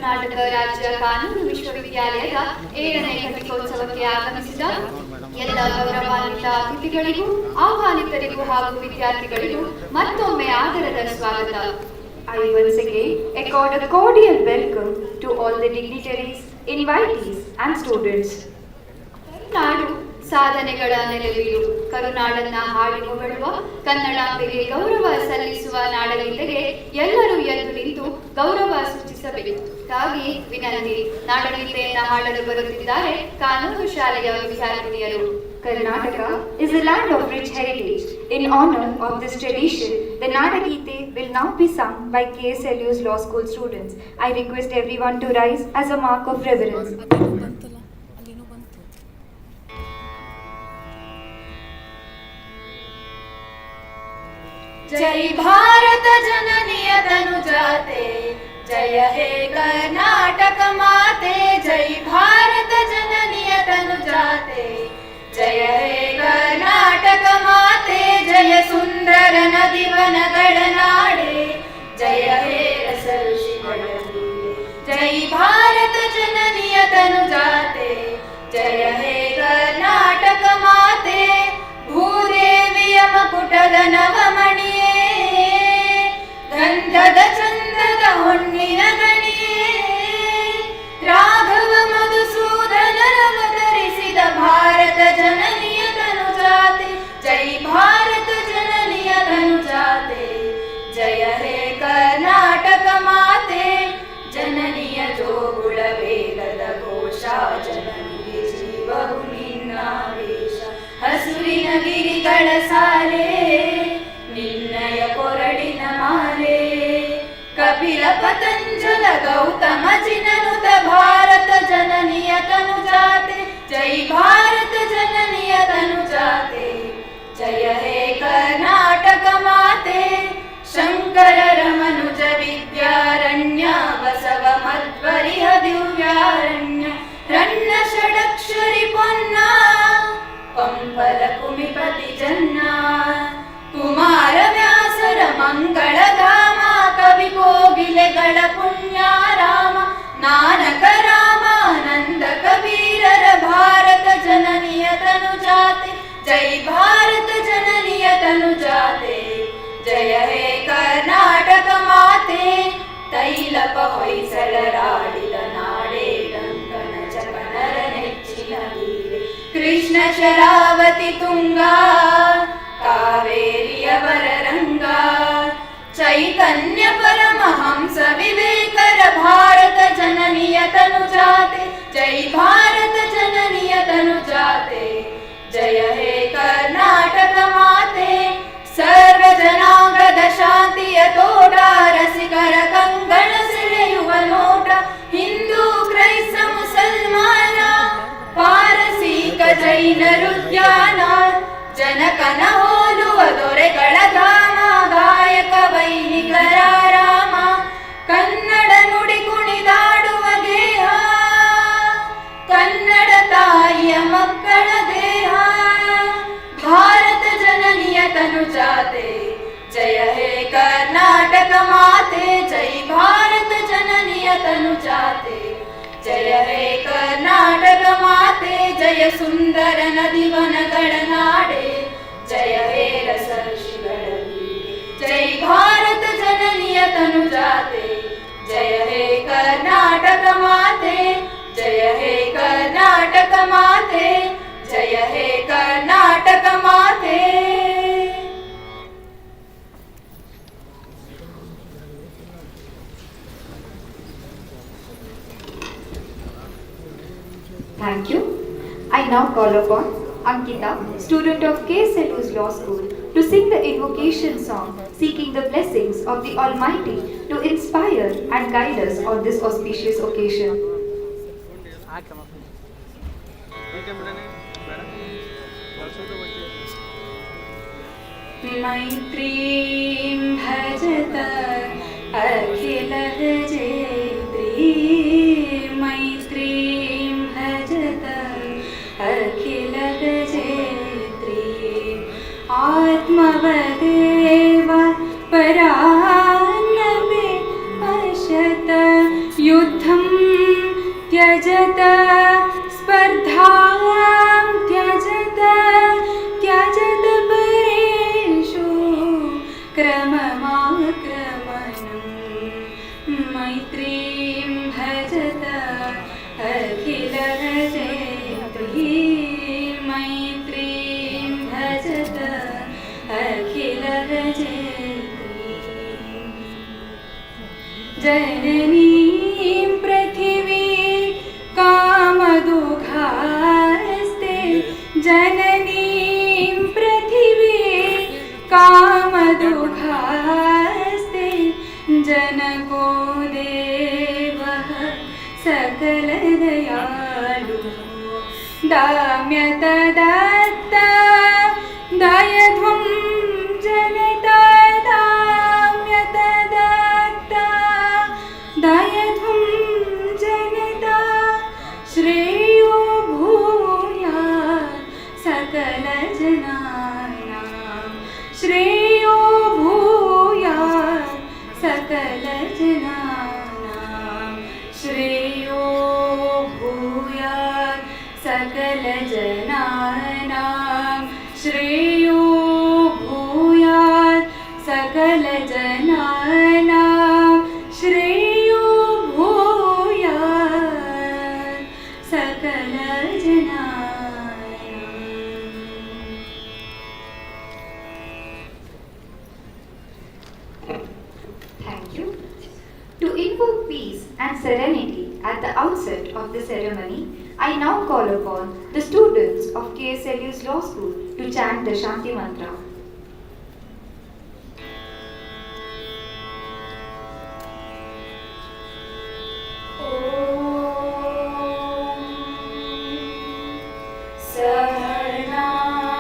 ಕರ್ನಾಟಕ ರಾಜ್ಯ ಕಾನೂನು ವಿಶ್ವವಿದ್ಯಾಲಯದ 7ನೇ ಘಟಿಕೋತ್ಸವಕ್ಕೆ ಆಗಮಿಸಿದ ಎಲ್ಲ ಗೌರವಾನ್ವಿತ ಅತಿಥಿಗಳಿಗೂ ಆಹ್ವಾನಿತರಿಗೂ ಹಾಗೂ ವಿದ್ಯಾರ್ಥಿಗಳಿಗೂ ಮತ್ತೊಮ್ಮೆ ಆದರದ ಸ್ವಾಗತ. I once again accord a cordial welcome to all the dignitaries, invitees and students. ನಾಡು ಸಾಧನೆಗಳ ನೆಲೆವೀಡು, ಕರುನಾಡನ್ನ ಹಾಡಿ ಹೊಗಳುವ, ಕನ್ನಡಾಂಬೆಗೆ ಗೌರವ ಸಲ್ಲಿಸುವ ನಾಡಗೀತೆಗೆ ಎಲ್ಲರೂ ಎದ್ದು ನಿಂತು ಗೌರವ ಸೂಚಿಸಬೇಕು. ಹಾಗೆ ವಿನಂತಿ, ನಾಡಗೀತೆಯನ್ನ ಹಾಡಲು ಬರುತ್ತಿದ್ದಾರೆ ಕಾನೂನು ಶಾಲೆಯ ವಿದ್ಯಾರ್ಥಿನಿಯರು. Karnataka is a land of rich heritage. In honor of this tradition, the Nadagite will now be sung by KSLU's law school students. I request everyone to rise as a mark of reverence. जय भारत जननीय तनुजाते, जय हे कर्नाटक माते. जय भारत जननीय तनुजाते, जय हे कर्नाटक माते. जय सुंदर नदी वनಗಳ ನಾಡೆ, जय हे रस ಋಷಿಗಳ ಮೂಲೆ. जय भारत जननीय तनुजाते, जय हे कर्नाटक माते. ಭೂದೇವಿಯ ಮಕುಟದ ನವಮಣಿಯೇ, ಗಂಧದ ಚಂದದ ಹೊನ್ನಿನ ಗಣಿಯೇ, ರಾಘವ ಮಧುಸೂದನರವತರಿಸಿದ ಭಾರತ ಜನನಿಯ ತನುಜಾತೆ. ಜೈ ಭಾರತ ಜನನಿಯ ತನುಜಾತೆ, ಜಯ ಹೇ ಕರ್ನಾಟಕ ಮಾತೆ. ಜನನಿಯ ಜೋಗುಳ ವೇದದ ಘೋಷ, ಜನನಿಗೆ ಜೀವವು ನಿನ್ನಾವೇಶ. ಹಸುರಿನ ಗಿರಿಗಳ ಸಾಲೆ, ನಿನ್ನಯ ಕೊರಳಿನ ಮಾಲೆ. ಕಪಿಲ ಪತಂಜಲ ಗೌತಮ ಜಿನನುತ ಭಾರತ ಜನನಿಯ ತನುಜಾತೆ. ಜೈ ಭಾರತ ಜನನಿಯ ತನುಜಾತೆ, ಜಯ ಹೇ ಕರ್ನಾಟಕ ಮಾತೆ. ಶಂಕರರ ಮನುಜ ವಿದ್ಯಾರಣ್ಯ, ಬಸವ ಮಧ್ವರಿಹ ದಿವ್ಯಾರಣ್ಯ. ರನ್ನ ಷಡಕ್ಷರಿ ಪೊನ್ನ, ಪಂಪಲ ಕುಮಿಪತಿ ಜನ್ನ. ಕುಮಾರ ವ್ಯಾಸರ ಮಂಗಳಧಾಮ, ಕವಿ ಕೋಗಿಲೆಗಳ ಪುಣ್ಯಾರಾಮ. ನಾನಕ ರಾಮಾನಂದ ಕಬೀರರ ಭಾರತ ಜನನಿಯ ತನುಜಾತೆ. ಜೈ ಭಾರತ ಜನನಿಯ ತನುಜಾತೆ, ಜಯ ಹೇ ಕರ್ನಾಟಕ ಮಾತೆ. ತೈಲಪ ಹೊಯ್ಸಳರಾಡಿದ ನಾಡೆ, ಡಂಕಣ ಚಕನರ ನೆಚ್ಚಿನ ನೀರೆ. ಕೃಷ್ಣ ಶರಾವತಿ ತುಂಗ, ಕಾವೇರಿಯವರ ರಂಗ. ಚೈತನ್ಯ ಪರಮಹಂಸ ವಿವೇಕರ ಭಾರತ ಜನನಿಯ ತನುಜಾತೆ. ಜೈ ಭಾರತ ಜನನಿಯ ತನುಜಾತೆ, ಜಯ ಹೇ ಕರ್ನಾಟಕ ಮಾತೆ. ಸರ್ವ ಜನಾಂಗದ ಶಾಂತಿಯ ತೋಟ, ರಸಿಕರ ಕಂಗಣ ಸೆಳೆಯುವ ನೋಟ. ಹಿಂದೂ ಕ್ರೈಸ್ತ ಮುಸಲ್ಮಾನ, ಪಾರಸೀಕ ಜೈನರುದ್ಯಾನ. ಜನಕನ ಹೋಲುವ ದೊರೆಗಳ ಧಾಮ, ಗಾಯಕ ವೈನಿಕರ ರಾಮ. ಕನ್ನಡ ನುಡಿ ಕುಣಿದಾಡುವ ಗೇಹ, ಕನ್ನಡ ತಾಯಿಯ ಮಕ್ಕಳ ದೇಹ. ಭಾರತ ಜನನಿಯ ತನುಜಾತೆ, ಜಯ ಹೇ ಕರ್ನಾಟಕ ಮಾತೆ. ಜೈ ಭಾರತ ಜನನಿಯ ತನುಜಾತೆ, ಜಯ ಹೇ ಕರ್ನಾಟಕ ಮಾತೆ. ಜಯ ಸುಂದರ ನದಿ ವನಗಳ ನಾಡೆ, ಜಯ ಹೇ ರಸ ಋಷಿಗಳ ನೀಡೆ. ಜೈ ಭಾರತ ಜನನಿಯ ತನುಜಾತೆ, ಜಯ ಹೇ ಕರ್ನಾಟಕ ಮಾತೆ. ಜಯ ಹೇ ಕರ್ನಾಟಕ ಮಾತೆ, ಜಯ ಹೇ ಕರ್ನಾಟಕ ಮಾತೆ. Thank you. I now call upon Ankita, student of KSLU's Law School, to sing the invocation song seeking the blessings of the Almighty to inspire and guide us on this auspicious occasion. मैत्रीं भजत अखिलः जेत्री. मैत्रीं भजत अखिलः जेत्री. आत्मवदेव परान्नमे पश्यत. युद्धं त्यजत स्पर्धां त्यजत त्यजत परेषु क्रममाक्रमणं मैत्रीं भजत अखिलजयत्री मैत्रीं भजत अखिलजयत्री जननीं पृथिवी कामदुघास्ते जननीं पृथिवी कामदुघास्ते जनको देवः सकलदयालुः दाम्यतदत्ता दयध्वं जनता दाम्यतदत्ता दयध्वं जनता श्रेयो भूयात् सकलजनानां श्रेयो भूयात् सकलजनानां श्रेयो भूयात् सकलजनानां श्रेयो भूयात् सकलजनानां श्रेयो भूयात् सकलजनानां. Thank you. To invoke peace and serenity at the outset of the ceremony, I now call upon the students of KSLU's Law School to chant the Shanti Mantra.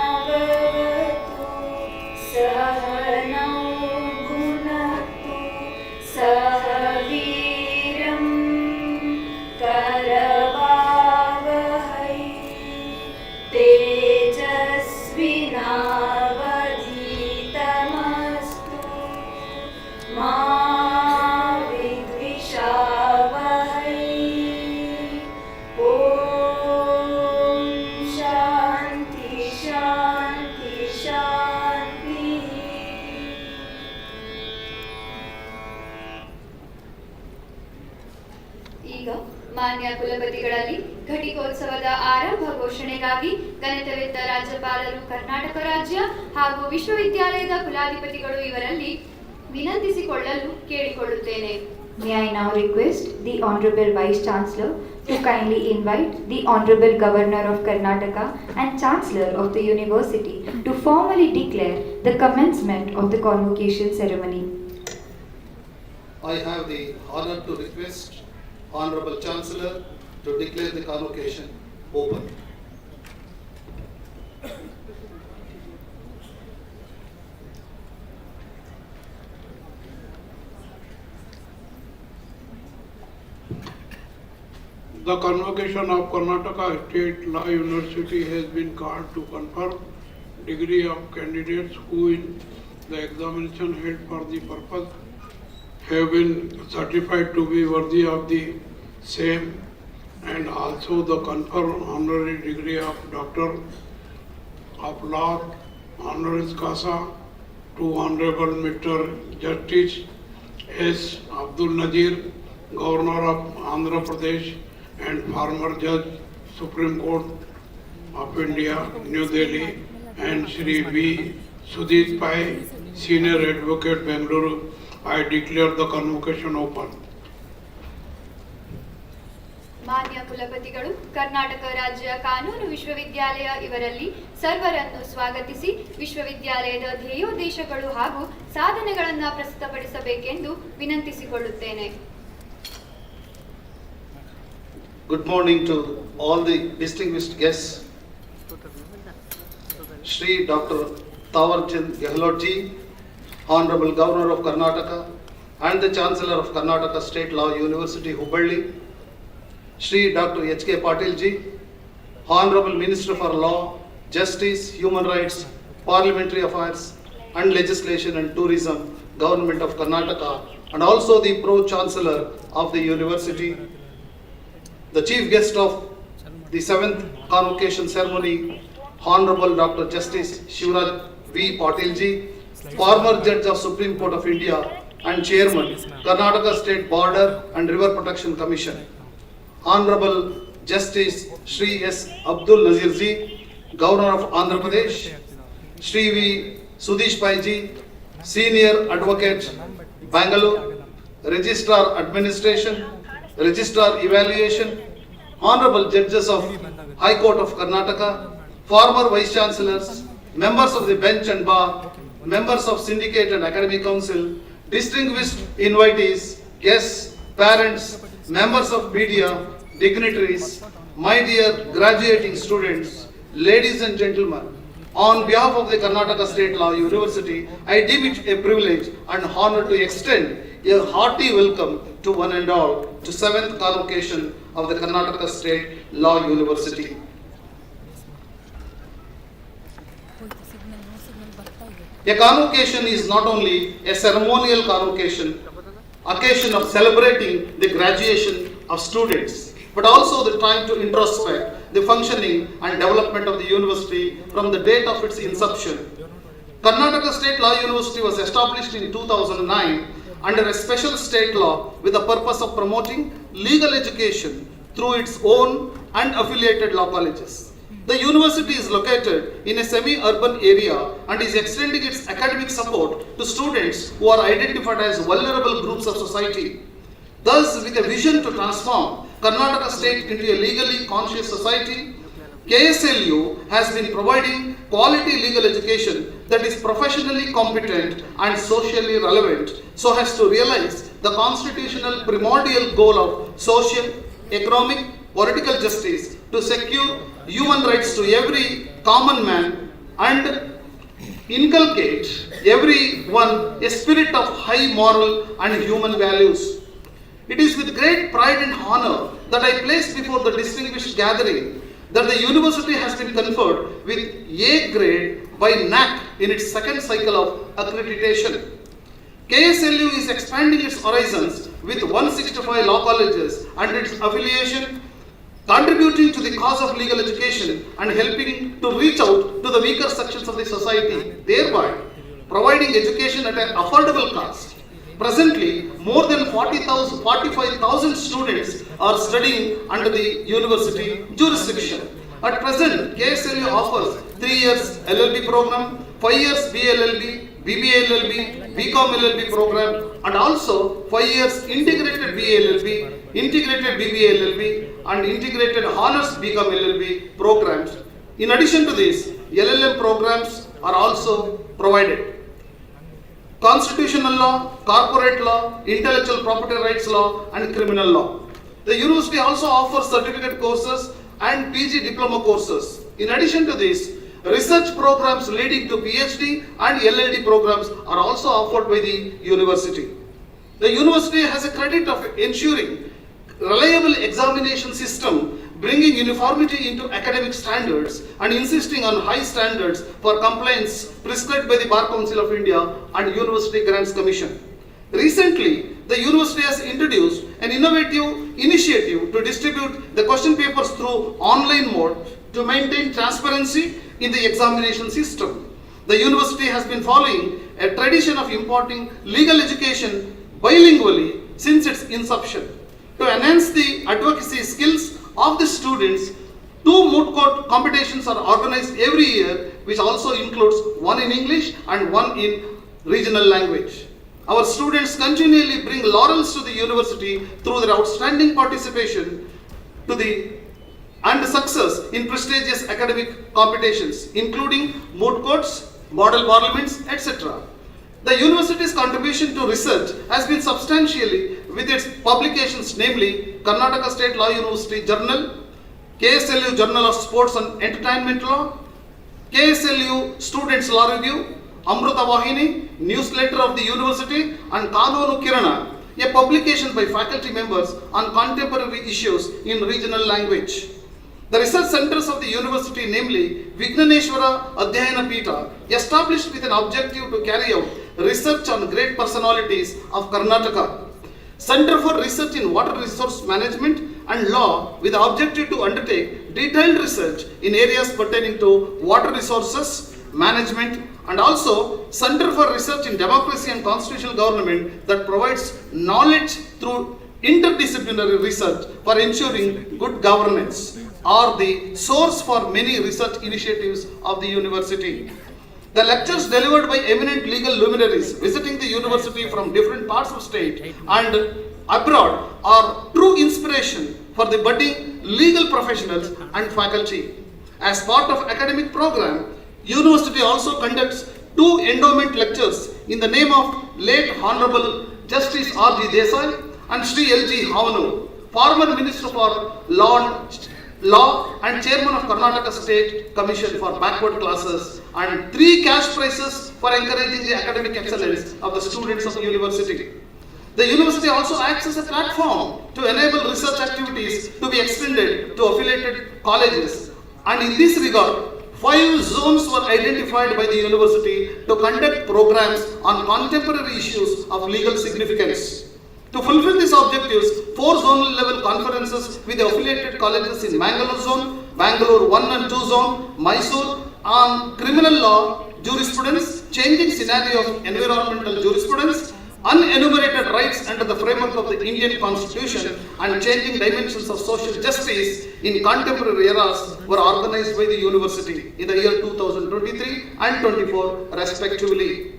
सहनावतु सहनौ भुनक्तु सह वीरं करवावहै तेजस्विनावधीतमस्तु मा विद्विषावहै. ॐ शान्ति शान्ति शान्तिः. ಈಗ ಮಾನ್ಯ ಕುಲಪತಿಗಳಲ್ಲಿ ಘಟಿಕೋತ್ಸವದ ಆರಂಭ ಘೋಷಣೆಗಾಗಿ ಗಣಿತವಿದ್ದ ರಾಜ್ಯಪಾಲರು ಕರ್ನಾಟಕ ರಾಜ್ಯ ಹಾಗೂ ವಿಶ್ವವಿದ್ಯಾಲಯದ ಕುಲಾಧಿಪತಿಗಳು ಇವರಲ್ಲಿ ವಿನಂತಿಸಿಕೊಳ್ಳಲು ಕೇಳಿಕೊಳ್ಳುತ್ತೇನೆ. May I now request the Honorable Vice Chancellor to kindly invite the Honorable Governor of Karnataka and Chancellor of the University to formally declare the commencement of the convocation ceremony. I have the honor to request Honorable Chancellor to declare the convocation open. The convocation of Karnataka State Law University has been called to confer degree of candidates who in the examination held for the purpose have been certified to be worthy of the same, and also the confer honorary degree of Doctor of Law honoris causa to Honorable Mr. Justice S. Abdul Nazir, Governor of Andhra Pradesh and former Judge Supreme Court of India, New Delhi, and Shri Sudesh Pai, Senior Advocate, Bengaluru. I declare the convocation open. ಮಾನ್ಯ ಕುಲಪತಿಗಳು ಕರ್ನಾಟಕ ರಾಜ್ಯ ಕಾನೂನು ವಿಶ್ವವಿದ್ಯಾಲಯ ಇವರಲ್ಲಿ ಸರ್ವರನ್ನು ಸ್ವಾಗತಿಸಿ ವಿಶ್ವವಿದ್ಯಾಲಯದ ಧ್ಯೇಯೋದ್ದೇಶಗಳು ಹಾಗೂ ಸಾಧನೆಗಳನ್ನು ಪ್ರಸ್ತುತಪಡಿಸಬೇಕೆಂದು ವಿನಂತಿಸಿಕೊಳ್ಳುತ್ತೇನೆ. Good morning to all the distinguished guests. Shri Dr. Tawarchand Gehlot ji, Honorable Governor of Karnataka and the Chancellor of Karnataka State Law University, Hubballi. Shri Dr. H.K. Patil ji, Honorable Minister for Law, Justice, Human Rights, Parliamentary Affairs and Legislation and Tourism, Government of Karnataka, and also the Pro-chancellor of the university. the chief guest of the 7th Convocation ceremony, Honorable Dr. Justice Shivraj V. Patilji, former Judge of Supreme Court of India and Chairman, Karnataka State Border and River Protection Commission. Honorable Justice Shri S. Abdul Nazir Ji, Governor of Andhra Pradesh, Shri V. Sudesh Pai Ji, Senior Advocate, Bangalore, Registrar Administration, Registrar Evaluation, Honorable Judges of High Court of Karnataka, former Vice Chancellors, members of the bench and bar, members of Syndicate and Academic Council, distinguished invitees, guests, parents, members of media, dignitaries, my dear graduating students, ladies and gentlemen, on behalf of the Karnataka State Law University, I deem it a privilege and honor to extend a hearty welcome to one and all to 7th Convocation of the Karnataka State Law University. A convocation is not only a ceremonial convocation, occasion of celebrating the graduation of students, but also the time to introspect the functioning and development of the university from the date of its inception. Karnataka State Law University was established in 2009 under a special state law with the purpose of promoting legal education through its own and affiliated law colleges. The university is located in a semi-urban area and is extending its academic support to students who are identified as vulnerable groups of society. Thus, with a vision to transform Karnataka State into a legally conscious society, KSLU has been providing quality legal education that is professionally competent and socially relevant so as to realize the constitutional primordial goal of social, economic, political justice to secure human rights to every common man and inculcate everyone a spirit of high moral and human values. It is with great pride and honor that I place before the distinguished gathering that the university has been conferred with A grade by NAC in its second cycle of accreditation. KSLU is expanding its horizons with 165 law colleges and its affiliation, contributing to the cause of legal education and helping to reach out to the weaker sections of the society, thereby providing education at an affordable cost. Presently, more than 45,000 students are studying under the university jurisdiction. At present, KSLU offers 3 years LLB program, 5 years BLLB, BBA LLB, BCom LLB program, and also 5 years integrated BLLB, integrated BBA LLB, and integrated honors BCom LLB programs. In addition to this, LLM programs are also provided. Constitutional law, corporate law, intellectual property rights law, and criminal law. The university also offers certificate courses and PG diploma courses. In addition to this, research programs leading to PhD and LLD programs are also offered by the university. The university has a credit of ensuring reliable examination system, bringing uniformity into academic standards and insisting on high standards for compliance prescribed by the Bar Council of India and University Grants Commission. Recently, the university has introduced an innovative initiative to distribute the question papers through online mode to maintain transparency in the examination system. The university has been following a tradition of imparting legal education bilingually since its inception. To enhance the advocacy skills of the students, 2 moot court competitions are organized every year, which also includes one in English and one in regional language. Our students continually bring laurels to the university through their outstanding participation and success in prestigious academic competitions, including moot courts, model parliaments, etc. The university's contribution to research has been substantially with its publications, namely Karnataka State Law University Journal, KSLU Journal of Sports and Entertainment Law, KSLU Students Law Review, Amruta Vahini, newsletter of the university, and Kanonu Kirana, a publication by faculty members on contemporary issues in regional language. The research centers of the university, namely Vignaneshwara Adhyayana Peetha, established with an objective to carry out research on great personalities of Karnataka. Center for Research in Water Resource Management and law with the objective to undertake detailed research in areas pertaining to water resources, management, and also Center for Research in Democracy and Constitutional Government that provides knowledge through interdisciplinary research for ensuring good governance are the source for many research initiatives of the university. The lectures delivered by eminent legal luminaries visiting the university from different parts of state and abroad are true inspiration for the budding legal professionals and faculty. As part of academic program, university also conducts 2 endowment lectures in the name of late Honorable Justice R.G. Desai and Shri L.G. Havanu, former Minister for Law and Chairman of Karnataka State Commission for Backward Classes, and 3 cash prizes for encouraging the academic excellence of the students of the university. The university also acts as a platform to enable research activities to be extended to affiliated colleges, and in this regard, 5 zones were identified by the university to conduct programs on contemporary issues of legal significance. To fulfill these objectives, 4 zonal level conferences with the affiliated colleges in Mangalore zone, Bangalore 1 and 2 zone, Mysore on criminal law jurisprudence, changing scenario of environmental jurisprudence, unenumerated rights under the framework of the Indian Constitution, and changing dimensions of social justice in contemporary eras were organized by the university in the year 2023 and 24 respectively.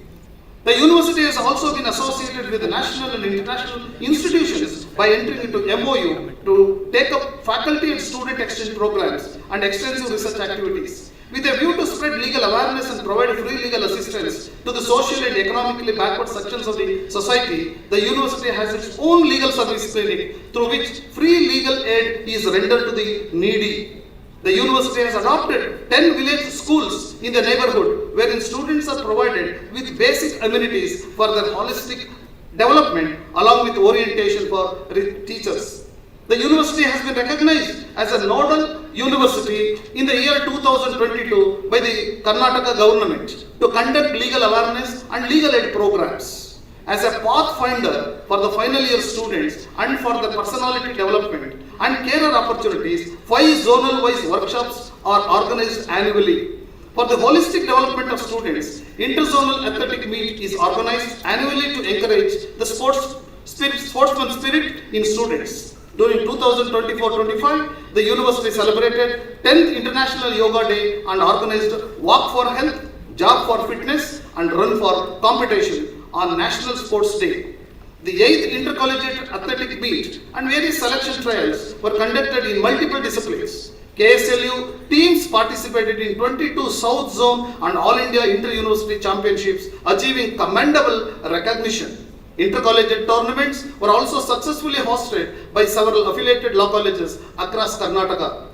The university has also been associated with the national and international institutions by entering into MOU to take up faculty and student exchange programs and extensive research activities. With a view to spread legal awareness and provide free legal assistance to the socially and economically backward sections of the society, the university has its own legal service clinic through which free legal aid is rendered to the needy. The university has adopted 10 village schools in the neighborhood wherein students are provided with basic amenities for their holistic development along with orientation for teachers. The university has been recognized as a nodal university in the year 2022 by the Karnataka government to conduct legal awareness and legal aid programs. As a pathfinder for the final year students and for the personality development and career opportunities, 5 zonal wise workshops are organized annually. For the holistic development of students, interzonal athletic meet is organized annually to encourage the sportsman spirit in students. During 2024-25, the university celebrated 10th International Yoga Day and organized Walk for Health, Jog for Fitness and Run for Competition on National Sports Day. The 8th Intercollegiate Athletic Meet and various selection trials were conducted in multiple disciplines. KSLU teams participated in 22 South Zone and All India Inter-University Championships, achieving commendable recognition. Intercollegiate tournaments were also successfully hosted by several affiliated law colleges across Karnataka.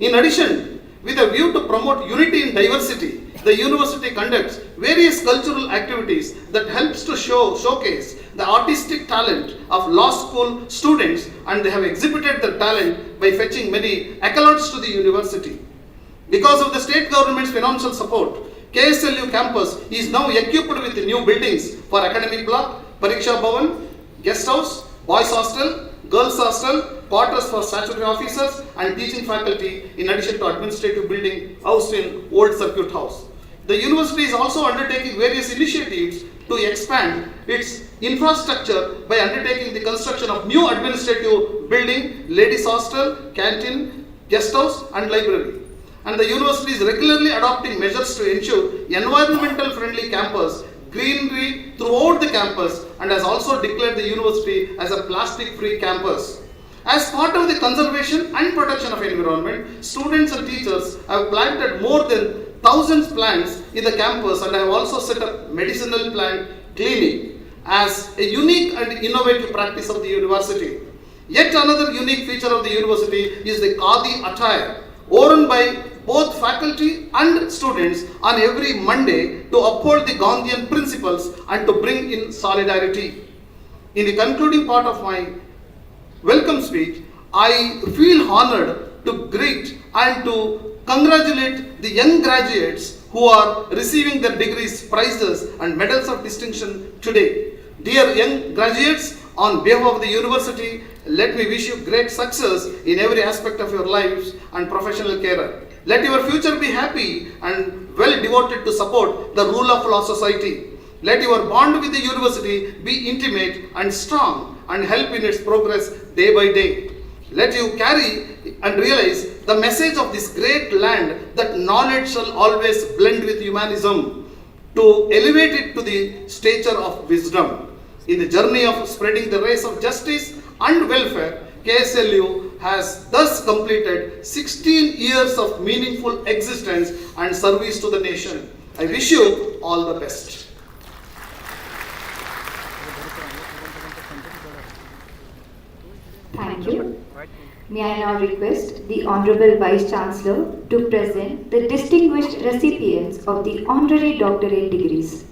In addition, with a view to promote unity in diversity, the university conducts various cultural activities that helps to showcase the artistic talent of law school students, and they have exhibited their talent by fetching many accolades to the university. Because of the state government's financial support, KSLU campus is now equipped with new buildings for academic block, Pariksha Bhavan, guest house, boys hostel, girls hostel, quarters for statutory officers and teaching faculty, in addition to administrative building housed in Old Circuit House. The university is also undertaking various initiatives to expand its infrastructure by undertaking the construction of new administrative building, ladies hostel, canteen, guest house and library. And the university is regularly adopting measures to ensure environmental friendly campus, greenery throughout the campus, and has also declared the university as a plastic free campus. As part of the conservation and protection of environment, students and teachers have planted more than 1,000 plants in the campus and have also set up medicinal plant clinic as a unique and innovative practice of the university. Yet another unique feature of the university is the Khadi attire, worn by both faculty and students on every Monday to uphold the Gandhian principles and to bring in solidarity. In the concluding part of my welcome speech, I feel honored to greet and to congratulate the young graduates who are receiving their degrees, prizes and medals of distinction today. Dear young graduates, on behalf of the university, let me wish you great success in every aspect of your lives and professional career. Let your future be happy and well devoted to support the rule of law society. Let your bond with the university be intimate and strong and help in its progress day by day. Let you carry and realize the message of this great land that knowledge shall always blend with humanism to elevate it to the stature of wisdom. In the journey of spreading the rays of justice and welfare, KSLU has thus completed 16 years of meaningful existence and service to the nation. I wish you all the best. Thank you. May I now request the Honorable Vice Chancellor to present the distinguished recipients of the Honorary Doctorate degrees.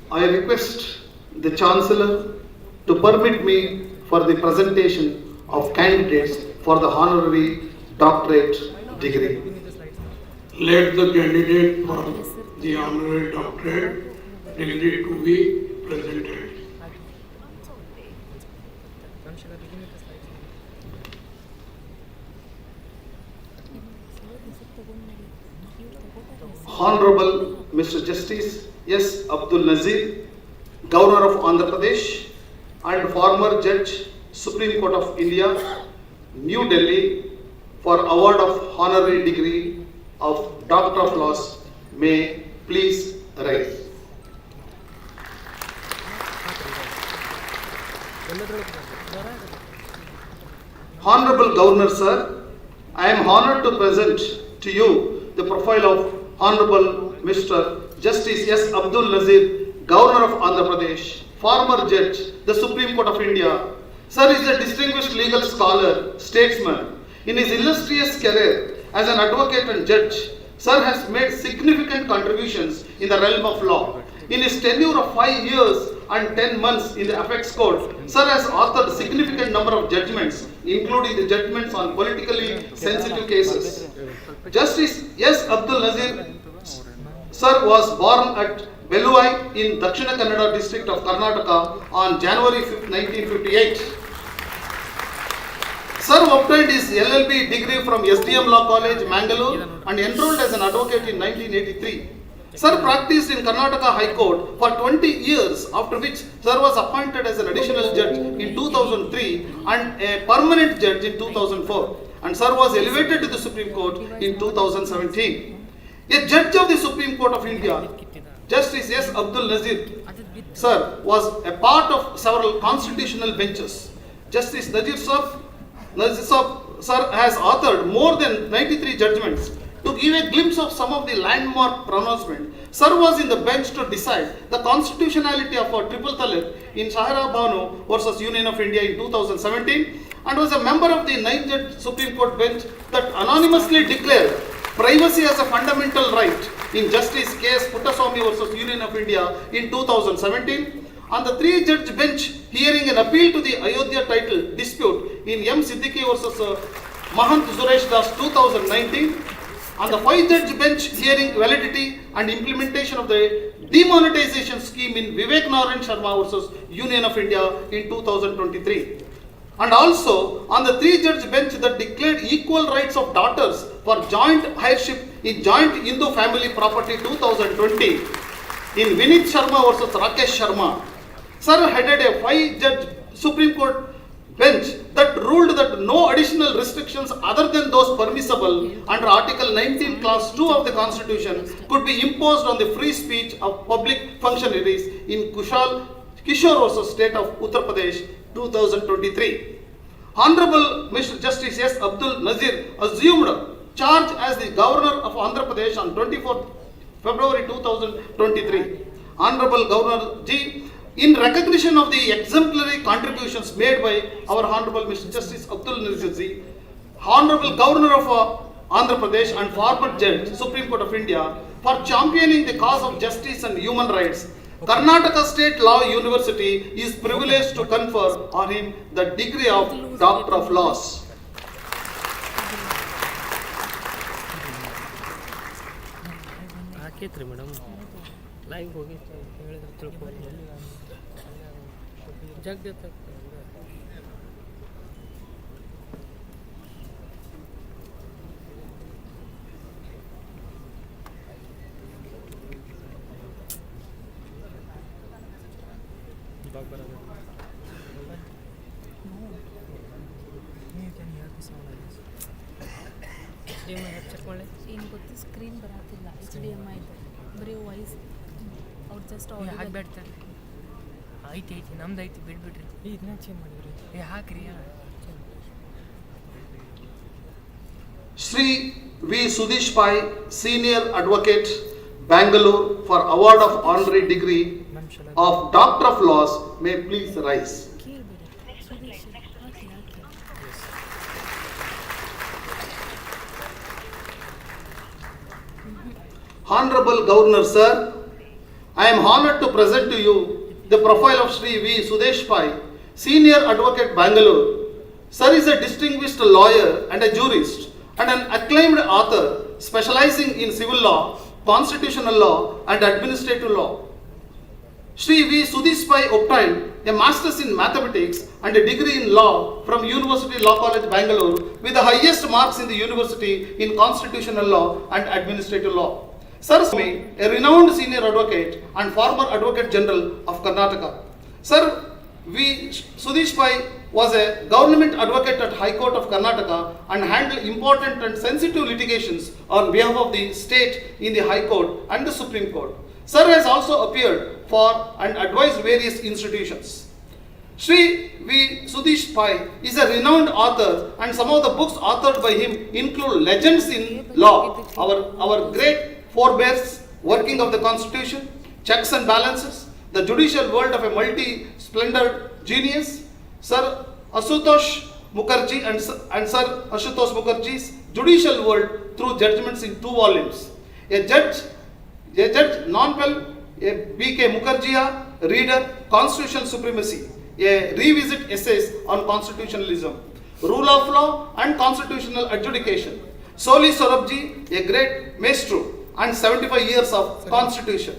I request the Chancellor to permit me for the presentation of candidates for the Honorary Doctorate degree. Let the candidate for the Honorary Doctorate degree to be presented. Honorable Mr. Justice S. Abdul Nazir, Governor of Andhra Pradesh and former Judge, Supreme Court of India, New Delhi, for award of honorary degree of Doctor of Laws, may please rise. Honorable Governor Sir, I am honored to present to you the profile of Honorable Mr. Justice S. Abdul Nazir, Governor of Andhra Pradesh, former Judge, the Supreme Court of India. Sir is a distinguished legal scholar, statesman. In his illustrious career as an advocate and judge, Sir has made significant contributions in the realm of law. In his tenure of 5 years and 10 months in the Apex Court, Sir has authored a significant number of judgments, including the judgments on politically sensitive cases. Justice S. Abdul Nazir, Sir was born at Beluvai in Dakshina Kannada district of Karnataka on January 5, 1958. Sir obtained his LLB degree from SDM Law College, Mangalore, and enrolled as an advocate in 1983. Sir practiced in Karnataka High Court for 20 years, after which Sir was appointed as an additional judge in 2003 and a permanent judge in 2004. And Sir was elevated to the Supreme Court in 2017. A judge of the Supreme Court of India, Justice S. Abdul Nazir, Sir, was a part of several constitutional benches. Justice Nazir Sir has authored more than 93 judgments. To give a glimpse of some of the landmark pronouncements, Sir was in the bench to decide the constitutionality of a triple talaq in Shahara Banu versus Union of India in 2017, and was a member of the 9th Supreme Court bench that anonymously declared privacy as a fundamental right in Justice K.S. Puttaswamy versus Union of India in 2017. On the 3-judge bench hearing an appeal to the Ayodhya title dispute in M. Siddiqui versus Mahant Suresh Das 2019. On the 5-judge bench hearing validity and implementation of the demonetization scheme in Vivek Narayan Sharma versus Union of India in 2023. And also on the 3-judge bench that declared equal rights of daughters for joint heirship in joint Hindu family property 2020 in Vinit Sharma versus Rakesh Sharma. Sir headed a 5-judge Supreme Court bench that ruled that no additional restrictions other than those permissible under Article 19 Clause 2 of the Constitution could be imposed on the free speech of public functionaries in Kishore versus State of Uttar Pradesh 2023. Honorable Mr. Justice S. Abdul Nazir assumed charge as the Governor of Andhra Pradesh on 24th February 2023. Honorable Governor G, in recognition of the exemplary contributions made by our Honorable Mr. Justice Abdul Nazir Ji, Honorable Governor of Andhra Pradesh and former Judge, Supreme Court of India, for championing the cause of justice and human rights, Karnataka State Law University is privileged to confer on him the degree of Doctor of Laws. ಹಾಕೈತ್ರಿ madam live ಹೋಗಿ ಹೇಳಿದ್ರೆ ತಿಳ್ಕೊಂಡು ಜಗ್ಗತ್ತ check ಮಾಡಿ ಏನು ಗೊತ್ತು screen ಬರತ್ತಿಲ್ಲ HDMI ಇದೆ ಬರೀ voice ಅವ್ರು ಜಸ್ಟ್ ಹಾಕ್ಬೇಡ್ತಾರೆ ಐತಿ ನಮ್ದು ಐತಿ ಬಿಡ್ಬಿಡ್ರಿ ಇದನ್ನ ಚೇಂಜ್ ಮಾಡಿದ್ರಿ ಹಾಕ್ರಿ Shri V. Sudesh Pai, Senior Advocate, Bangalore, for award of honorary degree of Doctor of Laws, may please rise. ಕೇಳಿಬಿಡಿ ಸುರೇಶ್ ಹಾಕಿ Honorable Governor Sir, I am honored to present to you the profile of Shri V. Sudesh Pai, Senior Advocate, Bangalore. Sir is a distinguished lawyer and a jurist and an acclaimed author specializing in civil law, constitutional law and administrative law. Shri V. Sudesh Pai obtained a master's in mathematics and a degree in law from University Law College, Bangalore, with the highest marks in the university in constitutional law and administrative law. Sir is a renowned senior advocate and former Advocate General of Karnataka. Sir V. Sudesh Pai was a government advocate at High Court of Karnataka and handled important and sensitive litigations on behalf of the state in the High Court and the Supreme Court. Sir has also appeared for and advised various institutions. Shri V. Sudesh Pai is a renowned author and some of the books authored by him include Legends in Law, our great forebears, Working of the Constitution, Checks and Balances, The Judicial World of a Multi-Splendid Genius, Sir Ashutosh Mukherjee and Sir Ashutosh Mukherjee's Judicial World through Judgments in 2 volumes. A judge non-pel, a B.K. Mukherjee, reader, Constitutional Supremacy, a revisit essays on constitutionalism, rule of law and constitutional adjudication. Soli Sorabji, a great maestro and 75 years of constitution.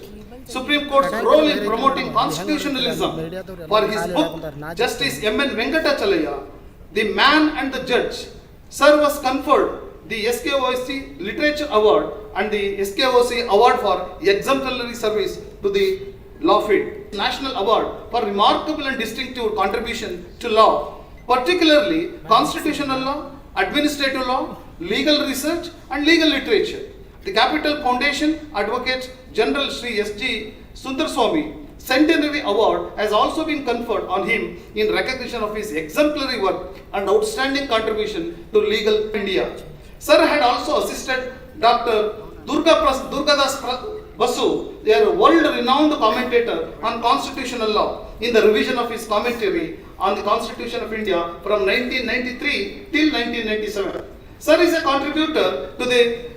Supreme Court's role in promoting constitutionalism for his book Justice M.N. Venkatachalaya, The Man and the Judge. Sir was conferred the SKOC Literature Award and the SKOC Award for Exemplary Service to the law field. National Award for remarkable and distinctive contribution to law, particularly constitutional law, administrative law, legal research and legal literature. The Capital Foundation Advocate General Shri S.G. Sundarswamy Centenary Award has also been conferred on him in recognition of his exemplary work and outstanding contribution to legal India. Sir had also assisted Dr. Durgadas Basu, a world-renowned commentator on constitutional law, in the revision of his commentary on the Constitution of India from 1993 till 1997. Sir is a contributor to the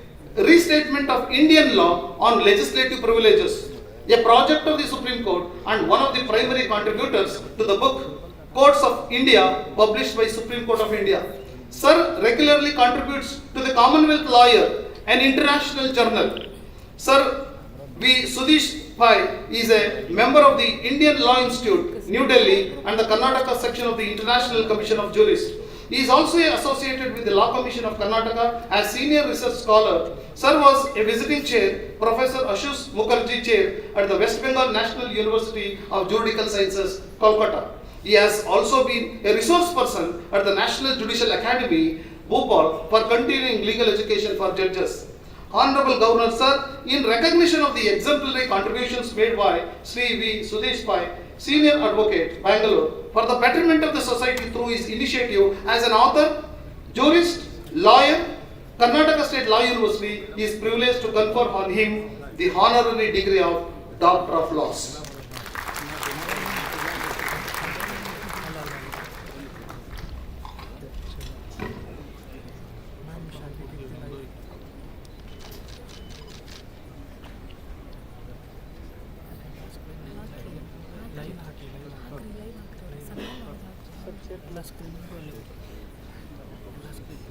Restatement of Indian Law on Legislative Privileges, a project of the Supreme Court and one of the primary contributors to the book Courts of India, published by Supreme Court of India. Sir regularly contributes to the Commonwealth Lawyer, an international journal. Sir V. Sudesh Pai is a member of the Indian Law Institute, New Delhi, and the Karnataka section of the International Commission of Jurists. He is also associated with the Law Commission of Karnataka as Senior Research Scholar. Sir was a visiting chair, Professor Ashutosh Mukherjee Chair at the West Bengal National University of Juridical Sciences, Kolkata. He has also been a resource person at the National Judicial Academy, Bhopal, for continuing legal education for judges. Honorable Governor Sir, in recognition of the exemplary contributions made by Shri V. Sudesh Pai, Senior Advocate, Bangalore, for the betterment of the society through his initiative as an author, jurist, lawyer, Karnataka State Law University is privileged to confer on him the honorary degree of Doctor of Laws. ಎಲ್ಲ screening ಅಲ್ಲಿ ಎಲ್ಲ screen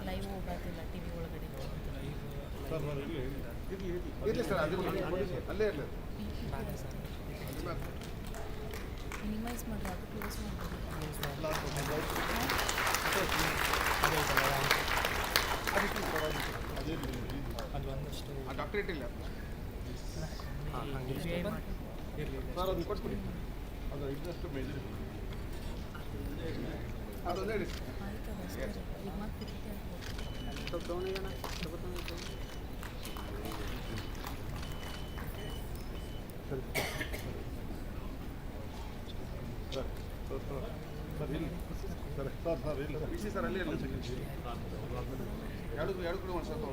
live ಹೋಗತ್ತಿಲ್ಲ T V ಒಳಗಡೆ ಇರಲಿ sir, ಅದು ಅಲ್ಲೇ ಇರಲಿ. Minimise ಮಾಡ್ರಿ, ಅದು ಕ್ಲೋಸ್ ಮಾಡ್ರಿ. ಆ ಡಾಕ್ಟರೇಟ್ ಇಲ್ಲ ಸರ್, ಅದನ್ನು ಕೊಟ್ಬಿಡಿ. ಅದು ಇನ್ನಷ್ಟು ಮೇಜರ್ ಅದೊಂದು ಹೇಳಿ ಸರ್. ಆಯ್ತು ಅಷ್ಟೇ ರೀ. ಈಗ ಮತ್ತೆ ಬಿಸಿ ಸರ್, ಅಲ್ಲೇ ಇರಲಿ ಎರಡು ಕೂಡ ಒಂದು ಸ್ವಲ್ಪ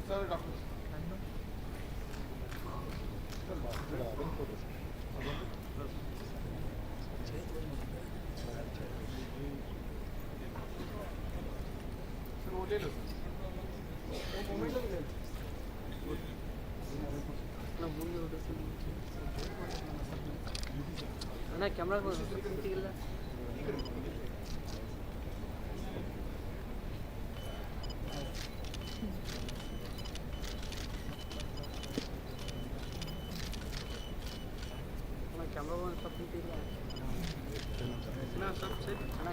ಸರ್ ಡಾಕ್ಟರ್ ಅಣ್ಣ ಕ್ಯಾಮ್ರಾ ಇಲ್ಲ ಕ್ಯಾಮ್ರಾ ಒಂದು ಸ್ವಲ್ಪ ಇಲ್ಲ ಸ್ವಲ್ಪ ಸರಿ ಅಣ್ಣ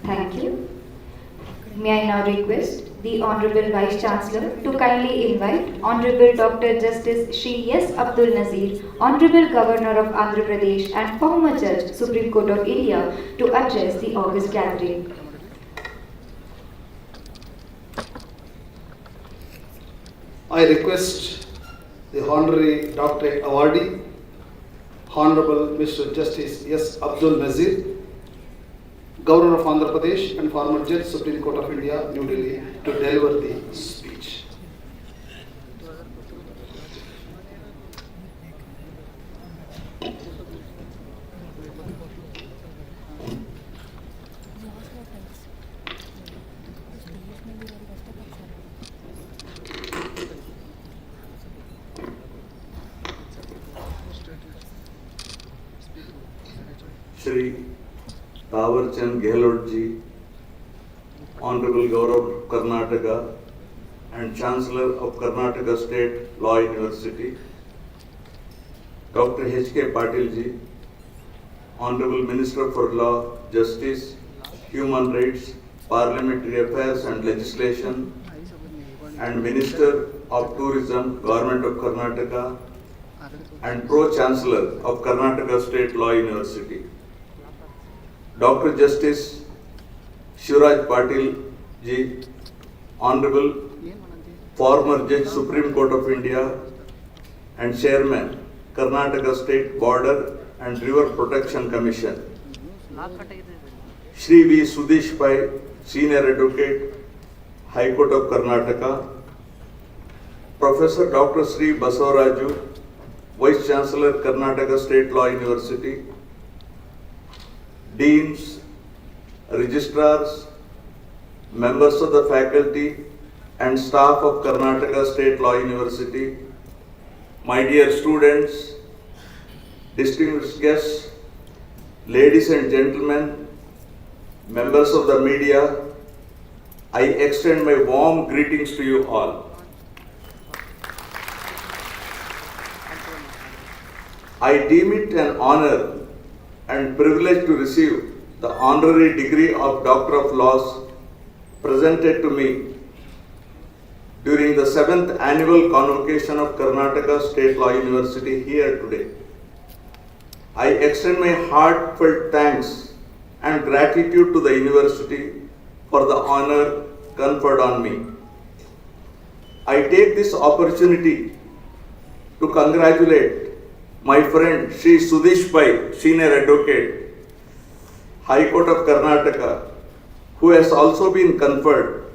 Thank you. May I now request the Honorable Vice Chancellor to kindly invite Honorable Dr. Justice Shri S. Abdul Nazir, Honorable Governor of Andhra Pradesh and former Judge, Supreme Court of India, to address the august gathering. I request the Honorary Doctorate Awardee, Honorable Mr. Justice S. Abdul Nazir, Governor of Andhra Pradesh and former Judge, Supreme Court of India, New Delhi, to deliver the speech. Shri Tawarchand Gehlot ji, Honorable Governor of Karnataka and Chancellor of Karnataka State Law University, Dr. H.K. Patil ji, Honorable Minister for Law, Justice, Human Rights, Parliamentary Affairs and Legislation, and Minister of Tourism, Government of Karnataka, and Pro-chancellor of Karnataka State Law University. Dr. Justice Shiraj Patil Ji, Honorable former Judge Supreme Court of India and Chairman Karnataka State Border and River Protection Commission. Shri V. Sudesh Pai, Senior Advocate, High Court of Karnataka. Professor Dr. Sri Basavaraju, Vice Chancellor, Karnataka State Law University. Deans, Registrars, members of the faculty and staff of Karnataka State Law University, my dear students, distinguished guests, ladies and gentlemen, members of the media, I extend my warm greetings to you all. I deem it an honor and privilege to receive the honorary degree of Doctor of Laws presented to me during the 7th annual convocation of Karnataka State Law University here today. I extend my heartfelt thanks and gratitude to the university for the honor conferred on me. I take this opportunity to congratulate my friend Shri Sudesh Pai, Senior Advocate, High Court of Karnataka, who has also been conferred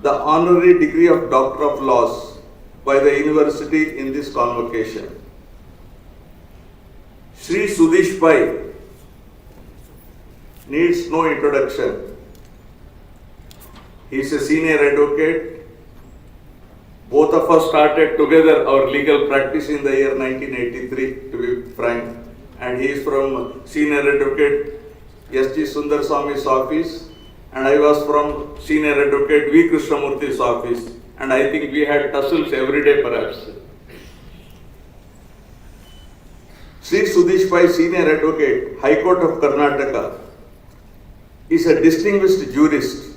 the honorary degree of Doctor of Laws by the university in this convocation. Shri Sudesh Pai needs no introduction. He is a senior advocate. Both of us started together our legal practice in the year 1983, to be frank. And he is from Senior Advocate S.G. Sundar Swami's office, and I was from Senior Advocate V. Krishnamurthy's office. And I think we had tussles every day perhaps. Shri Sudesh Pai, Senior Advocate, High Court of Karnataka, is a distinguished jurist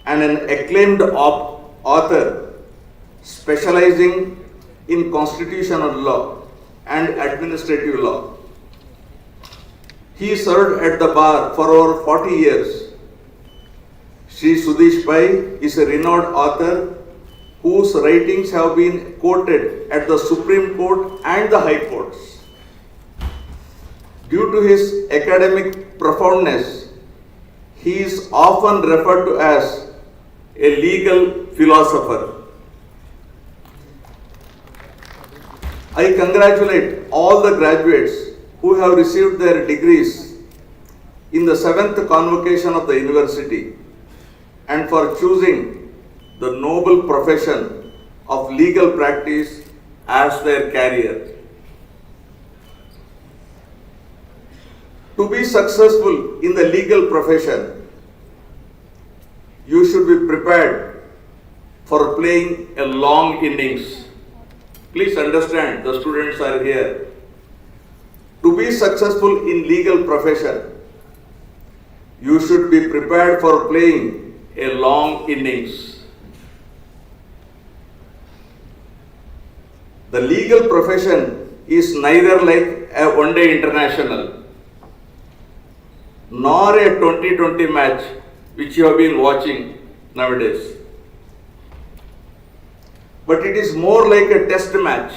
and an acclaimed author specializing in constitutional law and administrative law. He served at the bar for over 40 years. Shri Sudesh Pai is a renowned author whose writings have been quoted at the Supreme Court and the High Courts. Due to his academic profoundness, he is often referred to as a legal philosopher. I congratulate all the graduates who have received their degrees in the 7th convocation of the university and for choosing the noble profession of legal practice as their career. To be successful in the legal profession, you should be prepared for playing a long innings. Please understand, the students are here. To be successful in legal profession, you should be prepared for playing a long innings. The legal profession is neither like a one-day international nor a 20-20 match which you have been watching nowadays. But it is more like a test match.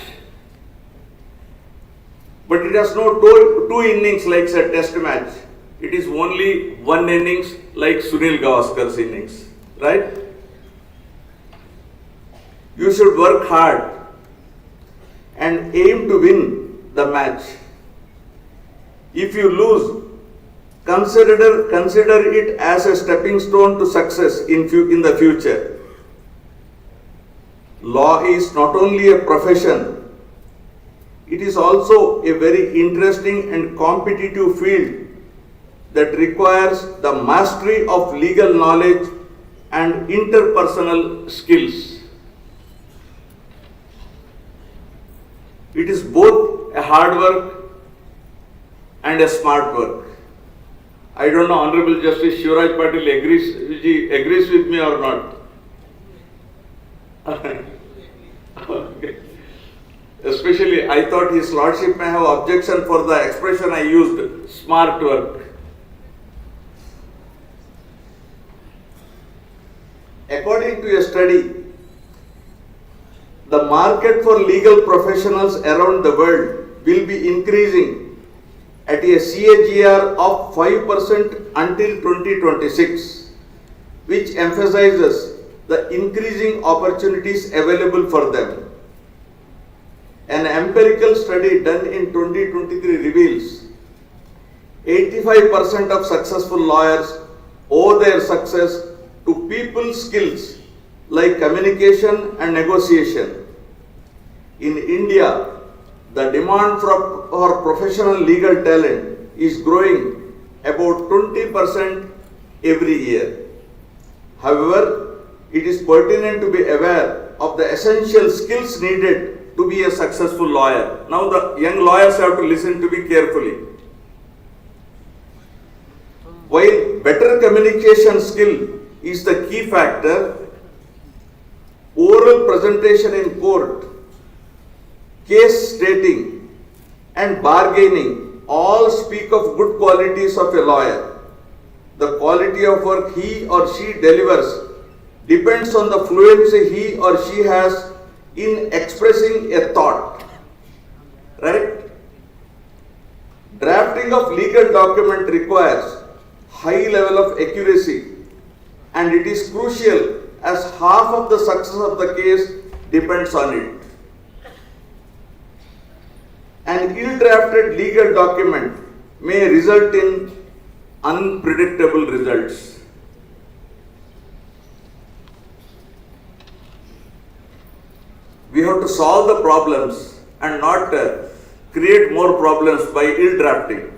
But it has no two innings like a test match. It is only one innings like Sunil Gavaskar's innings, right? You should work hard and aim to win the match. If you lose, consider it as a stepping stone to success in the future. Law is not only a profession, it is also a very interesting and competitive field that requires the mastery of legal knowledge and interpersonal skills. It is both a hard work and a smart work. I don't know, Honorable Justice Shiraj Patil agrees with me or not. Okay. Especially, I thought His Lordship may have objection for the expression I used, smart work. According to a study, the market for legal professionals around the world will be increasing at a CAGR of 5% until 2026, which emphasizes the increasing opportunities available for them. An empirical study done in 2023 reveals 85% of successful lawyers owe their success to people skills like communication and negotiation. In India, the demand for professional legal talent is growing about 20% every year. However, it is pertinent to be aware of the essential skills needed to be a successful lawyer. Now the young lawyers have to listen to me carefully. While better communication skill is the key factor, oral presentation in court, case stating and bargaining all speak of good qualities of a lawyer. The quality of work he or she delivers depends on the fluency he or she has in expressing a thought. Right? Drafting of legal document requires high level of accuracy, and it is crucial as half of the success of the case depends on it. An ill-drafted legal document may result in unpredictable results. We have to solve the problems and not create more problems by ill-drafting.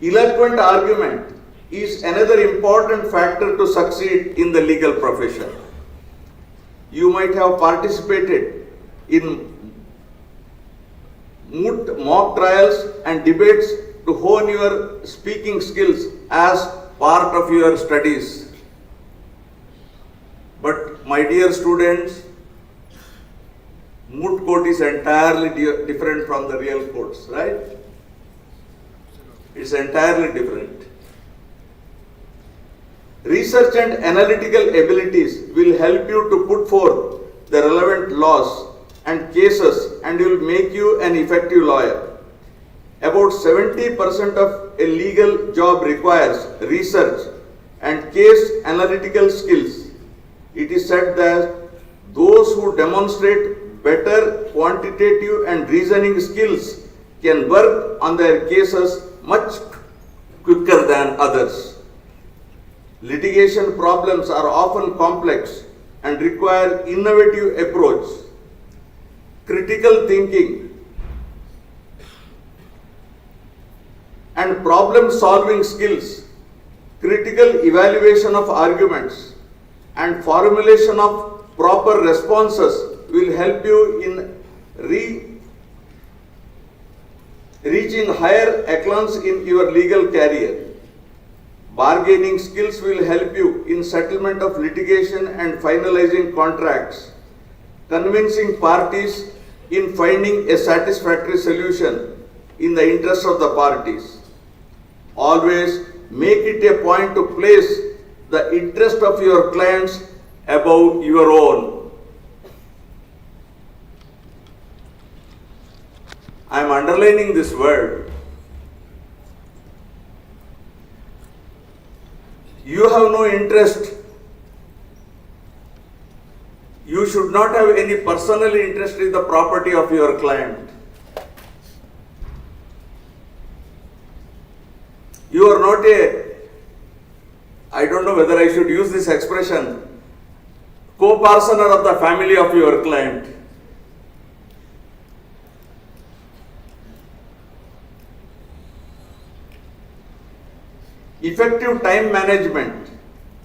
Eloquent argument is another important factor to succeed in the legal profession. You might have participated in mock trials and debates to hone your speaking skills as part of your studies. But my dear students, moot court is entirely different from the real courts, right? It's entirely different. Research and analytical abilities will help you to put forth the relevant laws and cases and will make you an effective lawyer. About 70% of a legal job requires research and case analytical skills. It is said that those who demonstrate better quantitative and reasoning skills can work on their cases much quicker than others. Litigation problems are often complex and require innovative approach, critical thinking, and problem-solving skills, critical evaluation of arguments, and formulation of proper responses will help you in reaching higher echelons in your legal career. Bargaining skills will help you in settlement of litigation and finalizing contracts, convincing parties in finding a satisfactory solution in the interest of the parties. Always make it a point to place the interest of your clients above your own. I am underlining this word. You have no interest. You should not have any personal interest in the property of your client. You are not I don't know whether I should use this expression, co-parsoner of the family of your client. Effective time management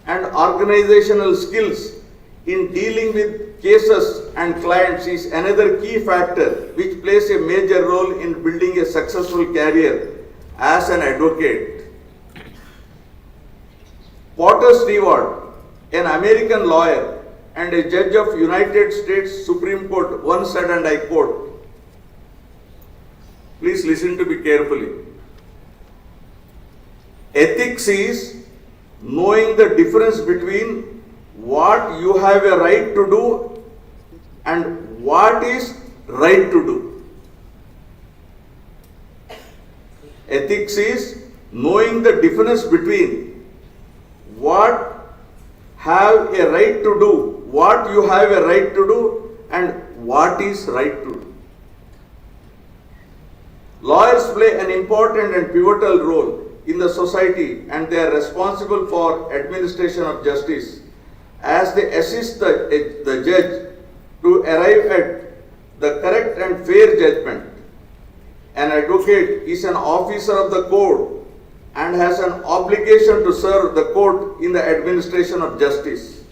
and organizational skills in dealing with cases and clients is another key factor which plays a major role in building a successful career as an advocate. Potter's reward an American lawyer and a judge of United States Supreme Court once said, and I quote, please listen to me carefully. Ethics is knowing the difference between what you have a right to do and what is right to do. Ethics is knowing the difference between what have a right to do, what you have a right to do, and what is right to do. Lawyers play an important and pivotal role in the society, and they are responsible for administration of justice as they assist the judge to arrive at the correct and fair judgment. An advocate is an officer of the court and has an obligation to serve the court in the administration of justice.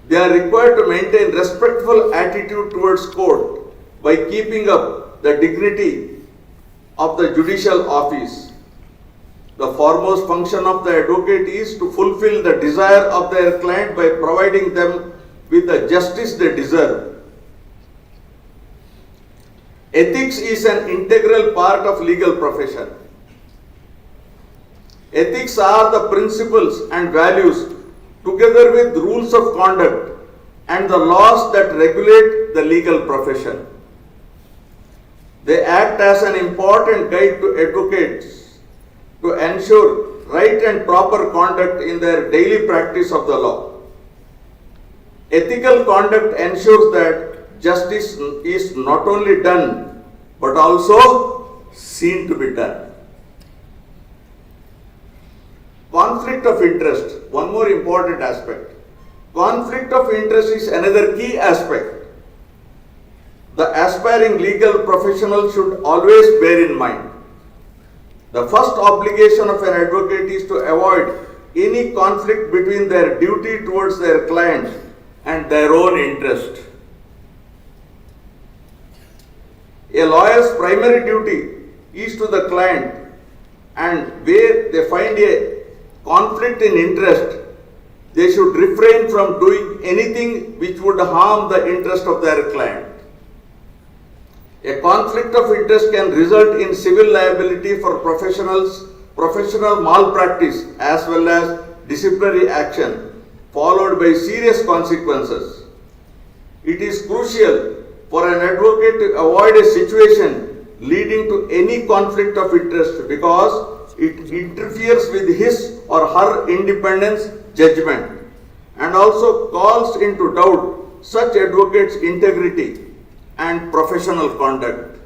They are required to maintain respectful attitude towards court by keeping up the dignity of the judicial office. The foremost function of the advocate is to fulfill the desire of their client by providing them with the justice they deserve. Ethics is an integral part of legal profession. Ethics are the principles and values together with rules of conduct and the laws that regulate the legal profession. They act as an important guide to advocates to ensure right and proper conduct in their daily practice of the law. Ethical conduct ensures that justice is not only done but also seen to be done. Conflict of interest, one more important aspect. Conflict of interest is another key aspect. The aspiring legal professional should always bear in mind. The first obligation of an advocate is to avoid any conflict between their duty towards their client and their own interest. A lawyer's primary duty is to the client, and where they find a conflict in interest, they should refrain from doing anything which would harm the interest of their client. A conflict of interest can result in civil liability for professional malpractice as well as disciplinary action, followed by serious consequences. It is crucial for an advocate to avoid a situation leading to any conflict of interest because it interferes with his or her independence, judgment, and also calls into doubt such advocates' integrity and professional conduct.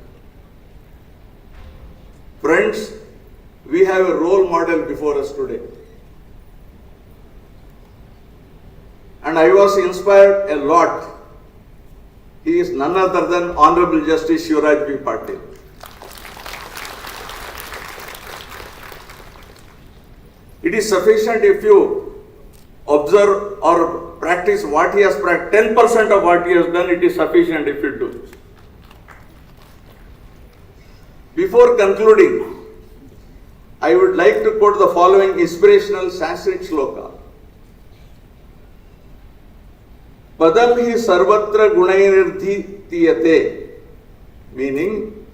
Friends, we have a role model before us today. And I was inspired a lot. He is none other than Honorable Justice Shivraj B. Patil. It is sufficient if you observe or practice what he has practiced. 10% of what he has done, it is sufficient if you do. Before concluding, I would like to quote the following inspirational Sanskrit shloka. Padam hi sarvatra gunainirdhi tiyate, meaning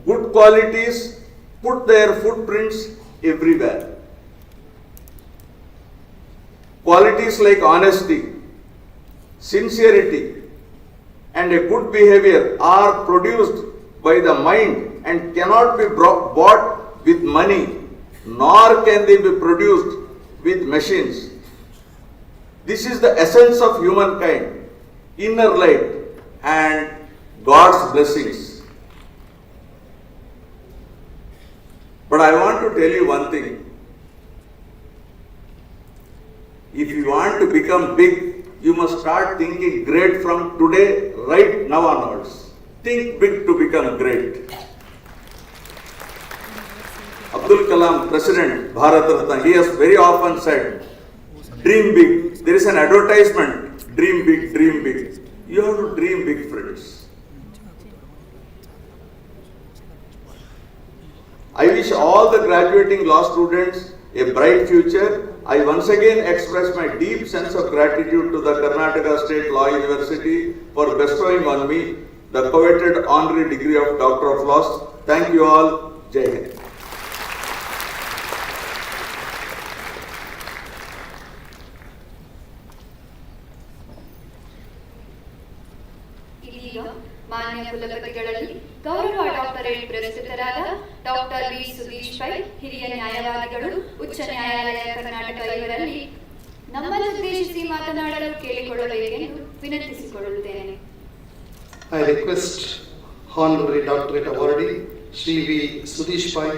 good qualities put their footprints everywhere. Qualities like honesty, sincerity, and a good behavior are produced by the mind and cannot be bought with money, nor can they be produced with machines. This is the essence of humankind, inner light and God's blessings. But I want to tell you one thing. If you want to become big, you must start thinking great from today, right now onwards. Think big to become great. Abdul Kalam, President, Bharat Ratna, he has very often said, dream big. There is an advertisement, dream big, dream big. You have to dream big, friends. I wish all the graduating law students a bright future, I once again express my deep sense of gratitude to the Karnataka State Law University for bestowing on me the coveted honorary degree of Doctor of Laws. Thank you all. Jai Hind. ಇದೀಗ ಮಾನ್ಯ ಕುಲಪತಿಗಳಲ್ಲಿ ಗೌರವ doctorate ಪುರಸ್ಕೃತರಾದ doctor Shri Sudesh Pai, ಹಿರಿಯ ನ್ಯಾಯವಾದಿಗಳು, ಉಚ್ಚ ನ್ಯಾಯಾಲಯ ಕರ್ನಾಟಕ ಇವರಲ್ಲಿ ನಮ್ಮನ್ನು ಉದ್ದೇಶಿಸಿ ಮಾತನಾಡಲು ಕೇಳಿಕೊಳ್ಳಬೇಕೆಂದು ವಿನಂತಿಸಿಕೊಳ್ಳುತ್ತೇನೆ. I request Honorary Doctorate Awardee Shri Sudesh Pai,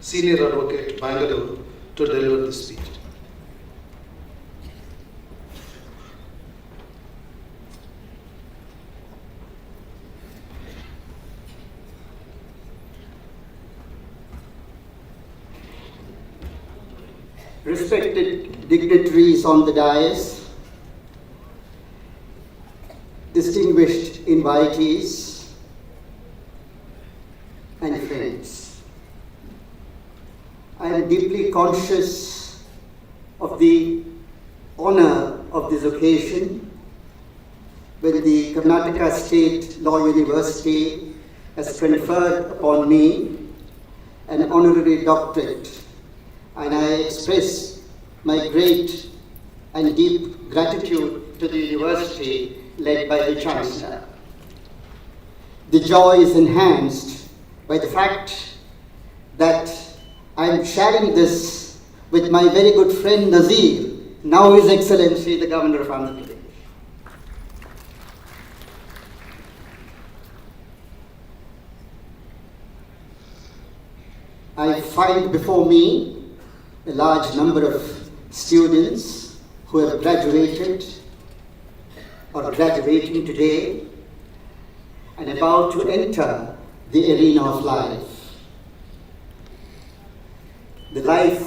Senior Advocate, Bangalore, to deliver the speech. Respected dignitaries on the dais, distinguished invitees, and friends. I am deeply conscious of the honor of this occasion when the Karnataka State Law University has conferred upon me an honorary doctorate, and I express my great and deep gratitude to the university led by the Chancellor. The joy is enhanced by the fact that I am sharing this with my very good friend Nazir, now His Excellency the Governor of Andhra Pradesh. I find before me a large number of students who have graduated or graduating today and about to enter the arena of life. The life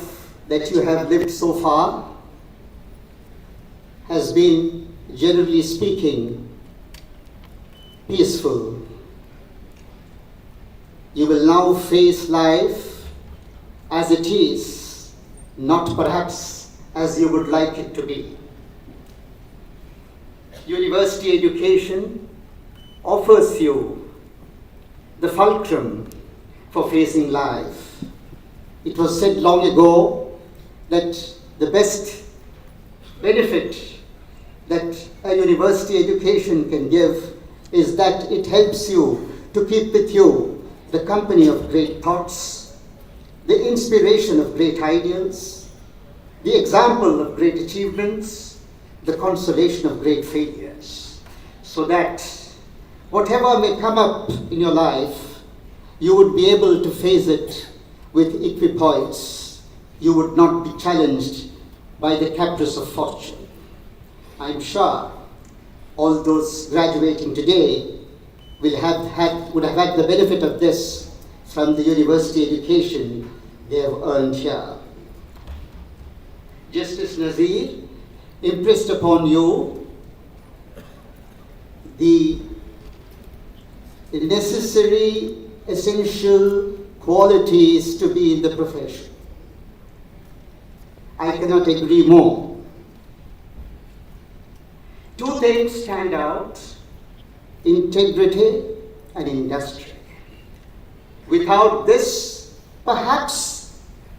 that you have lived so far has been, generally speaking, peaceful. You will now face life as it is, not perhaps as you would like it to be. University education offers you the fulcrum for facing life. It was said long ago that the best benefit that a university education can give is that it helps you to keep with you the company of great thoughts, the inspiration of great ideals, the example of great achievements, the consolation of great failures, so that whatever may come up in your life, you would be able to face it with equipoise. You would not be challenged by the caprice of fortune. I'm sure all those graduating today would have had the benefit of this from the university education they have earned here. Justice Nazir impressed upon you the necessary, essential qualities to be in the profession. I cannot agree more. Two things stand out: integrity and industry. Without this, perhaps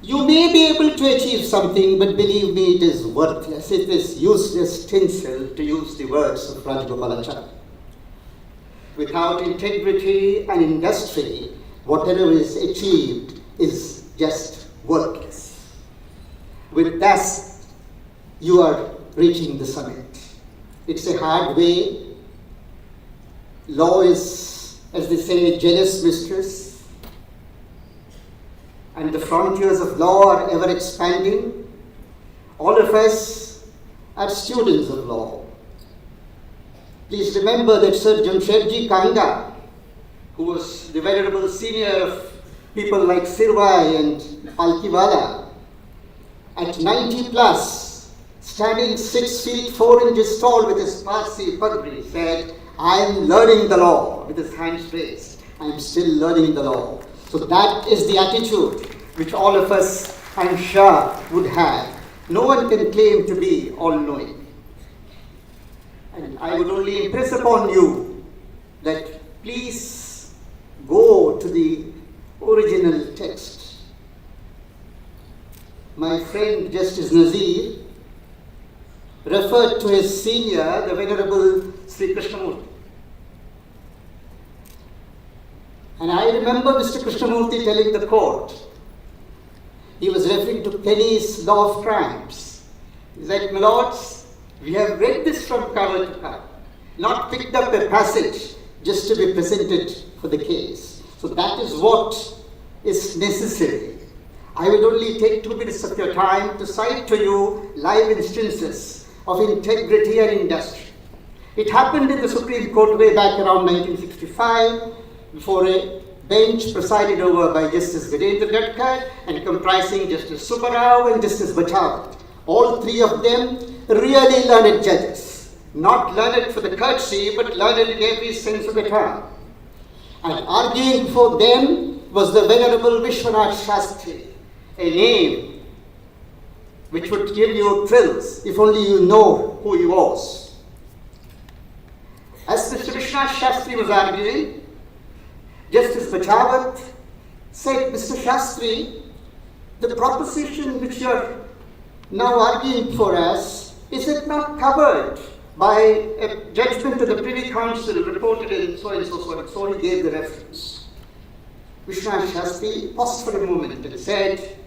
you may be able to achieve something, but believe me, it is worthless. It is useless tinsel, to use the words of Rajagopalachari. Without integrity and industry, whatever is achieved is just worthless. With that, you are reaching the summit. It's a hard way. Law is, as they say, a jealous mistress. And the frontiers of law are ever expanding. All of us are students of law. Please remember that Sir Jamshedji Kanga, who was the venerable senior of people like Sirvai and Alkiwala, at 90 plus, standing 6 feet 4 inches tall with his Parsi pugri, said, I am learning the law, with his hands raised. I am still learning the law. So that is the attitude which all of us I'm sure would have. No one can claim to be all-knowing. And I would only impress upon you that please go to the original text. My friend Justice Nazir referred to his senior, the Venerable Sri Krishnamurti. And I remember Mr. Krishnamurti telling the court, he was referring to Penny's Law of Crimes. He said, my lords, we have read this from cover to cover, not picked up a passage just to be presented for the case. So that is what is necessary. I will only take 2 minutes of your time to cite to you live instances of integrity and industry. It happened in the Supreme Court way back around 1965 before a bench presided over by Justice Virendra Gadkar and comprising Justice Subbarao and Justice Bachawat. All three of them really learned judges, not learned for the courtesy, but learned in every sense of the term. And arguing for them was the Venerable Vishwanath Shastri, a name which would give you thrills if only you know who he was. As Mr. Vishwanath Shastri was arguing, Justice Bachawat said, Mr. Shastri, the proposition which you are now arguing for us, is it not covered by a judgment of the Privy Council reported in so and so, so and so? He gave the reference. Vishwanath Shastri paused for a moment and said,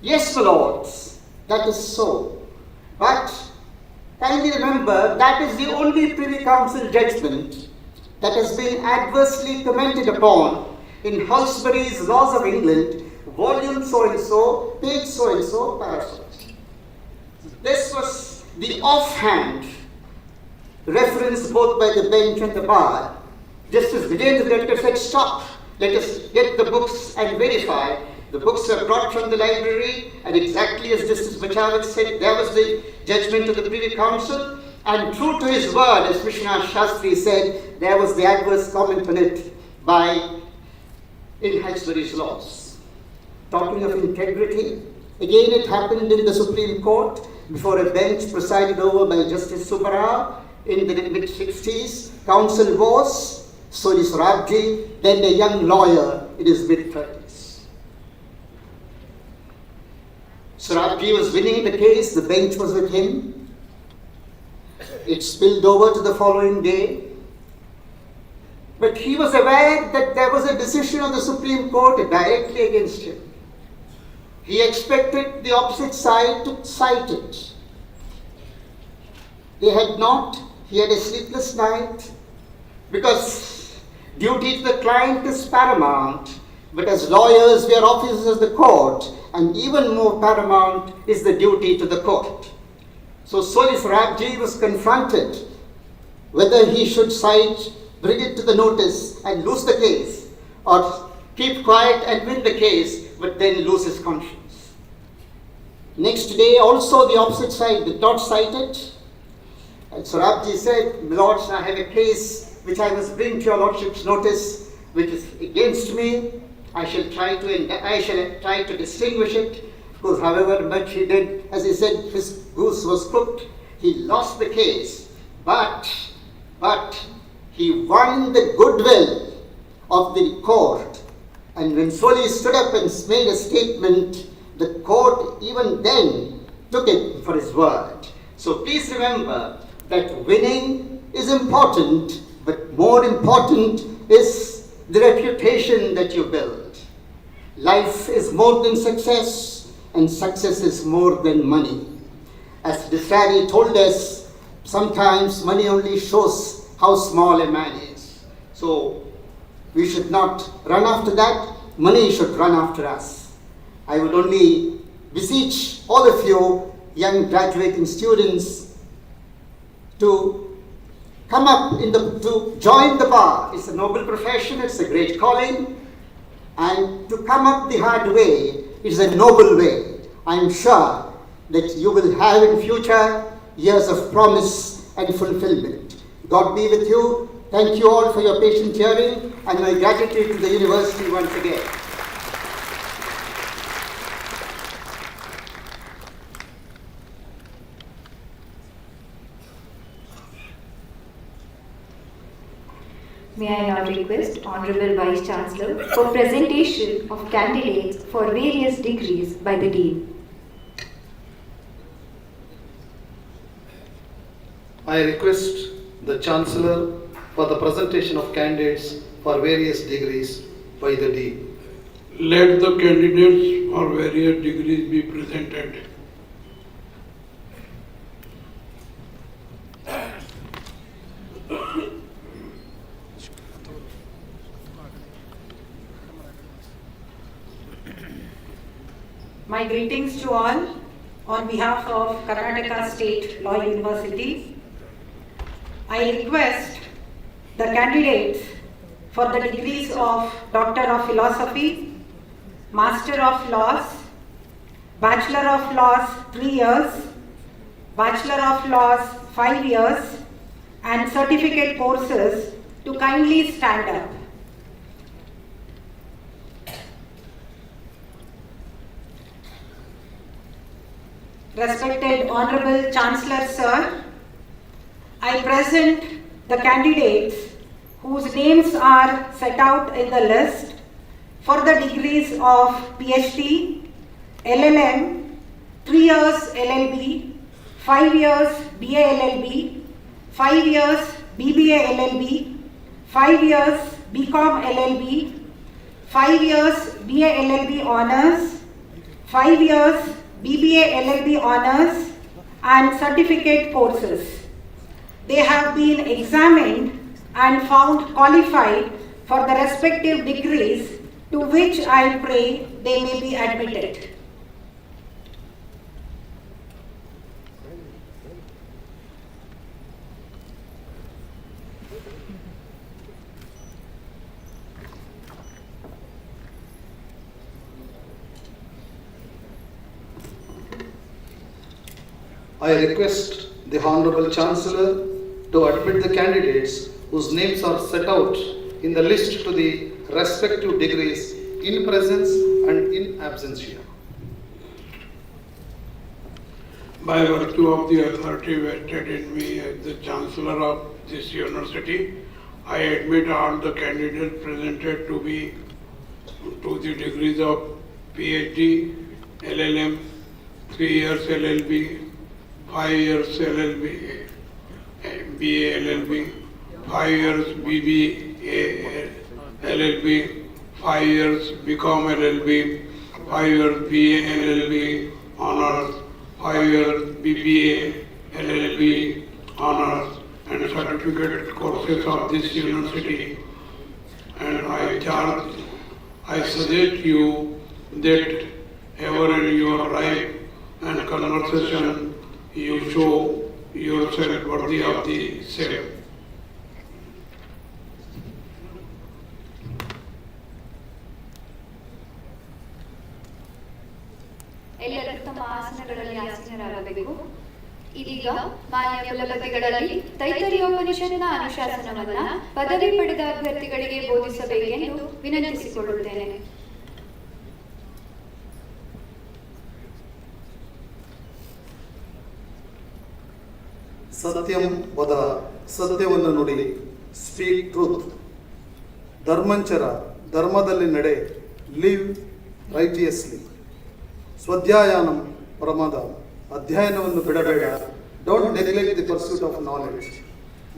yes, my lords, that is so. But kindly remember, that is the only Privy Council judgment that has been adversely commented upon in Halsbury's Laws of England, volume so and so, page so and so, parasol. This was the offhand reference both by the bench and the bar. Justice Virendra Gadkar said, stop, let us get the books and verify. The books were brought from the library, and exactly as Justice Bachawat said, there was the judgment of the Privy Council. And true to his word, as Vishwanath Shastri said, there was the adverse comment on it by in Halsbury's laws. Talking of integrity, again it happened in the Supreme Court before a bench presided over by Justice Subbarao in the mid-60s. Counsel was Shri Sudesh, then a young lawyer in his mid-30s. Sudesh was winning the case, the bench was with him. It spilled over to the following day. But he was aware that there was a decision of the Supreme Court directly against him. He expected the opposite side to cite it. They had not. He had a sleepless night because duty to the client is paramount. But as lawyers, we are officers of the court, and even more paramount is the duty to the court. So Solis Rabji was confronted whether he should cite, bring it to the notice and lose the case, or keep quiet and win the case, but then lose his conscience. Next day also the opposite side did not cite it. And Surabji said, my lords, I have a case which I must bring to your lordship's notice, which is against me. I shall try to distinguish it. Because however much he did, as he said, his goose was cooked. He lost the case, but he won the goodwill of the court. And when Soli stood up and made a statement, the court even then took it for his word. So please remember that winning is important, but more important is the reputation that you build. Life is more than success, and success is more than money. As Desari told us, sometimes money only shows how small a man is. So we should not run after that, money should run after us. I would only beseech all of you, young graduating students, to come up to join the bar. It's a noble profession, it's a great calling, and to come up the hard way is a noble way. I am sure that you will have in future years of promise and fulfillment. God be with you. Thank you all for your patient hearing, and my gratitude to the university once again. May I now request Honorable Vice Chancellor for presentation of candidates for various degrees by the Dean. I request the Chancellor for the presentation of candidates for various degrees by the Dean. Let the candidates for various degrees be presented. My greetings to all on behalf of Karnataka State Law University. I request the candidates for the degrees of Doctor of Philosophy, Master of Laws, Bachelor of Laws 3 years, Bachelor of Laws 5 years, and certificate courses to kindly stand up. Respected Honorable Chancellor Sir, I present the candidates whose names are set out in the list for the degrees of PhD, LLM, 3 years LLB, 5 years BA LLB, 5 years BBA LLB, 5 years BCom LLB, 5 years BA LLB Honours, 5 years BBA LLB Honours and certificate courses. They have been examined and found qualified for the respective degrees to which I pray they may be admitted. I request the Honorable Chancellor to admit the candidates whose names are set out in the list to the respective degrees in presence and in absentia. By virtue of the authority vested in me as the Chancellor of this university, I admit all the candidates presented to the degrees of PhD, LLM, 3 years LLB, 5 years LLB, BA LLB, 5 years BBA LLB, 5 years BCom LLB, 5 years BA LLB Honours, 5 years BBA LLB Honours and certificate courses of this university. And I suggest you that ever in your life and conversation you show yourself worthy of the same. ಎಲ್ಲರೂ ತಮ್ಮ ಆಸನಗಳಲ್ಲಿ ಆಸೀನರಾಗಬೇಕು. ಇದೀಗ ಮಾನ್ಯ ಕುಲಪತಿಗಳಲ್ಲಿ ತೈತರಿಯೋಪನಿಷತ್ನ ಅನುಶಾಸನವನ್ನ ಪದವಿ ಪಡೆದ ಅಭ್ಯರ್ಥಿಗಳಿಗೆ ಬೋಧಿಸಬೇಕೆಂದು ವಿನಂತಿಸಿಕೊಳ್ಳುತ್ತೇನೆ. ಸತ್ಯಂ ವದ, ಸತ್ಯವನ್ನು ನುಡಿ, ಸ್ಪೀಕ್ ಟ್ರೂತ್. ಧರ್ಮಂಚರ, ಧರ್ಮದಲ್ಲಿ ನಡೆ, ಲಿವ್ ರೈಟಿಯಸ್ಲಿ. ಸ್ವಾಧ್ಯಾಯನಂ ಪ್ರಮಾದ, ಅಧ್ಯಯನವನ್ನು ಬಿಡಬೇಡ, don't neglect the pursuit of knowledge.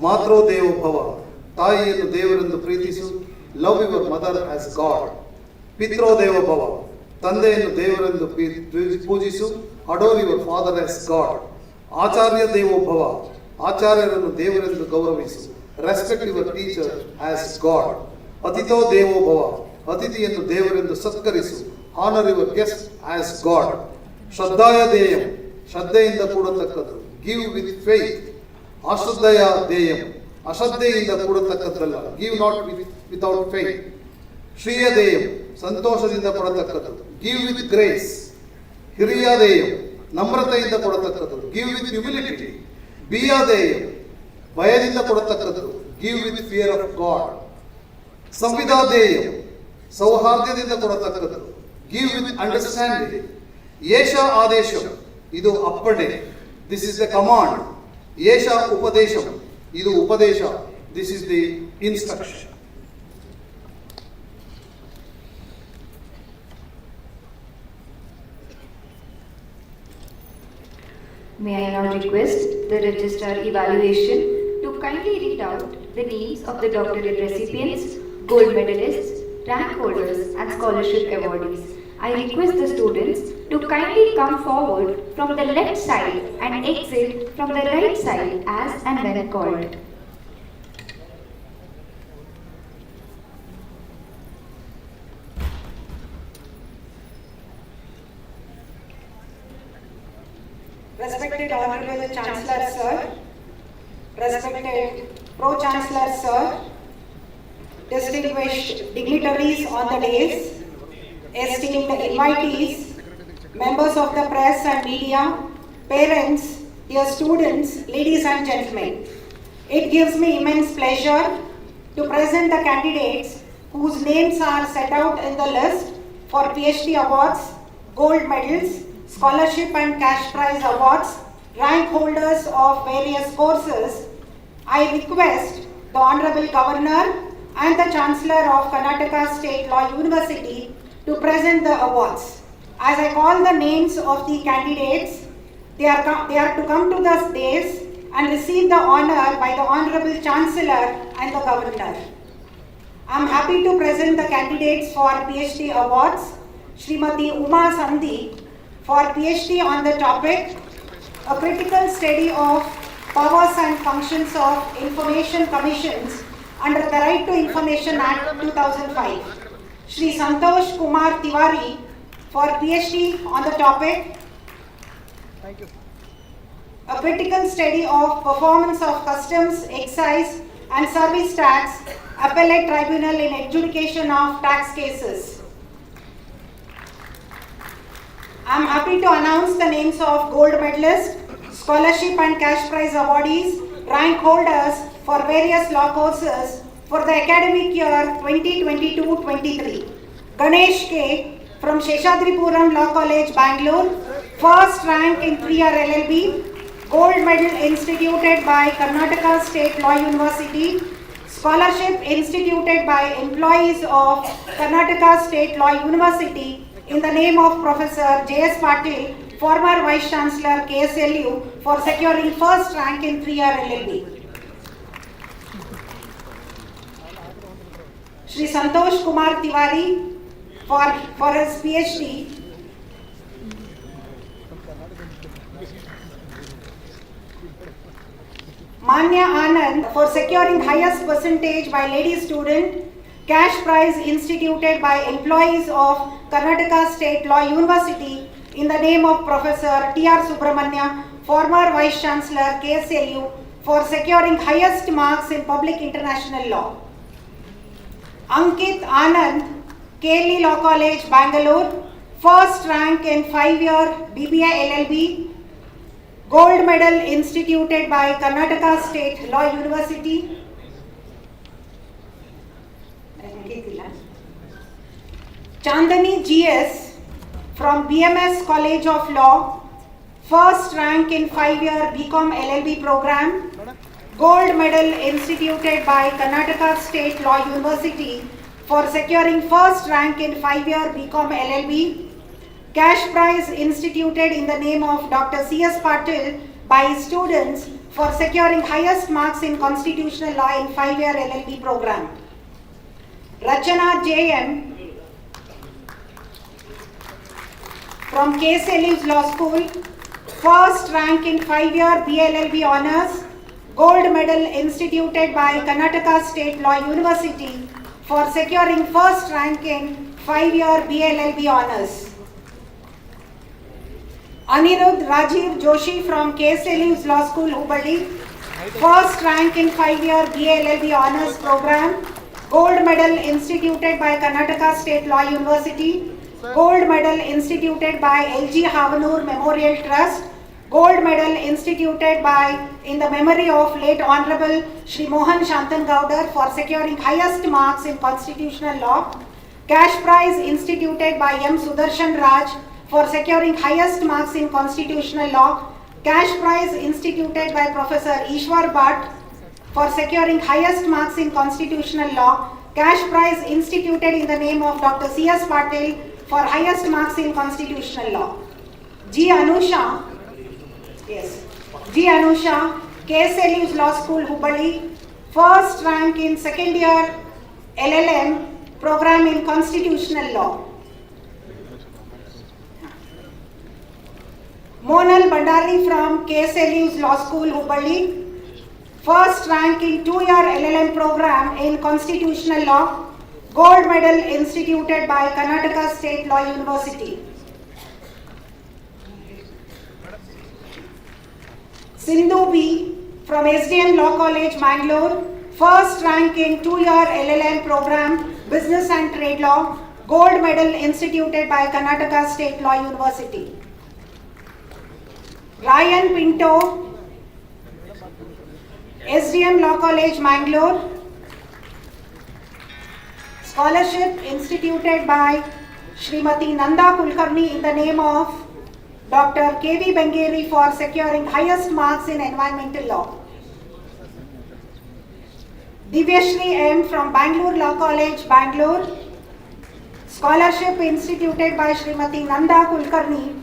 ಮಾತೃ ದೇವೋಭವ, ತಾಯಿಯನ್ನು ದೇವರೆಂದು ಪ್ರೀತಿಸು, love your mother as God. ಪಿತೃ ದೇವೋಭವ, ತಂದೆಯನ್ನು ದೇವರೆಂದು ಪೂಜಿಸು, adore your father as God. ಆಚಾರ್ಯ ದೇವೋಭವ, ಆಚಾರ್ಯರನ್ನು ದೇವರೆಂದು ಗೌರವಿಸು, respect your teacher as God. ಅತಿಥೋ ದೇವೋಭವ, ಅತಿಥಿಯನ್ನು ದೇವರೆಂದು ಸತ್ಕರಿಸು, honour your guest as God. ಶ್ರದ್ಧಾಯ ದೇಯಂ, ಶ್ರದ್ಧೆಯಿಂದ ಕೂಡತಕ್ಕದ್ದು, ಗಿವ್ ವಿತ್ ಫೇತ್. ಅಶ್ರದ್ಧೆಯ ದೇಯಂ, ಅಶ್ರದ್ಧೆಯಿಂದ ಕೂಡತಕ್ಕದ್ದಲ್ಲ, ಗಿವ್ ನಾಟ್ ವಿತೌಟ್ ಫೇತ್. ಶ್ರೀಯ ದೇಯಂ, ಸಂತೋಷದಿಂದ ಕೊಡತಕ್ಕದ್ದು, ಗಿವ್ ವಿತ್ ಗ್ರೇಸ್. ಹಿರಿಯ ದೇಯಂ, ನಮ್ರತೆಯಿಂದ ಕೊಡತಕ್ಕದ್ದು, ಗಿವ್ ವಿತ್ ಹ್ಯುಮಿಲಿಟಿ. ಬಿಯಾದೇಯ, ಭಯದಿಂದ ಕೊಡತಕ್ಕದ್ದು, give with fear of God. ಸಂವಿಧಾದೇಯ, ಸೌಹಾರ್ದದಿಂದ ಕೊಡತಕ್ಕದ್ದು, ಗಿವ್ ವಿತ್ ಅಂಡರ್ಸ್ಟ್ಯಾಂಡಿಂಗ್. ಏಷ ಆದೇಶ, ಇದು ಅಪ್ಪಣೆ, ದಿಸ್ ಇಸ್ ದ ಕಮಾಂಡ್. ಏಷ ಉಪದೇಶ, ಇದು ಉಪದೇಶ, this is the instruction. May I now request the Registrar Evaluation to kindly read out the names of the doctorate recipients, gold medalists, rank holders and scholarship awardees. I request the students to kindly come forward from the left side and exit from the right side as and when called. Respected Honorable Chancellor Sir, respected Pro-chancellor Sir, distinguished dignitaries on the dais, esteemed invitees, members of the press and media, parents, dear students, ladies and gentlemen. It gives me immense pleasure to present the candidates whose names are set out in the list for PhD awards, gold medals, scholarship and cash prize awards, rank holders of various courses. I request the Honorable Governor and the Chancellor of Karnataka State Law University to present the awards. As I call the names of the candidates, they are to come to the dais and receive the honor by the Honorable Chancellor and the Governor. I am happy to present the candidates for PhD awards. Srimati Uma Sandhi for PhD on the topic, A Critical Study of Powers and Functions of Information Commissions under the Right to Information Act 2005. Shri Santosh Kumar Tiwari for PhD on the topic, A Critical Study of Performance of Customs, Excise and Service Tax Appellate Tribunal in Adjudication of Tax Cases. I am happy to announce the names of gold medalists, scholarship and cash prize awardees, rank holders for various law courses for the academic year 2022-23. Ganesh K. from Sheshadripuram Law College, Bangalore, first rank in 3-year LLB, gold medal instituted by Karnataka State Law University, scholarship instituted by employees of Karnataka State Law University in the name of Professor J.S. Patil, former Vice Chancellor KSLU, for securing first rank in 3-year LLB. Shri Santosh Kumar Tiwari for his PhD. Manya Anand for securing highest percentage by lady student, cash prize instituted by employees of Karnataka State Law University in the name of Professor T.R. Subramanya, former Vice Chancellor KSLU, for securing highest marks in public international law. Ankit Anand, Kelly Law College, Bangalore, first rank in 5-year BBA LLB, gold medal instituted by Karnataka State Law University. Chandani GS from BMS College of Law, first rank in 5-year BCom LLB program, gold medal instituted by Karnataka State Law University for securing first rank in 5-year BCom LLB, cash prize instituted in the name of Dr. C.S. Patil by students for securing highest marks in constitutional law in 5-year LLB program. Rachana J.M. from KSLU's Law School, first rank in 5-year BLLB honors, gold medal instituted by Karnataka State Law University for securing first rank in 5-year BLLB honors. Anirudh Rajiv Joshi from KSLU's Law School, Hubballi, first rank in 5-year BLLB honors program, gold medal instituted by Karnataka State Law University, gold medal instituted by LG Havanur Memorial Trust, gold medal instituted by in the memory of late Honorable Shri Mohan Shantangowdar for securing highest marks in constitutional law, cash prize instituted by M. Sudarshan Raj for securing highest marks in constitutional law, cash prize instituted by Professor Ishwar Bhatt for securing highest marks in constitutional law, cash prize instituted in the name of Dr. C.S. Patil for highest marks in constitutional law. G. Anusha Yes. G. Anusha, KSLU's Law School, Hubballi, first rank in second year LLM program in Constitutional Law. Monal Bandari from KSLU's Law School, Hubballi, first rank in 2-year LLM program in Constitutional Law, gold medal instituted by Karnataka State Law University. Sindhu B from SDM Law College, Mangalore, first rank in 2-year LLM program, Business and Trade Law, gold medal instituted by Karnataka State Law University. Ryan Pinto, SDM Law College, Mangalore, scholarship instituted by Srimati Nanda Kulkarni in the name of Dr. K.V. Bengeri for securing highest marks in environmental law. Divyashri M from Bangalore Law College, Bangalore, scholarship instituted by Srimati Nanda Kulkarni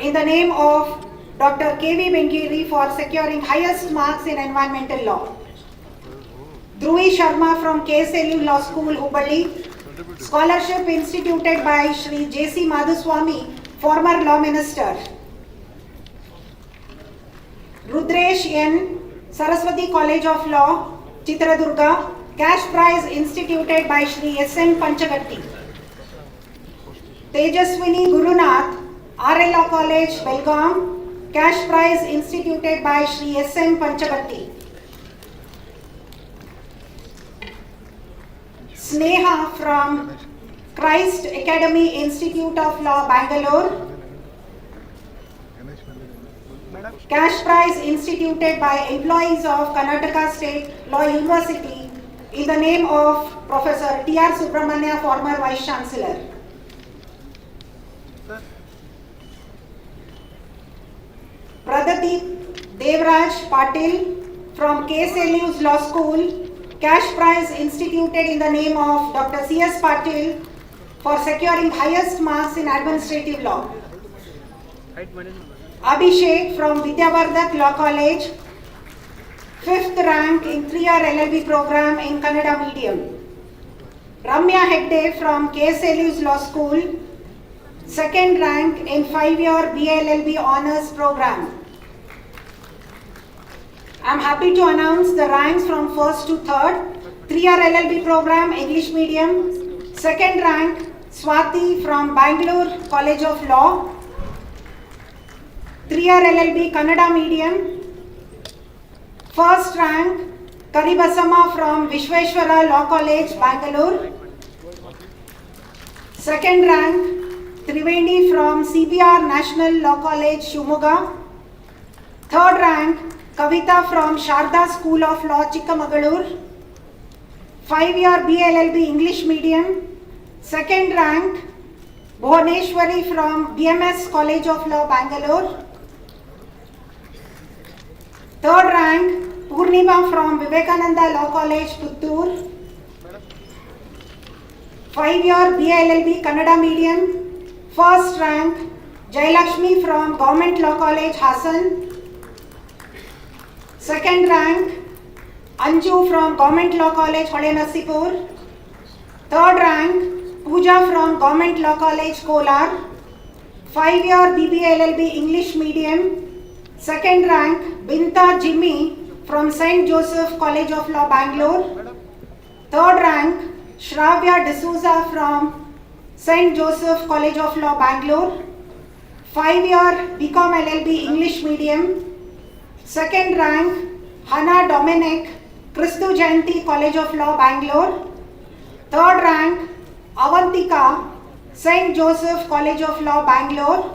in the name of Dr. K.V. Bengeri for securing highest marks in environmental law. Dhruvi Sharma from KSLU Law School, Hubballi, scholarship instituted by Shri J.C. Madhuswamy, former Law Minister. Rudresh N, Saraswati College of Law, Chitradurga, cash prize instituted by Shri S.M. Panchagatti. Tejaswini Gurunath, RL Law College, Belgaum, cash prize instituted by Shri S.M. Panchagatti. Sneha from Christ Academy Institute of Law, Bangalore, cash prize instituted by employees of Karnataka State Law University in the name of Professor T.R. Subramania, former Vice Chancellor. Pradeep Devraj Patil from KSLU's Law School, cash prize instituted in the name of Dr. C.S. Patil for securing highest marks in administrative law. Abhishek from Vidyavardhak Law College, 5th rank in 3-year LLB program in Kannada medium. Ramya Hegde from KSLU's Law School, 2nd rank in 5-year BLLB honors program. I am happy to announce the ranks from 1st to 3rd. 3-year LLB program, English medium. 2nd rank, Swati from Bangalore College of Law. 3-year LLB, Kannada medium. 1st rank, Karibasama from Vishweshwara Law College, Bangalore. 2nd rank, Triveni from CBR National Law College, Shumoga. 3rd rank, Kavita from Sharda School of Law, Chikamagalur. 5-year BLLB English medium. 2nd rank, Bhuvaneshwari from BMS College of Law, Bangalore. 3rd rank, Purnima from Vivekananda Law College, Puttur. 5-year BLLB Kannada medium. 1st rank, Jayalakshmi from Government Law College, Hassan. 2nd rank, Anju from Government Law College, Holenasipur. 3rd rank, Pooja from Government Law College, Kolar. 5-year BBLLB English medium. 2nd rank, Binta Jimmy from St. Joseph College of Law, Bangalore. 3rd rank, Shravya D'Souza from St. Joseph College of Law, Bangalore. 5-year BCom LLB English medium. 2nd rank, Hannah Dominic, Christu Jayanti College of Law, Bangalore. 3rd rank, Avantika, St. Joseph College of Law, Bangalore.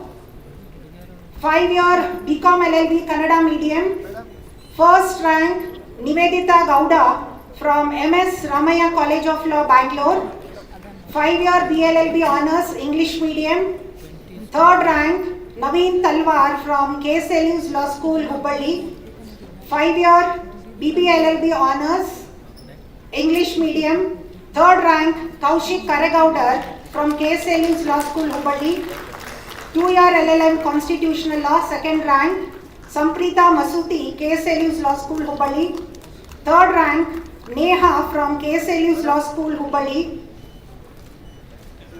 5-year BCom LLB Kannada medium. 1st rank, Nivedita Gowda from MS Ramaya College of Law, Bangalore. 5-year BLLB honors English medium. 3rd rank, Naveen Talwar from KSLU's Law School, Hubballi. 5-year BBLLB honors English medium. 3rd rank, Kaushik Karagoudar from KSLU's Law School, Hubballi. 2-year LLM Constitutional Law, 2nd rank. Samprita Masuti, KSLU's Law School, Hubballi. Third rank, Neha from KSLU's Law School, Hubballi.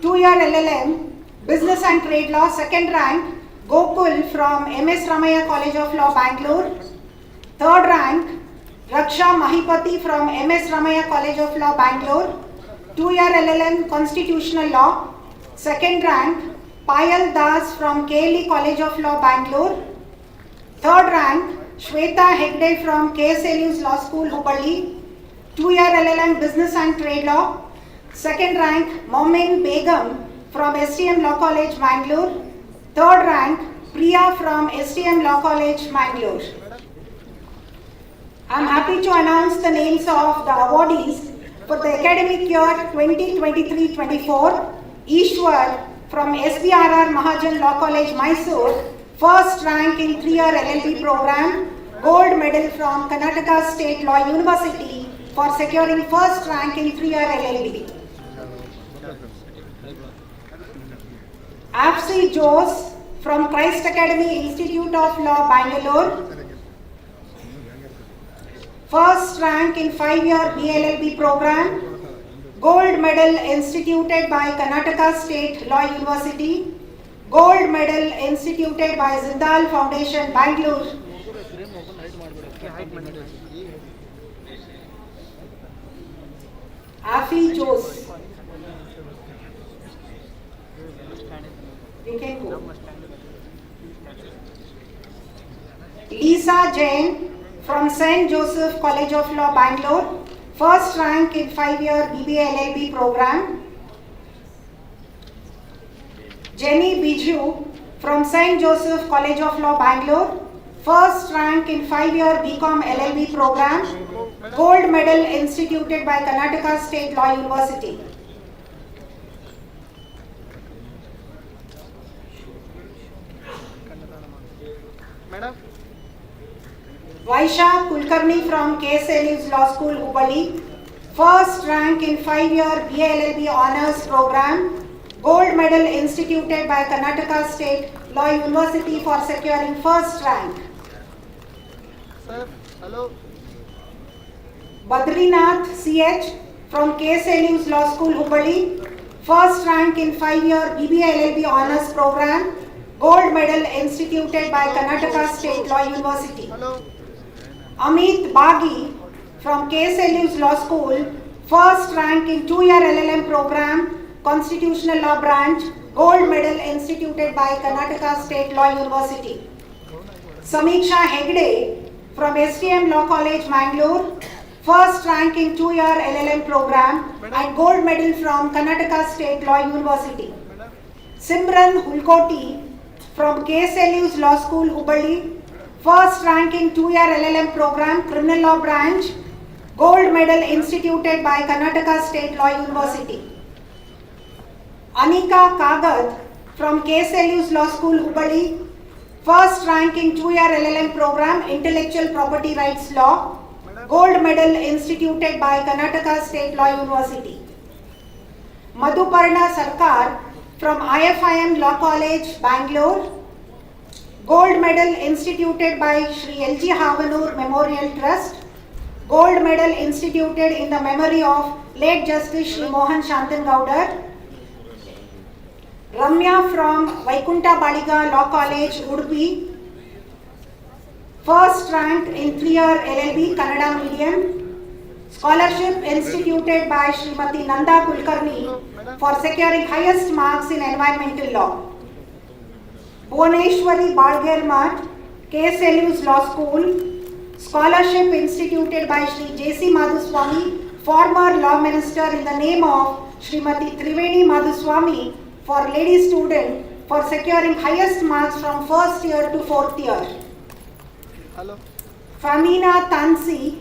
2-year LLM, Business and Trade Law. Second rank, Gokul from MS Ramaya College of Law, Bangalore. Third rank, Raksha Mahipati from MS Ramaya College of Law, Bangalore. 2-year LLM, Constitutional Law. Second rank, Payal Das from KLE College of Law, Bangalore. Third rank, Shweta Hegde from KSLU's Law School, Hubballi. 2-year LLM, Business and Trade Law. Second rank, Momin Begum from STM Law College, Bangalore. Third rank, Priya from STM Law College, Bangalore. I am happy to announce the names of the awardees for the academic year 2023-24. Ishwar from SBRR Mahajan Law College, Mysore, first rank in 3-year LLB program. Gold medal from Karnataka State Law University for securing first rank in 3-year LLB. Afsi Jose from Christ Academy Institute of Law, Bangalore, first rank in 5-year BLLB program. Gold medal instituted by Karnataka State Law University. Gold medal instituted by Zindal Foundation, Bangalore. Afi Jose. You can go. Lisa Jain from St. Joseph College of Law, Bangalore, first rank in 5-year BBA LLB program. Jenny Biju from St. Joseph College of Law, Bangalore, first rank in 5-year BCom LLB program. Gold medal instituted by Karnataka State Law University. Madam. Vaisha Kulkarni from KSLU's Law School, Hubballi, first rank in 5-year BLLB Honours program. Gold medal instituted by Karnataka State Law University for securing first rank. Sir, hello. Badrinath CH from KSLU's Law School, Hubballi, first rank in 5-year BBA LLB Honours program. Gold medal instituted by Karnataka State Law University. Hello. Amit Bagi from KSLU's Law School, first rank in 2-year LLM program, Constitutional Law branch. Gold medal instituted by Karnataka State Law University. Samiksha Hegde from STM Law College, Mangalore, first rank in 2-year LLM program and gold medal from Karnataka State Law University. Simran Hulkoti from KSLU's Law School, Hubballi, first rank in 2-year LLM program, Criminal Law branch, gold medal instituted by Karnataka State Law University. Anika Kagad from KSLU's Law School, Hubballi, first rank in 2-year LLM program, Intellectual Property Rights Law, gold medal instituted by Karnataka State Law University. Madhuparna Sarkar from IFIM Law College, Bangalore, gold medal instituted by Shri LG Havanur Memorial Trust, gold medal instituted in the memory of late Justice Shri Mohan Shantan Gaudar. Ramya from Vaikunta Baliga Law College, Udupi, first ranked in 3-year LLB Kannada medium, scholarship instituted by Srimati Nanda Kulkarni for securing highest marks in environmental law. Bhuvaneshwari Balgermat, KSLU's Law School, scholarship instituted by Shri J.C. Madhuswami, former Law Minister, in the name of Srimati Triveni Madhuswami, for lady student for securing highest marks from 1st year to 4th year. Hello. Famina Tansi,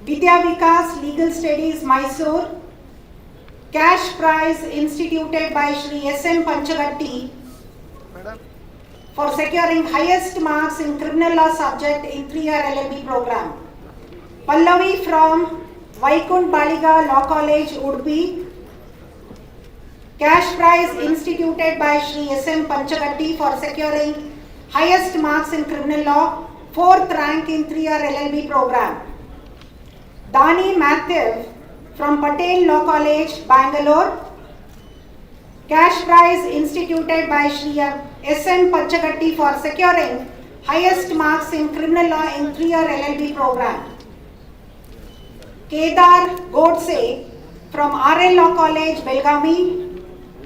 Vidya Vikas Legal Studies, Mysore, cash prize instituted by Shri S.M. Panchagatti Madam. for securing highest marks in criminal law subject in 3-year LLB program. Pallavi from Vaikund Baliga Law College, Udupi, cash prize instituted by Shri S.M. Panchagatti for securing highest marks in criminal law, 4th rank in 3-year LLB program. Dani Matthew from Patel Law College, Bangalore, cash prize instituted by Shri S.M. Pachagatti for securing highest marks in criminal law in 3-year LLB program. Kedar Godse from RL Law College, Belgavi,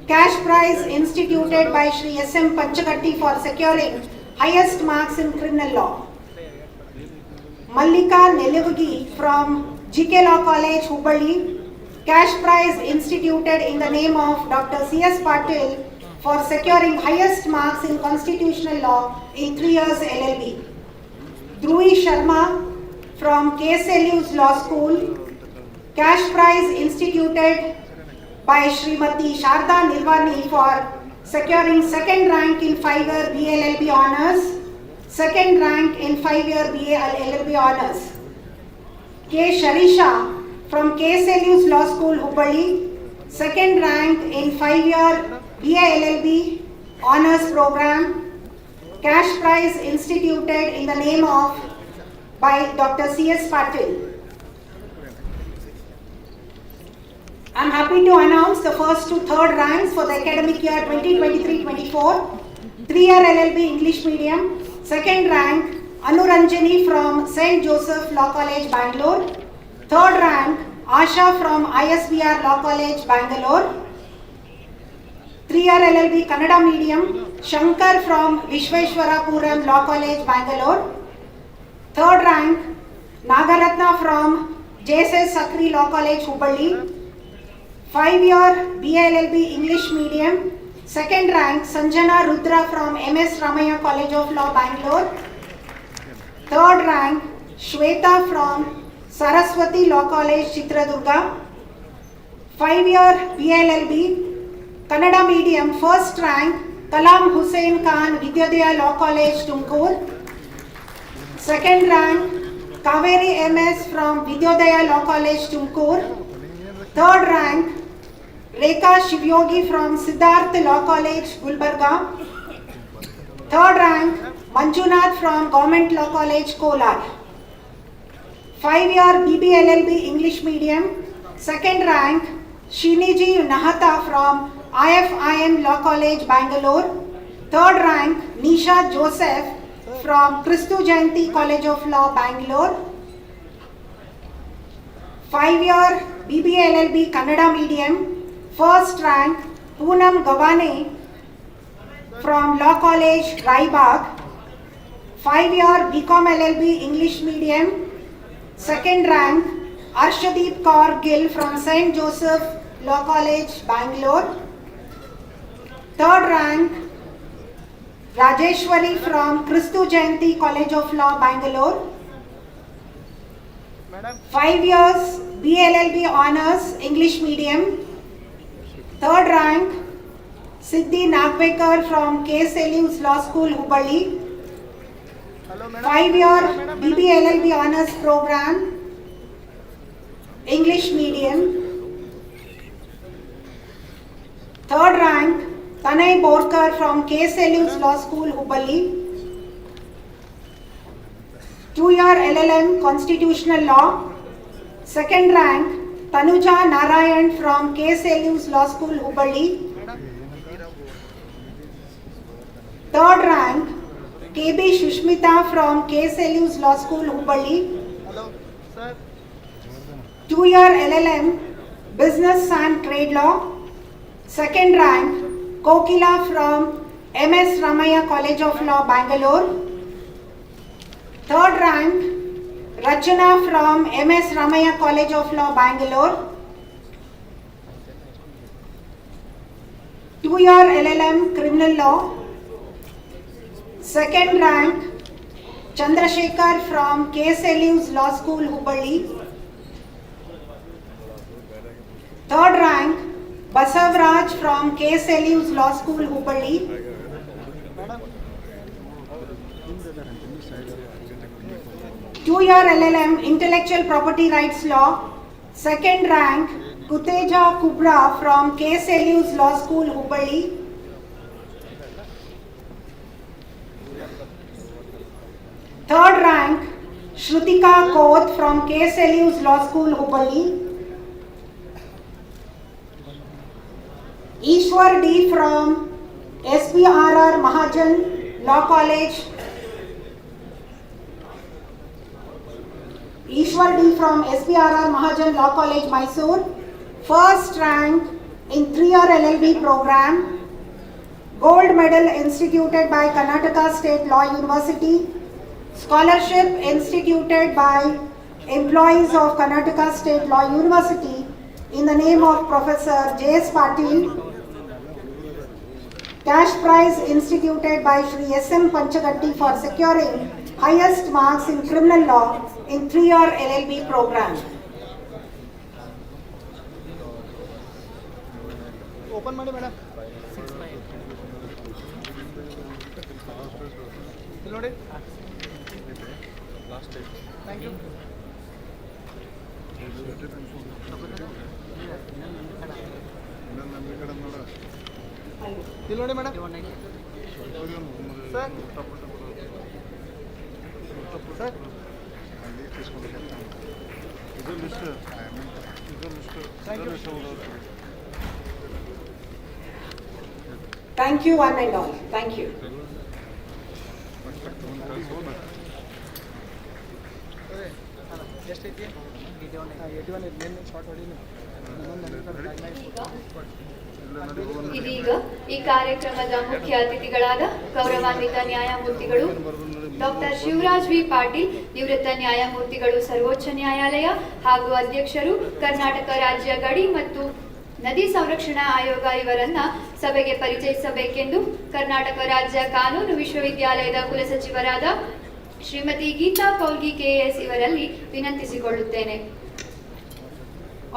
cash prize instituted by Shri S.M. Pachagatti for securing highest marks in criminal law. Mallika Nelivagi from GK Law College, Hubballi, cash prize instituted in the name of Dr. C.S. Patil for securing highest marks in constitutional law in 3 years LLB. Dhruvi Sharma from KSLU's Law School, cash prize instituted by Srimati Sharda Nirvani for securing 2nd rank in 5-year BLLB honors, 2nd rank in 5-year BLLB honors. K. Sharisha from KSLU's Law School, Hubballi, 2nd rank in 5-year BLLB honors program, cash prize instituted in the name of by Dr. C.S. Patil. I am happy to announce the first to third ranks for the academic year 2023-24, 3-year LLB English medium, 2nd rank Anuranjani from St. Joseph Law College, Bangalore, 3rd rank Asha from ISBR Law College, Bangalore, 3-year LLB Kannada medium, Shankar from Vishweshwarapuram Law College, Bangalore, 3rd rank Nagaratna from JSS Sakri Law College, Hubballi, 5-year BLLB English medium, 2nd rank Sanjana Rudra from MS Ramaya College of Law, Bangalore, 3rd rank Shweta from Saraswati Law College, Chitradurga, 5-year BLLB Kannada medium, 1st rank Kalam Hussain Khan Vidyodaya Law College, Tumkur, 2nd rank Kaveri MS from Vidyodaya Law College, Tumkur, 3rd rank Rekha Shivyogi from Siddharth Law College, Gulbarga, 3rd rank Manjunath from Government Law College, Kolar, 5-year BBLLB English medium, 2nd rank Shiniji Nahata from IFIM Law College, Bangalore, 3rd rank Nisha Joseph from Christu Jayanti College of Law, Bangalore, 5-year BBLLB Kannada medium, 1st rank Poonam Gavane from Law College, Raibagh, 5-year BCom LLB English medium, 2nd rank Arshdeep Kaur Gill from St. Joseph Law College, Bangalore, 3rd rank Rajeshwari from Christu Jayanti College of Law, Bangalore, 5 years BLLB Honours English medium, 3rd rank Siddhi Nagvekar from KSLU's Law School, Hubballi, 5-year BBLLB Honours program, English medium, 3rd rank Tanay Borkar from KSLU's Law School, Hubballi, 2-year LLM Constitutional Law, 2nd rank Tanuja Narayan from KSLU's Law School, Hubballi, 3rd rank KB Shushmita from KSLU's Law School, Hubballi, 2-year LLM Business and Trade Law, 2nd rank Kokila from MS Ramaya College of Law, Bangalore, 3rd rank Rachana from MS Ramaya College of Law, Bangalore, 2-year LLM Criminal Law, 2nd rank Chandrasekhar from KSLU's Law School, Hubballi, 3rd rank Basavraj from KSLU's Law School, Hubballi, 2-year LLM Intellectual Property Rights Law, 2nd rank Kuteja Kubra from KSLU's Law School, Hubballi, Shrutika Koth from KSLU's Law School, Hubballi. Ishwar D from SPRR Mahajan Law College. Ishwar D from SPRR Mahajan Law College, Mysore. First rank in 3-year LLB program. Gold medal instituted by Karnataka State Law University. Scholarship instituted by employees of Karnataka State Law University in the name of Professor J.S. Patil. Cash prize instituted by Shri S.M. Panchagatti for securing highest marks in criminal law in 3-year LLB program. Open money, madam. 6 by 8. Loaded. Last time. Thank you. Loaded, madam. Sir. Sir. Thank you. Thank you, one and all. Thank you. ಎಷ್ಟು ಐತಿ 81 main short ಹೊಡಿ ಇದೀಗ ಈ ಕಾರ್ಯಕ್ರಮದ ಮುಖ್ಯ ಅತಿಥಿಗಳಾದ ಗೌರವಾನ್ವಿತ ನ್ಯಾಯಮೂರ್ತಿಗಳು doctor Shivraj V Patil, ನಿವೃತ್ತ ನ್ಯಾಯಮೂರ್ತಿಗಳು, ಸರ್ವೋಚ್ಚ ನ್ಯಾಯಾಲಯ ಹಾಗೂ ಅಧ್ಯಕ್ಷರು, ಕರ್ನಾಟಕ ರಾಜ್ಯ ಗಡಿ ಮತ್ತು ನದಿ ಸಂರಕ್ಷಣಾ ಆಯೋಗ ಇವರನ್ನ ಸಭೆಗೆ ಪರಿಚಯಿಸಬೇಕೆಂದು ಕರ್ನಾಟಕ ರಾಜ್ಯ ಕಾನೂನು ವಿಶ್ವವಿದ್ಯಾಲಯದ ಕುಲಸಚಿವರಾದ ಶ್ರೀಮತಿ ಗೀತಾ ಕೌಲ್ಗಿ ಕೆಎಸ್ ಇವರಲ್ಲಿ ವಿನಂತಿಸಿಕೊಳ್ಳುತ್ತೇನೆ.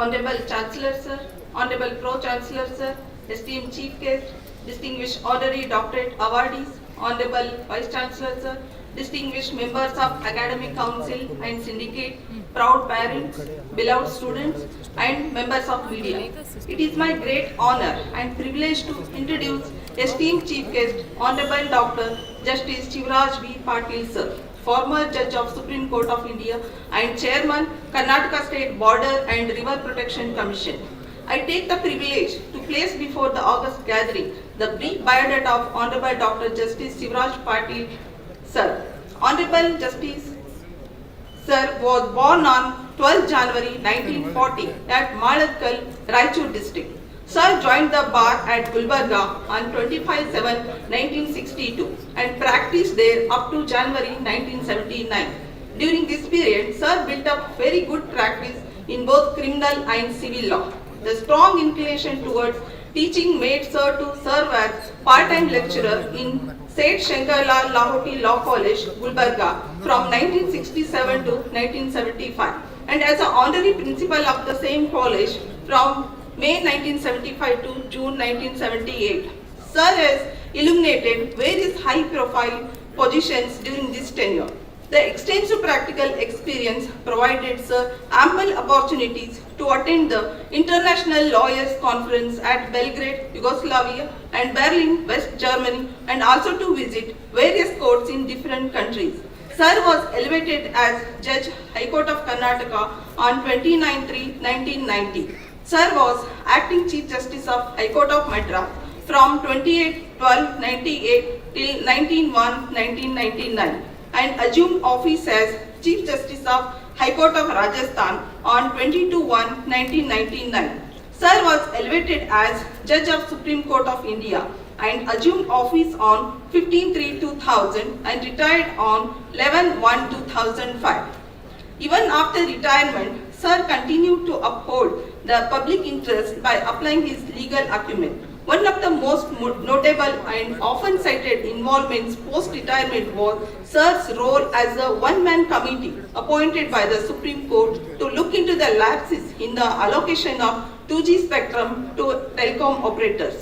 Honorable Chancellor Sir, Honorable Pro-chancellor Sir, esteemed Chief Guest, distinguished Honorary Doctorate awardees, Honorable Vice Chancellor Sir, distinguished members of Academic Council and Syndicate, proud parents, beloved students, and members of media. It is my great honor and privilege to introduce esteemed Chief Guest, Honorable Dr. Justice Shivraj V. Patil Sir, former Judge of Supreme Court of India and Chairman, Karnataka State Border and River Protection Commission. I take the privilege to place before the august gathering the brief biodata of Honorable Dr. Justice Shivraj Patil Sir. Honorable Justice Sir was born on 12 January 1940 at Malakkal, Raichur district. Sir joined the bar at Gulbarga on 25/7/1962 and practiced there up to January 1979. During this period, Sir built up very good practice in both criminal and civil law. The strong inclination towards teaching made Sir to serve as part-time lecturer in Seth Shankarlal Lahoti Law College, Gulbarga from 1967 to 1975 and as an honorary principal of the same college from May 1975 to June 1978. Sir has illuminated various high-profile positions during this tenure. The extensive practical experience provided Sir ample opportunities to attend the International Lawyers Conference at Belgrade, Yugoslavia and Berlin, West Germany and also to visit various courts in different countries. Sir was elevated as Judge High Court of Karnataka on 29/3/1990. Sir was Acting Chief Justice of High Court of Madras from 28/12/98 till 19/1/1999 and assumed office as Chief Justice of High Court of Rajasthan on 22/1/1999. Sir was elevated as Judge of Supreme Court of India and assumed office on 15/3/2000 and retired on 11/1/2005. Even after retirement, Sir continued to uphold the public interest by applying his legal acumen. One of the most notable and often cited involvements post-retirement was Sir's role as a one-man committee appointed by the Supreme Court to look into the lapses in the allocation of 2G spectrum to telecom operators.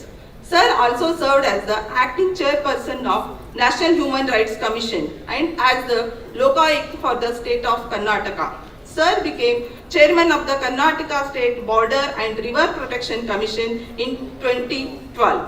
Sir also served as the acting chairperson of National Human Rights Commission and as the Lokayukt for the state of Karnataka. Sir became chairman of the Karnataka State Border and River Protection Commission in 2012.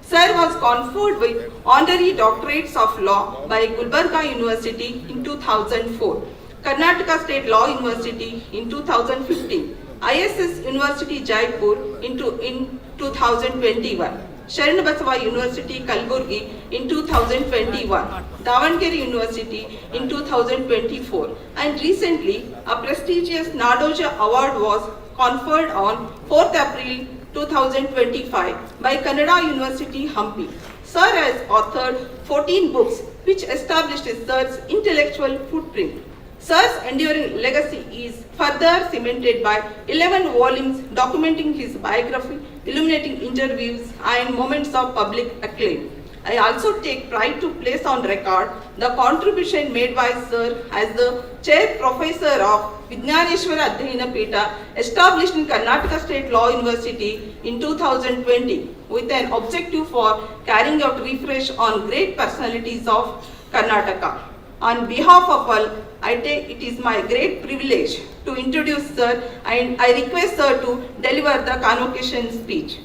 Sir was conferred with honorary doctorates of law by Gulbarga University in 2004, Karnataka State Law University in 2015, ISS University Jaipur in 2021, Sharan Basava University Kalburgi in 2021, Davangere University in 2024, and recently a prestigious Nadoja Award was conferred on 4th April 2025 by Kannada University Hampi. Sir has authored 14 books which established Sir's intellectual footprint. Sir's enduring legacy is further cemented by 11 volumes documenting his biography, illuminating interviews and moments of public acclaim. I also take pride to place on record the contribution made by Sir as the Chair Professor of Vijnaneshwara Adhyayana Peetha established in Karnataka State Law University in 2020 with an objective for carrying out refresh on great personalities of Karnataka. On behalf of all, it is my great privilege to introduce Sir and I request Sir to deliver the convocation speech.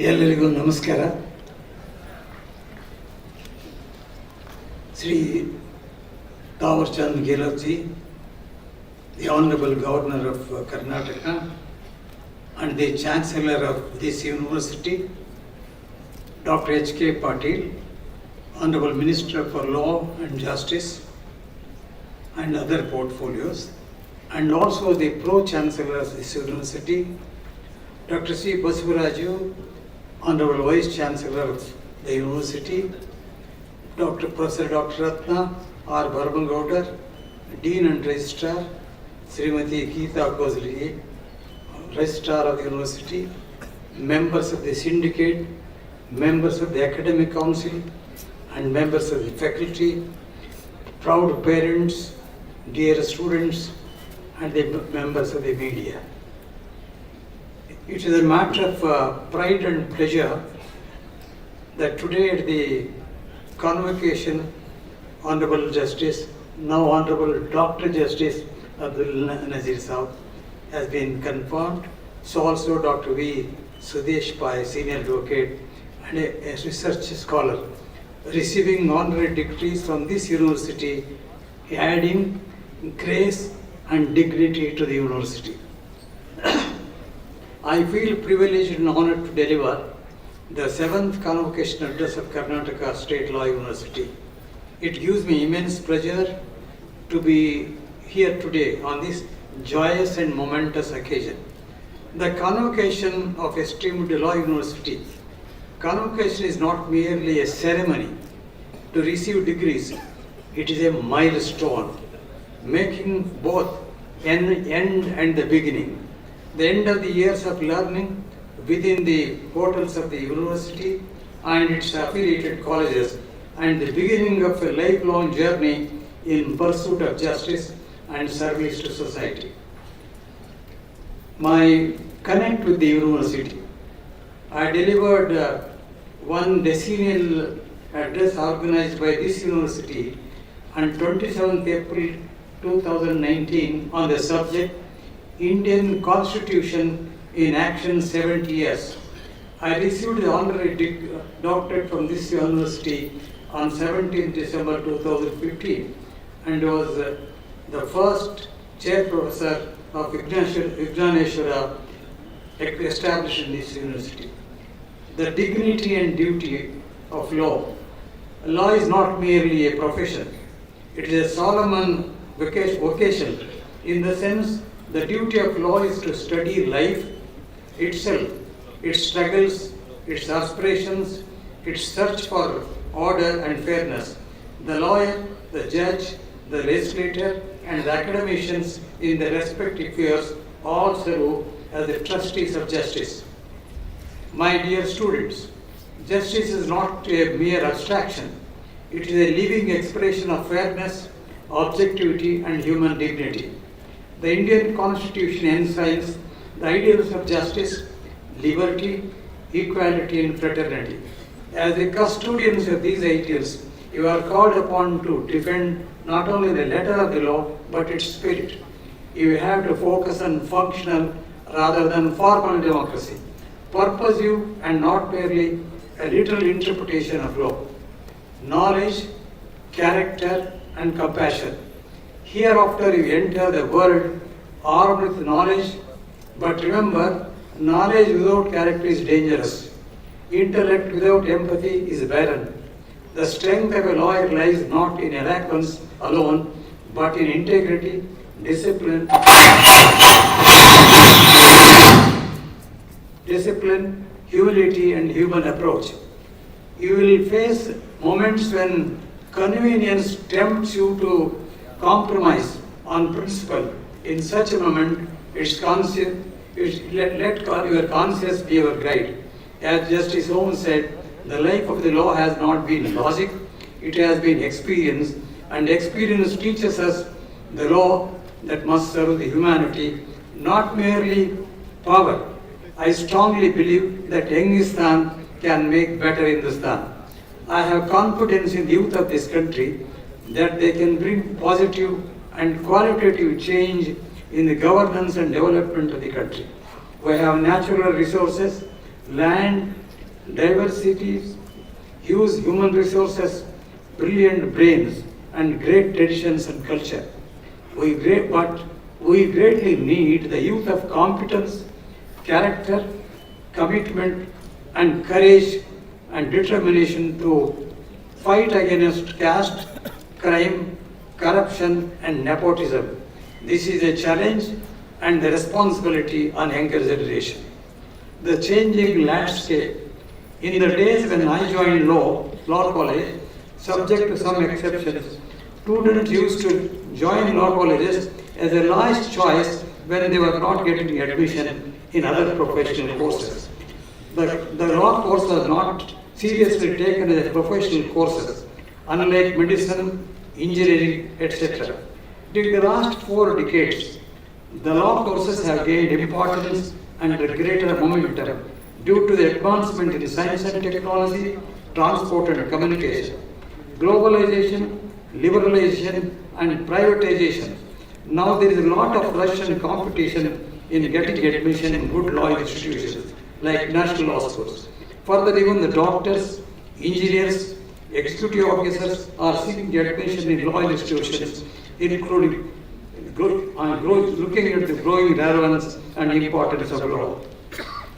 ಎಲ್ಲರಿಗೂ ನಮಸ್ಕಾರ. Shri Tawarchand Gehlotji, the Honorable Governor of Karnataka and the Chancellor of this University, Dr. H.K. Patil, Honorable Minister for Law and Justice and other portfolios, and also the Pro-chancellor of this University, Dr. C. Basavaraju, Honorable Vice Chancellor of the University, Professor Dr. Ratna R. Bharmangowdar, Dean and Registrar, Srimati Geeta Kozli, Registrar of the University, members of the syndicate, members of the academic council, and members of the faculty, proud parents, dear students, and the members of the media. It is a matter of pride and pleasure that today at the Convocation, Honorable Justice, now Honorable Dr. Justice Abdul Nazir Saab has been confirmed. So also Dr. V. Sudesh Pai, Senior Advocate and a research scholar, receiving honorary degrees from this university, adding grace and dignity to the university. I feel privileged and honored to deliver the 7th Convocation Address of Karnataka State Law University. It gives me immense pleasure to be here today on this joyous and momentous occasion. The Convocation of esteemed Law University. Convocation is not merely a ceremony to receive degrees, it is a milestone, making both end and the beginning. The end of the years of learning within the portals of the university and its affiliated colleges, and the beginning of a lifelong journey in pursuit of justice and service to society. My connect with the university, I delivered one decennial address organized by this university on 27th April 2019 on the subject Indian Constitution in action 70 years. I received the honorary doctorate from this university on 17 December 2015 and was the first chair professor of Vijnaneshwara established in this university. The dignity and duty of law. Law is not merely a profession. It is a solemn vocation in the sense the duty of law is to study life itself, its struggles, its aspirations, its search for order and fairness. The lawyer, the judge, the legislator, and the academicians in their respective spheres all serve as the trustees of justice. My dear students, justice is not a mere abstraction. It is a living expression of fairness, objectivity, and human dignity. The Indian Constitution enshrines the ideals of justice, liberty, equality and fraternity. As the custodians of these ideals, you are called upon to defend not only the letter of the law, but its spirit. You have to focus on functional rather than formal democracy, purposive and not merely a literal interpretation of law. Knowledge, character and compassion. Hereafter you enter the world armed with knowledge, but remember, knowledge without character is dangerous. Intellect without empathy is barren. The strength of a lawyer lies not in eloquence alone, but in integrity, discipline, humility, and human approach. You will face moments when convenience tempts you to compromise on principle. In such a moment, let your conscience be your guide. As Justice Holmes said, the life of the law has not been logic, it has been experience, and experience teaches us the law that must serve the humanity, not merely power. I strongly believe that Youngistan can make better Hindustan. I have confidence in the youth of this country that they can bring positive and qualitative change in the governance and development of the country. We have natural resources, land, diversities, huge human resources, brilliant brains, and great traditions and culture. But we greatly need the youth of competence, character, commitment, and courage and determination to fight against caste, crime, corruption, and nepotism. This is a challenge and the responsibility on younger generation. The changing landscape. In the days when I joined law college, subject to some exceptions, students used to join law colleges as a last choice when they were not getting admission in other professional courses. The law course was not seriously taken as a professional courses, unlike medicine, engineering, etc. During the last 4 decades, the law courses have gained importance and greater momentum due to the advancement in science and technology, transport and communication, globalization, liberalization and privatization. Now there is a lot of rush and competition in getting admission in good law institutions like national law schools. Further, even the doctors, engineers, executive officers are seeking admission in law institutions, including looking at the growing relevance and importance of law.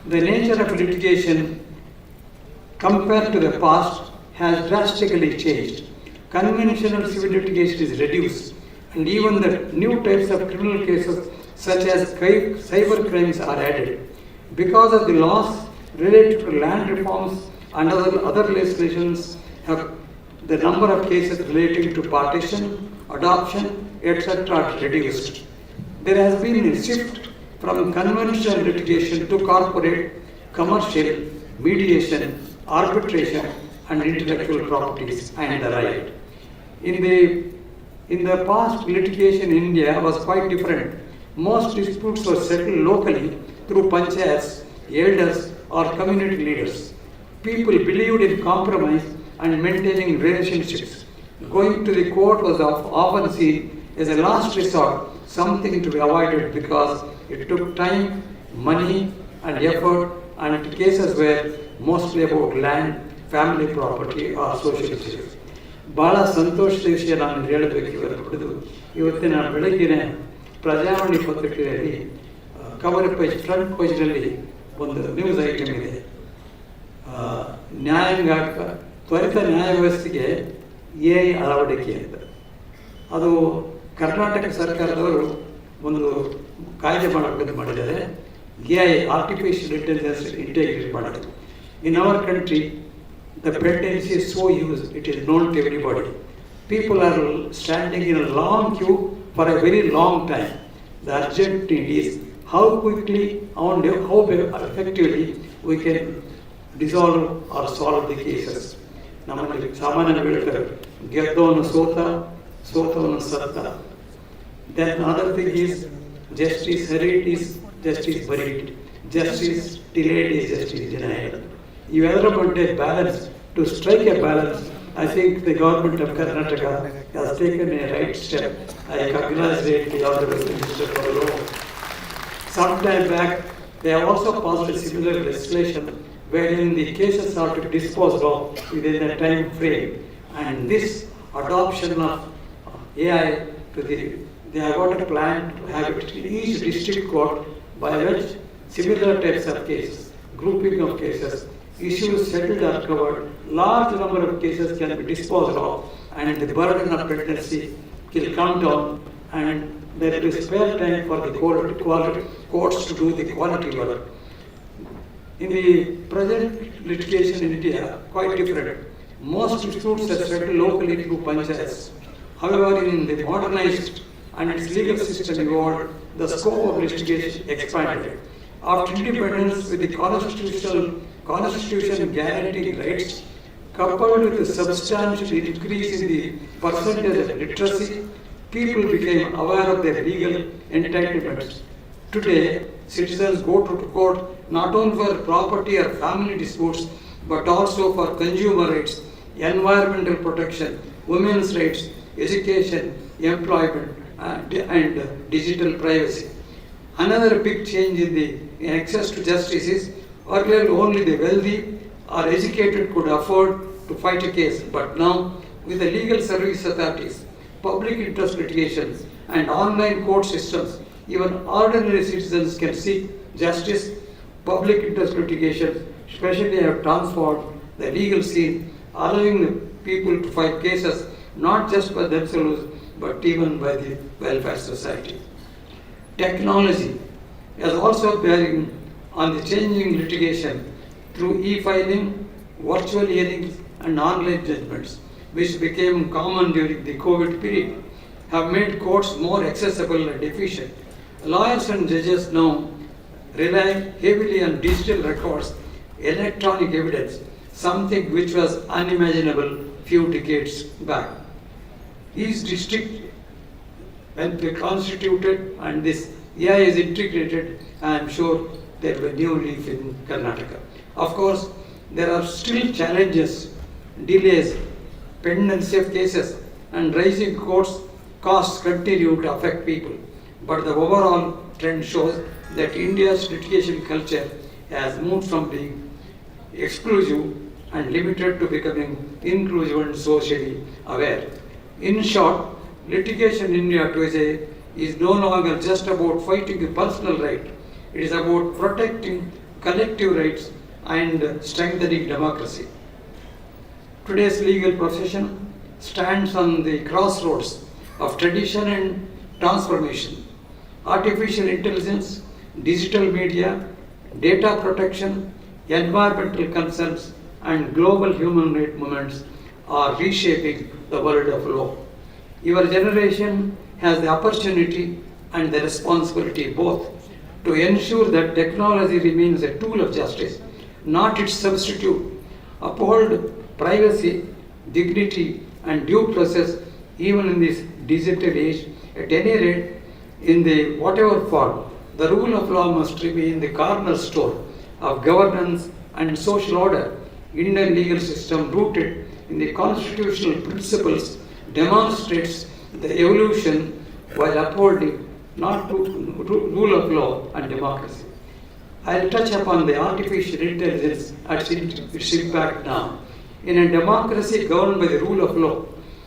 The nature of litigation compared to the past has drastically changed. Conventional civil litigation is reduced, and even the new types of criminal cases such as cyber crimes are added. Because of the laws related to land reforms and other legislations, the number of cases relating to partition, adoption, etc. are reduced. There has been a shift from conventional litigation to corporate, commercial, mediation, arbitration, and intellectual properties and the right. In the past, litigation in India was quite different. Most disputes were settled locally through panchayats, elders, or community leaders. People believed in compromise and maintaining relationships. Going to the court was often seen as a last resort, something to be avoided because it took time, money, and effort, and cases were mostly about land, family property, or social issues. ಬಹಳ ಸಂತೋಷದ ವಿಷಯ ನಾನು ಹೇಳಬೇಕು ಇವತ್ತಿನ ಬೆಳಗ್ಗಿನ ಪ್ರಜಾವಾಣಿ ಪತ್ರಿಕೆಯಲ್ಲಿ cover page front ಪೇಜ್ನಲ್ಲಿ ಒಂದು news item ಇದೆ. ನ್ಯಾಯಾಂಗ ತ್ವರಿತ ನ್ಯಾಯ ವ್ಯವಸ್ಥೆಗೆ AI ಅಳವಡಿಕೆ ಅಂತ. ಅದು ಕರ್ನಾಟಕ ಸರ್ಕಾರದವರು ಒಂದು ಕಾಯ್ದೆ ಮಾಡಬೇಕು ಮಾಡಿದ್ದಾರೆ. AI ಆರ್ಟಿಫಿಷಿಯಲ್ ಇಂಟೆಲಿಜೆನ್ಸ್ ಇಂಟಿಗ್ರೇಟ್ ಮಾಡೋದು. In our country, the pregnancy is so used, it is known to everybody. People are standing in a long queue for a very long time. The urgent need is how quickly and how effectively we can dissolve or solve the cases. ನಮ್ಮಲ್ಲಿ ಸಾಮಾನ್ಯವಾಗಿ ಹೇಳ್ತಾರೆ ಗೆದ್ದವನು ಸೋತವನು ಸತ್ತ. Then another thing is justice heritage, justice buried. Justice delayed is justice denied. You ever want a balance, to strike a balance, I think the government of Karnataka has taken a right step. I congratulate the Honorable Minister for the law. Some time back, they have also passed a similar legislation wherein the cases are to be disposed of within a time frame. And this adoption of AI they have got a plan to have it in each district court by which similar types of cases, grouping of cases, issues settled are covered, large number of cases can be disposed of, and the burden of pendency will come down, and there will be spare time for the courts to do the quality work. In the present litigation in India, quite different. Most disputes are settled locally through panchayats. However, in the modernized and its legal system evolved, the scope of litigation expanded. After independence, with the constitution guaranteeing rights, coupled with a substantial increase in the percentage of literacy, people became aware of their legal entitlements. Today, citizens go to court not only for property or family disputes, but also for consumer rights, environmental protection, women's rights, education, employment, and digital privacy. Another big change in the access to justice is earlier only the wealthy or educated could afford to fight a case, but now with the legal service authorities, public interest litigations, and online court systems, even ordinary citizens can seek justice. Public interest litigations especially have transformed the legal scene, allowing the people to fight cases not just by themselves but even by the welfare society. Technology is also bearing on the changing litigation through e-filing, virtual hearings, and online judgments, which became common during the COVID period, have made courts more accessible and efficient. Lawyers and judges now rely heavily on digital records, electronic evidence, something which was unimaginable few decades back. Each district, when they constituted and this AI is integrated, I am sure there will be new leaf in Karnataka. Of course, there are still challenges, delays, pendency of cases, and rising costs continue to affect people. But the overall trend shows that India's litigation culture has moved from being exclusive and limited to becoming inclusive and socially aware. In short, litigation in India today is no longer just about fighting a personal right. It is about protecting collective rights and strengthening democracy. Today's legal profession stands on the crossroads of tradition and transformation. Artificial intelligence, digital media, data protection, environmental concerns, and global human rights movements are reshaping the world of law. Your generation has the opportunity and the responsibility both to ensure that technology remains a tool of justice, not its substitute, uphold privacy, dignity, and due process even in this digital age. At any rate, in the whatever form, the rule of law must remain the cornerstone of governance and social order. Indian legal system, rooted in the constitutional principles, demonstrates the evolution while upholding not to rule of law and democracy. I'll touch upon the artificial intelligence at its impact now. In a democracy governed by the rule of law,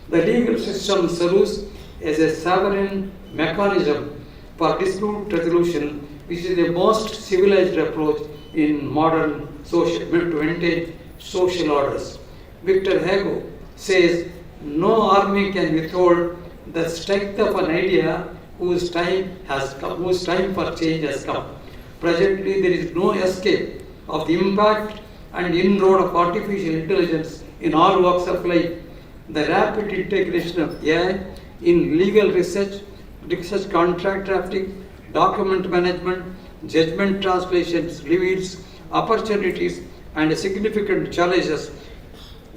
the legal system serves as a sovereign mechanism for dispute resolution, which is the most civilized approach in modern to maintain social orders. Victor Hugo says, "No army can withhold the strength of an idea whose time for change has come." Presently, there is no escape of the impact and inroad of artificial intelligence in all walks of life. The rapid integration of AI in legal research, contract drafting, document management, judgment translations reveals opportunities and significant challenges.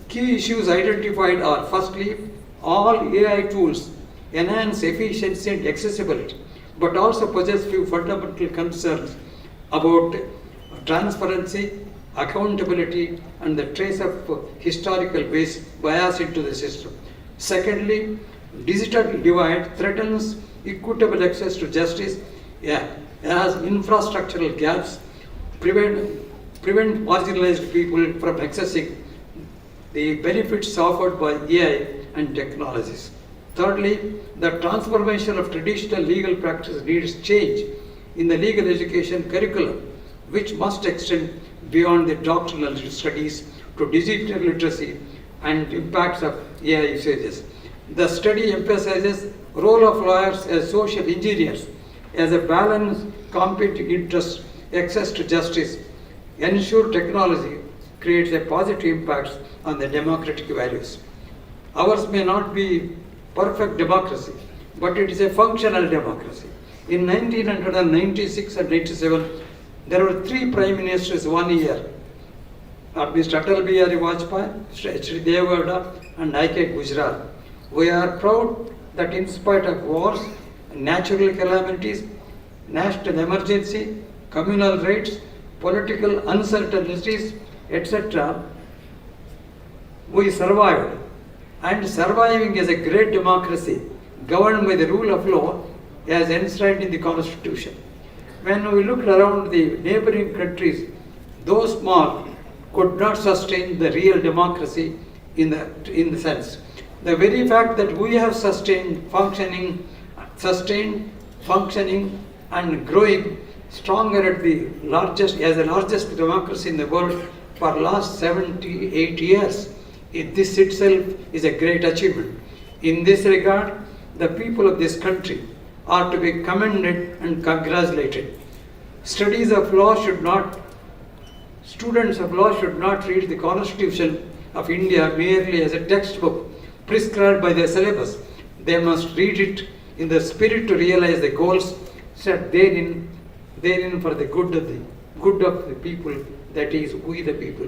Key issues identified are: firstly, all AI tools enhance efficiency and accessibility, but also possess few fundamental concerns about transparency, accountability, and the trace of historical bias into the system. Secondly, digital divide threatens equitable access to justice, as infrastructural gaps prevent marginalized people from accessing the benefits offered by AI and technologies. Thirdly, the transformation of traditional legal practice needs change in the legal education curriculum, which must extend beyond the doctrinal studies to digital literacy and impacts of AI usages. The study emphasizes role of lawyers as social engineers, as a balance, competing interests, access to justice, ensure technology creates a positive impact on the democratic values. Ours may not be perfect democracy, but it is a functional democracy. In 1996 and 97, there were 3 prime ministers 1 year. Mr. Atal Bihari Vajpayee, Shri Devgowda, and I.K. Gujral. We are proud that in spite of wars, natural calamities, national emergency, communal raids, political uncertainties, etc., we survived. And surviving as a great democracy governed by the rule of law as enshrined in the Constitution. When we looked around the neighboring countries, those small could not sustain the real democracy in the sense. The very fact that we have sustained, functioning, and growing stronger as the largest democracy in the world for last 78 years, this itself is a great achievement. In this regard, the people of this country are to be commended and congratulated. Students of law should not read the Constitution of India merely as a textbook prescribed by their syllabus. They must read it in the spirit to realize the goals set therein for the good of the people, that is, we the people.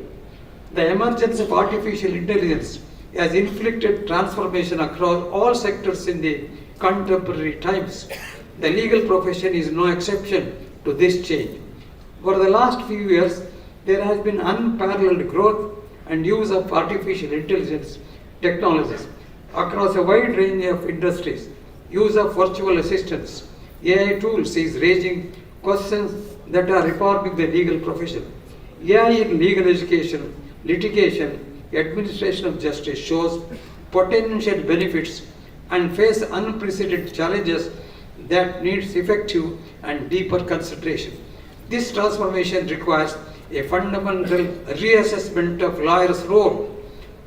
The emergence of artificial intelligence has inflicted transformation across all sectors in the contemporary times. The legal profession is no exception to this change. For the last few years, there has been unparalleled growth and use of artificial intelligence technologies across a wide range of industries. Use of virtual assistants, AI tools is raising questions that are reforming the legal profession. AI in legal education, litigation, administration of justice shows potential benefits and face unprecedented challenges that needs effective and deeper consideration. This transformation requires a fundamental reassessment of lawyers' role,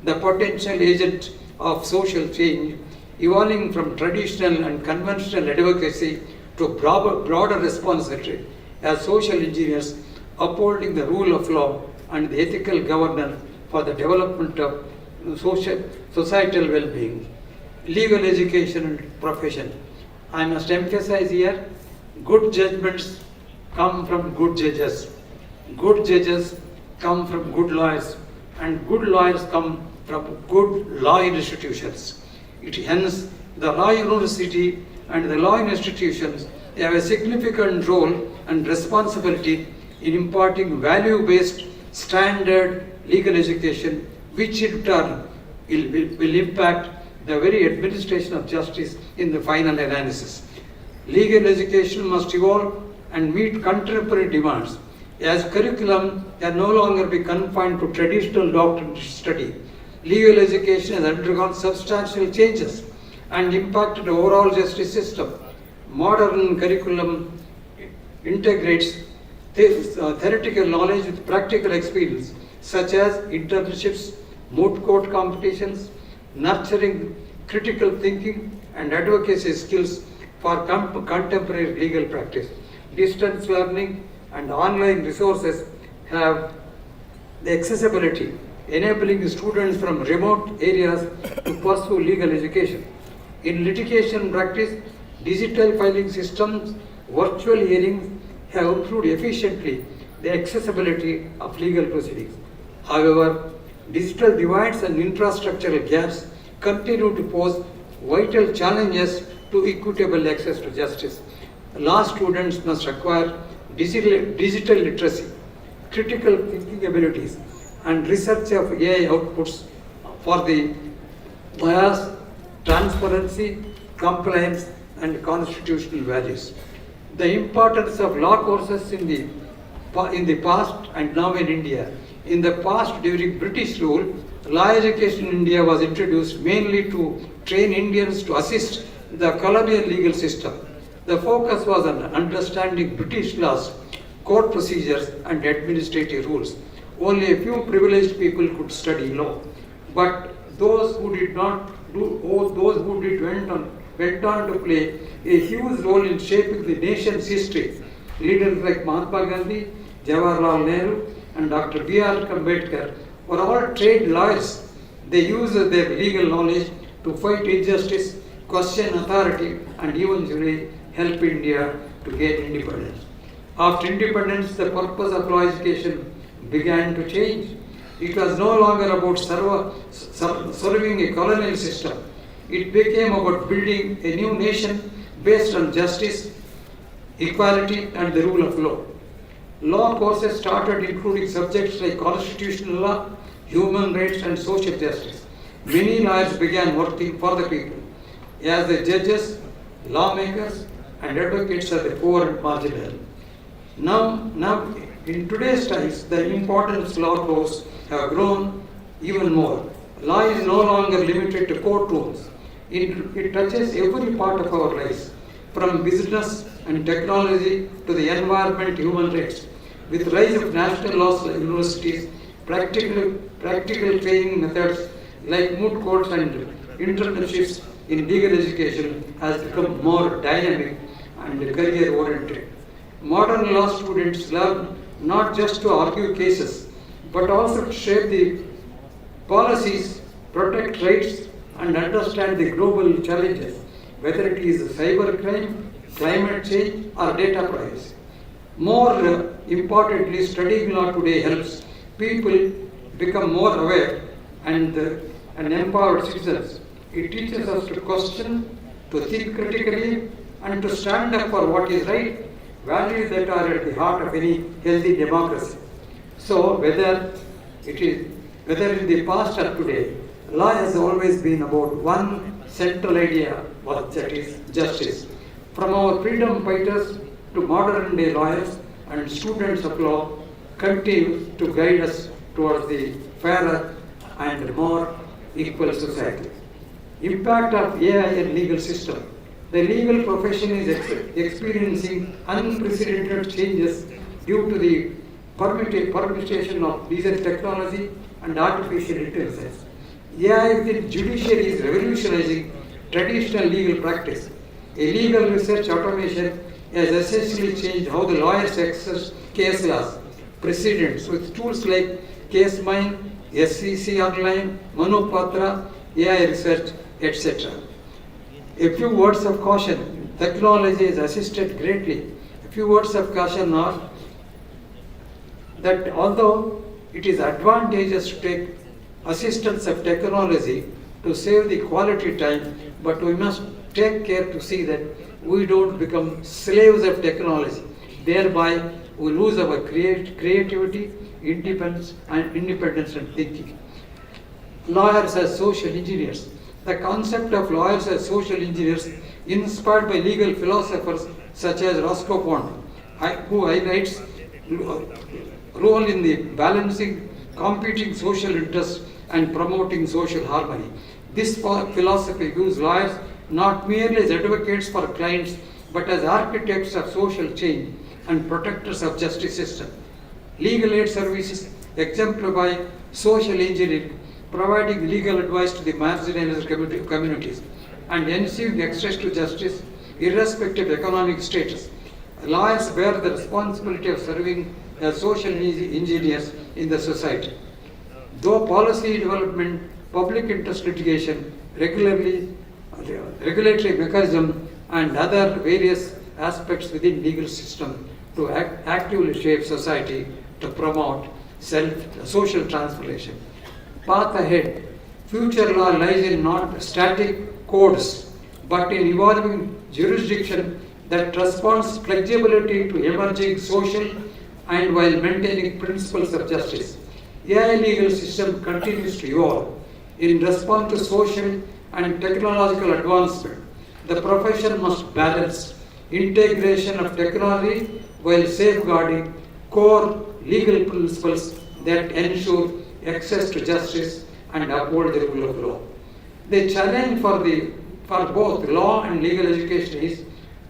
the potential agent of social change, evolving from traditional and conventional advocacy to broader responsibility as social engineers, upholding the rule of law and the ethical governance for the development of societal well-being. Legal education and profession. I must emphasize here, good judgments come from good judges. Good judges come from good lawyers, and good lawyers come from good law institutions. Hence, the law university and the law institutions have a significant role and responsibility in imparting value-based standard legal education, which in turn will impact the very administration of justice in the final analysis. Legal education must evolve and meet contemporary demands, as curriculum can no longer be confined to traditional doctrine study. Legal education has undergone substantial changes and impacted the overall justice system. Modern curriculum integrates theoretical knowledge with practical experience, such as internships, moot court competitions, nurturing critical thinking and advocacy skills for contemporary legal practice. Distance learning and online resources have the accessibility, enabling students from remote areas to pursue legal education. In litigation practice, digital filing systems, virtual hearings have improved efficiently the accessibility of legal proceedings. However, digital divides and infrastructural gaps continue to pose vital challenges to equitable access to justice. Law students must acquire digital literacy, critical thinking abilities, and research of AI outputs for the bias, transparency, compliance, and constitutional values. The importance of law courses in the past and now in India. In the past, during British rule, law education in India was introduced mainly to train Indians to assist the colonial legal system. The focus was on understanding British laws, court procedures, and administrative rules. Only a few privileged people could study law, but those who did not do, or those who did went on to play a huge role in shaping the nation's history. Leaders like Mahatma Gandhi, Jawaharlal Nehru, and Dr. B.R. Ambedkar were all trained lawyers. They used their legal knowledge to fight injustice, question authority, and eventually help India to gain independence. After independence, the purpose of law education began to change. It was no longer about serving a colonial system. It became about building a new nation based on justice, equality, and the rule of law. Law courses started including subjects like constitutional law, human rights, and social justice. Many lawyers began working for the people as the judges, lawmakers, and advocates of the poor and marginal. Now, in today's times, the importance of law courses have grown even more. Law is no longer limited to courtrooms. It touches every part of our lives, from business and technology to the environment, human rights. With the rise of national law universities, practical training methods like moot courts and internships in legal education has become more dynamic and career-oriented. Modern law students learn not just to argue cases, but also to shape the policies, protect rights, and understand the global challenges, whether it is cybercrime, climate change, or data privacy. More importantly, studying law today helps people become more aware and empowered citizens. It teaches us to question, to think critically, and to stand up for what is right, values that are at the heart of any healthy democracy. So, whether in the past or today, law has always been about one central idea, that is justice. From our freedom fighters to modern day lawyers and students of law continue to guide us towards the fairer and more equal society. Impact of AI in legal system. The legal profession is experiencing unprecedented changes due to the permutation of legal technology and artificial intelligence. AI within judiciary is revolutionizing traditional legal practice. A legal research automation has essentially changed how the lawyers access case laws, precedents with tools like CaseMine, SCC Online, Manupatra, AI research, etc. A few words of caution. Technology has assisted greatly. A few words of caution are that although it is advantageous to take assistance of technology to save the quality time, but we must take care to see that we don't become slaves of technology. Thereby, we lose our creativity, independence and thinking. Lawyers as social engineers. The concept of lawyers as social engineers, inspired by legal philosophers such as Roscoe Pond, who highlights role in the balancing competing social interests and promoting social harmony. This philosophy views lawyers not merely as advocates for clients, but as architects of social change and protectors of justice system. Legal aid services exemplify social engineering, providing legal advice to the marginalized communities and ensuring access to justice irrespective of economic status. Lawyers bear the responsibility of serving as social engineers in the society. Though policy development, public interest litigation, regulatory mechanism, and other various aspects within legal system to actively shape society to promote social transformation. Path ahead. Future law lies in not static codes, but in evolving jurisdiction that responds flexibility to emerging social, and while maintaining principles of justice. AI legal system continues to evolve. In response to social and technological advancement, the profession must balance integration of technology while safeguarding core legal principles that ensure access to justice and uphold the rule of law. The challenge for both law and legal education is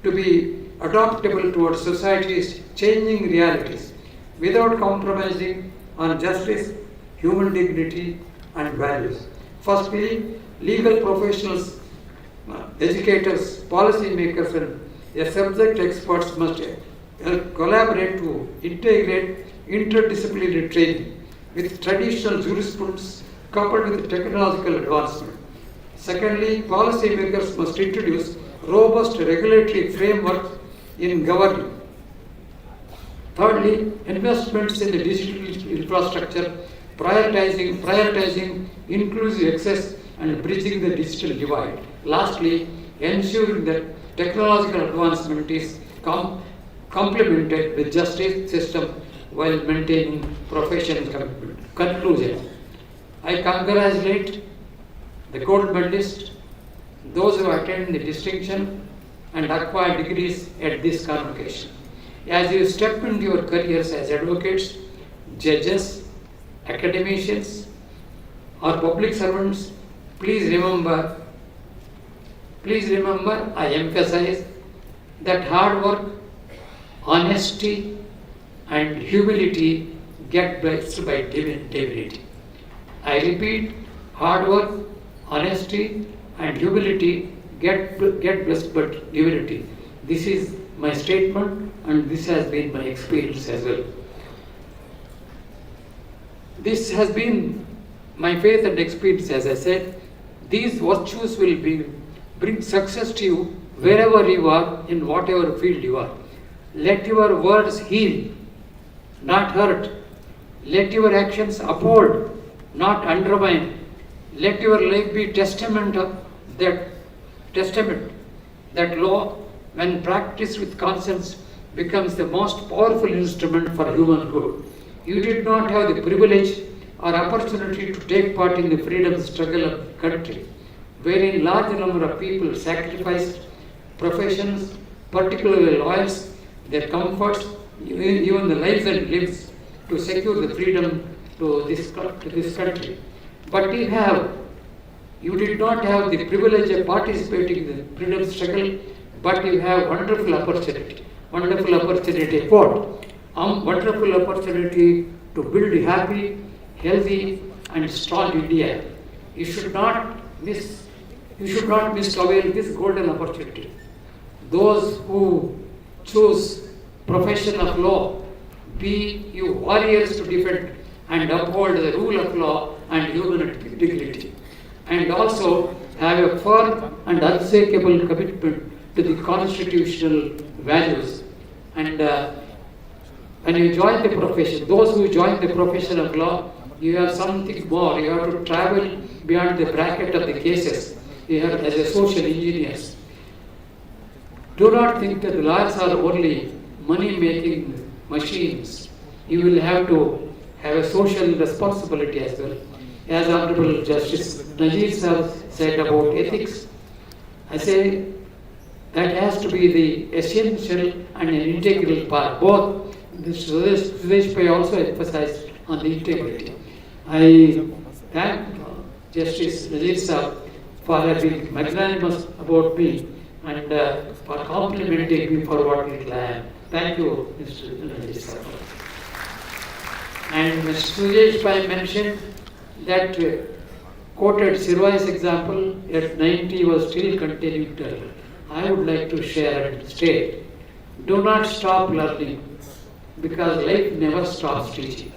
to be adaptable towards society's changing realities without compromising on justice, human dignity, and values. Firstly, legal professionals, educators, policymakers, and subject experts must collaborate to integrate interdisciplinary training with traditional jurisprudence coupled with technological advancement. Secondly, policymakers must introduce robust regulatory frameworks in governing. Thirdly, investments in the digital infrastructure, prioritizing inclusive access and bridging the digital divide. Lastly, ensuring that technological advancement is complemented with justice system while maintaining professional commitment. Conclusion. I congratulate the gold medalists, those who attend the distinction and acquire degrees at this convocation. As you step into your careers as advocates, judges, academicians, or public servants, please remember, I emphasize that hard work, honesty, and humility get blessed by divinity. I repeat, hard work, honesty, and humility get blessed by divinity. This is my statement, and this has been my experience as well. This has been my faith and experience, as I said. These virtues will bring success to you wherever you are, in whatever field you are. Let your words heal, not hurt. Let your actions uphold, not undermine. Let your life be testament that law, when practiced with conscience, becomes the most powerful instrument for human good. You did not have the privilege or opportunity to take part in the freedom struggle of the country, wherein large number of people sacrificed professions, particularly lawyers, their comforts, even the lives and lives, to secure the freedom to this country. But you did not have the privilege of participating in the freedom struggle, but you have wonderful opportunity to build a happy, healthy, and strong India. You should not misavail this golden opportunity. Those who choose profession of law, be you warriors to defend and uphold the rule of law and human dignity, and also have a firm and unshakable commitment to the constitutional values. And when you join the profession, those who join the profession of law, you have something more. You have to travel beyond the bracket of the cases. You have, as a social engineers. Do not think that the lawyers are only money-making machines. You will have to have a social responsibility as well. As Honorable Justice Nazir said about ethics, I say that has to be the essential and an integral part. Both Shri Sudesh Pai also emphasized on the integrity. I thank Justice Nazir for having magnanimous about me and for complimenting me for what little I am. Thank you, Mr. Nazir. And Mr. Sudesh Pai mentioned that quoted Sirvai's example at 90 was still continuing to learn. I would like to share and state, do not stop learning, because life never stops teaching.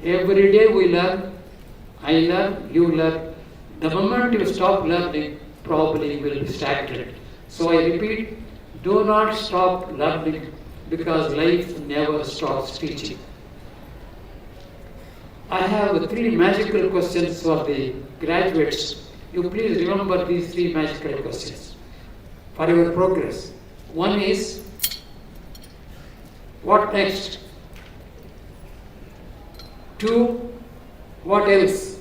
Every day we learn, I learn, you learn. The moment you stop learning, probably you will be stagnant. So I repeat, do not stop learning, because life never stops teaching. I have 3 magical questions for the graduates. You please remember these 3 magical questions for your progress. One is, what next? 2. What else?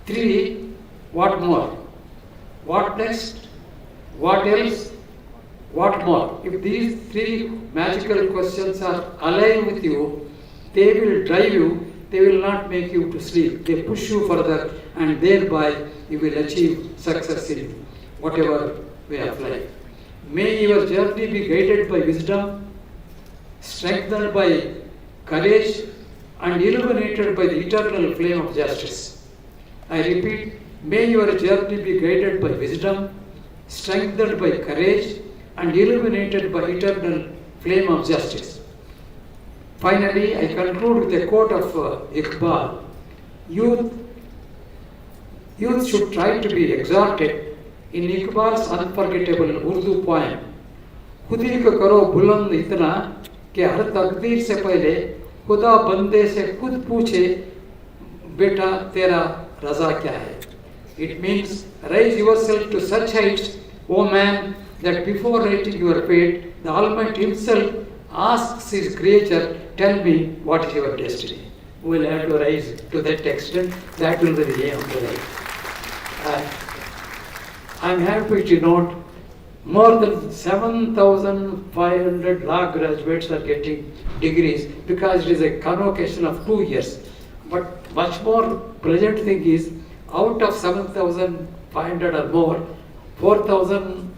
3. What more? What next? What else? What more? If these 3 magical questions are alive with you, they will drive you, they will not make you to sleep. They push you further, and thereby you will achieve success in whatever way of life. May your journey be guided by wisdom, strengthened by courage, and illuminated by the eternal flame of justice. I repeat, may your journey be guided by wisdom, strengthened by courage, and illuminated by eternal flame of justice. Finally, I conclude with a quote of Iqbal. Youth should try to be exalted in Iqbal's unforgettable Urdu poem. खुदी को करो बुलंद इतना कि हर तकदीर से पहले खुदा बंदे से खुद पूछे बेटा तेरा रजा क्या है. It means raise yourself to such heights, O man, that before writing your fate, the Almighty Himself asks His creature, tell me what is your destiny. We will have to rise to that extent. That will be the aim of the life. I am happy to note more than 7,500 law graduates are getting degrees because it is a convocation of 2 years. But much more pleasant thing is, out of 7,500 or more, 4,000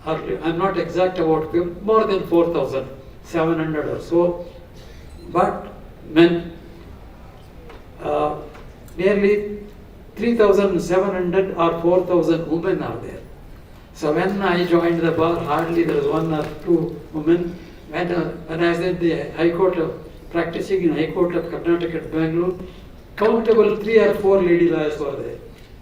are, I am not exact about, more than 4,700 or so, but men, nearly 3,700 or 4,000 women are there. So when I joined the bar, hardly there was 1 or 2 women. When I was at the High Court practicing in High Court of Karnataka at Bangalore, countable 3 or 4 lady lawyers were there.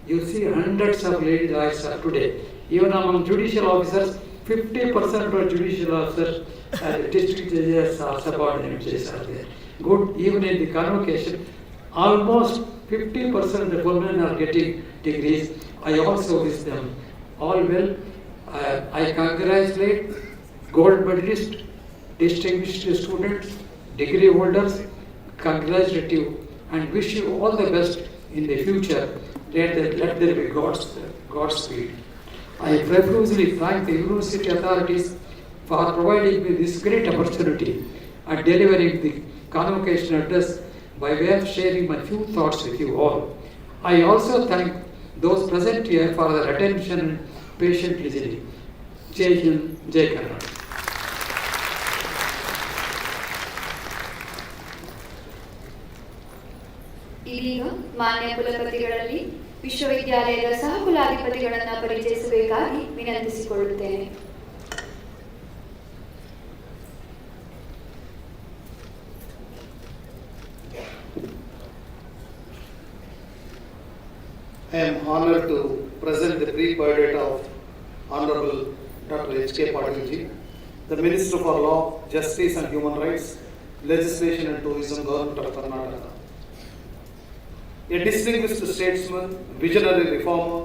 You see hundreds of lady lawyers are today. Even among judicial officers, 50% of judicial officers, district judges or subordinate judges are there. Good, even in the convocation, almost 50% of women are getting degrees. I also wish them all well. I congratulate gold medalists, distinguished students, degree holders, congratulate you and wish you all the best in the future. Let there be Godspeed. I profusely thank the university authorities for providing me this great opportunity and delivering the convocation address by way of sharing my few thoughts with you all. I also thank those present here for their attention and patient listening. Jai Hind, Jai Karnataka. ಇದೀಗ ಮಾನ್ಯ ಕುಲಪತಿಗಳಲ್ಲಿ ವಿಶ್ವವಿದ್ಯಾಲಯದ ಸಹಕುಲಾಧಿಪತಿಗಳನ್ನು ಪರಿಚಯಿಸಬೇಕಾಗಿ ವಿನಂತಿಸಿಕೊಳ್ಳುತ್ತೇನೆ. I am honored to present the brief biodata of Honorable Dr. H.K. Patil ji, the Minister for Law, Justice and Human Rights, Legislation and Tourism, Government of Karnataka. A distinguished statesman, visionary reformer,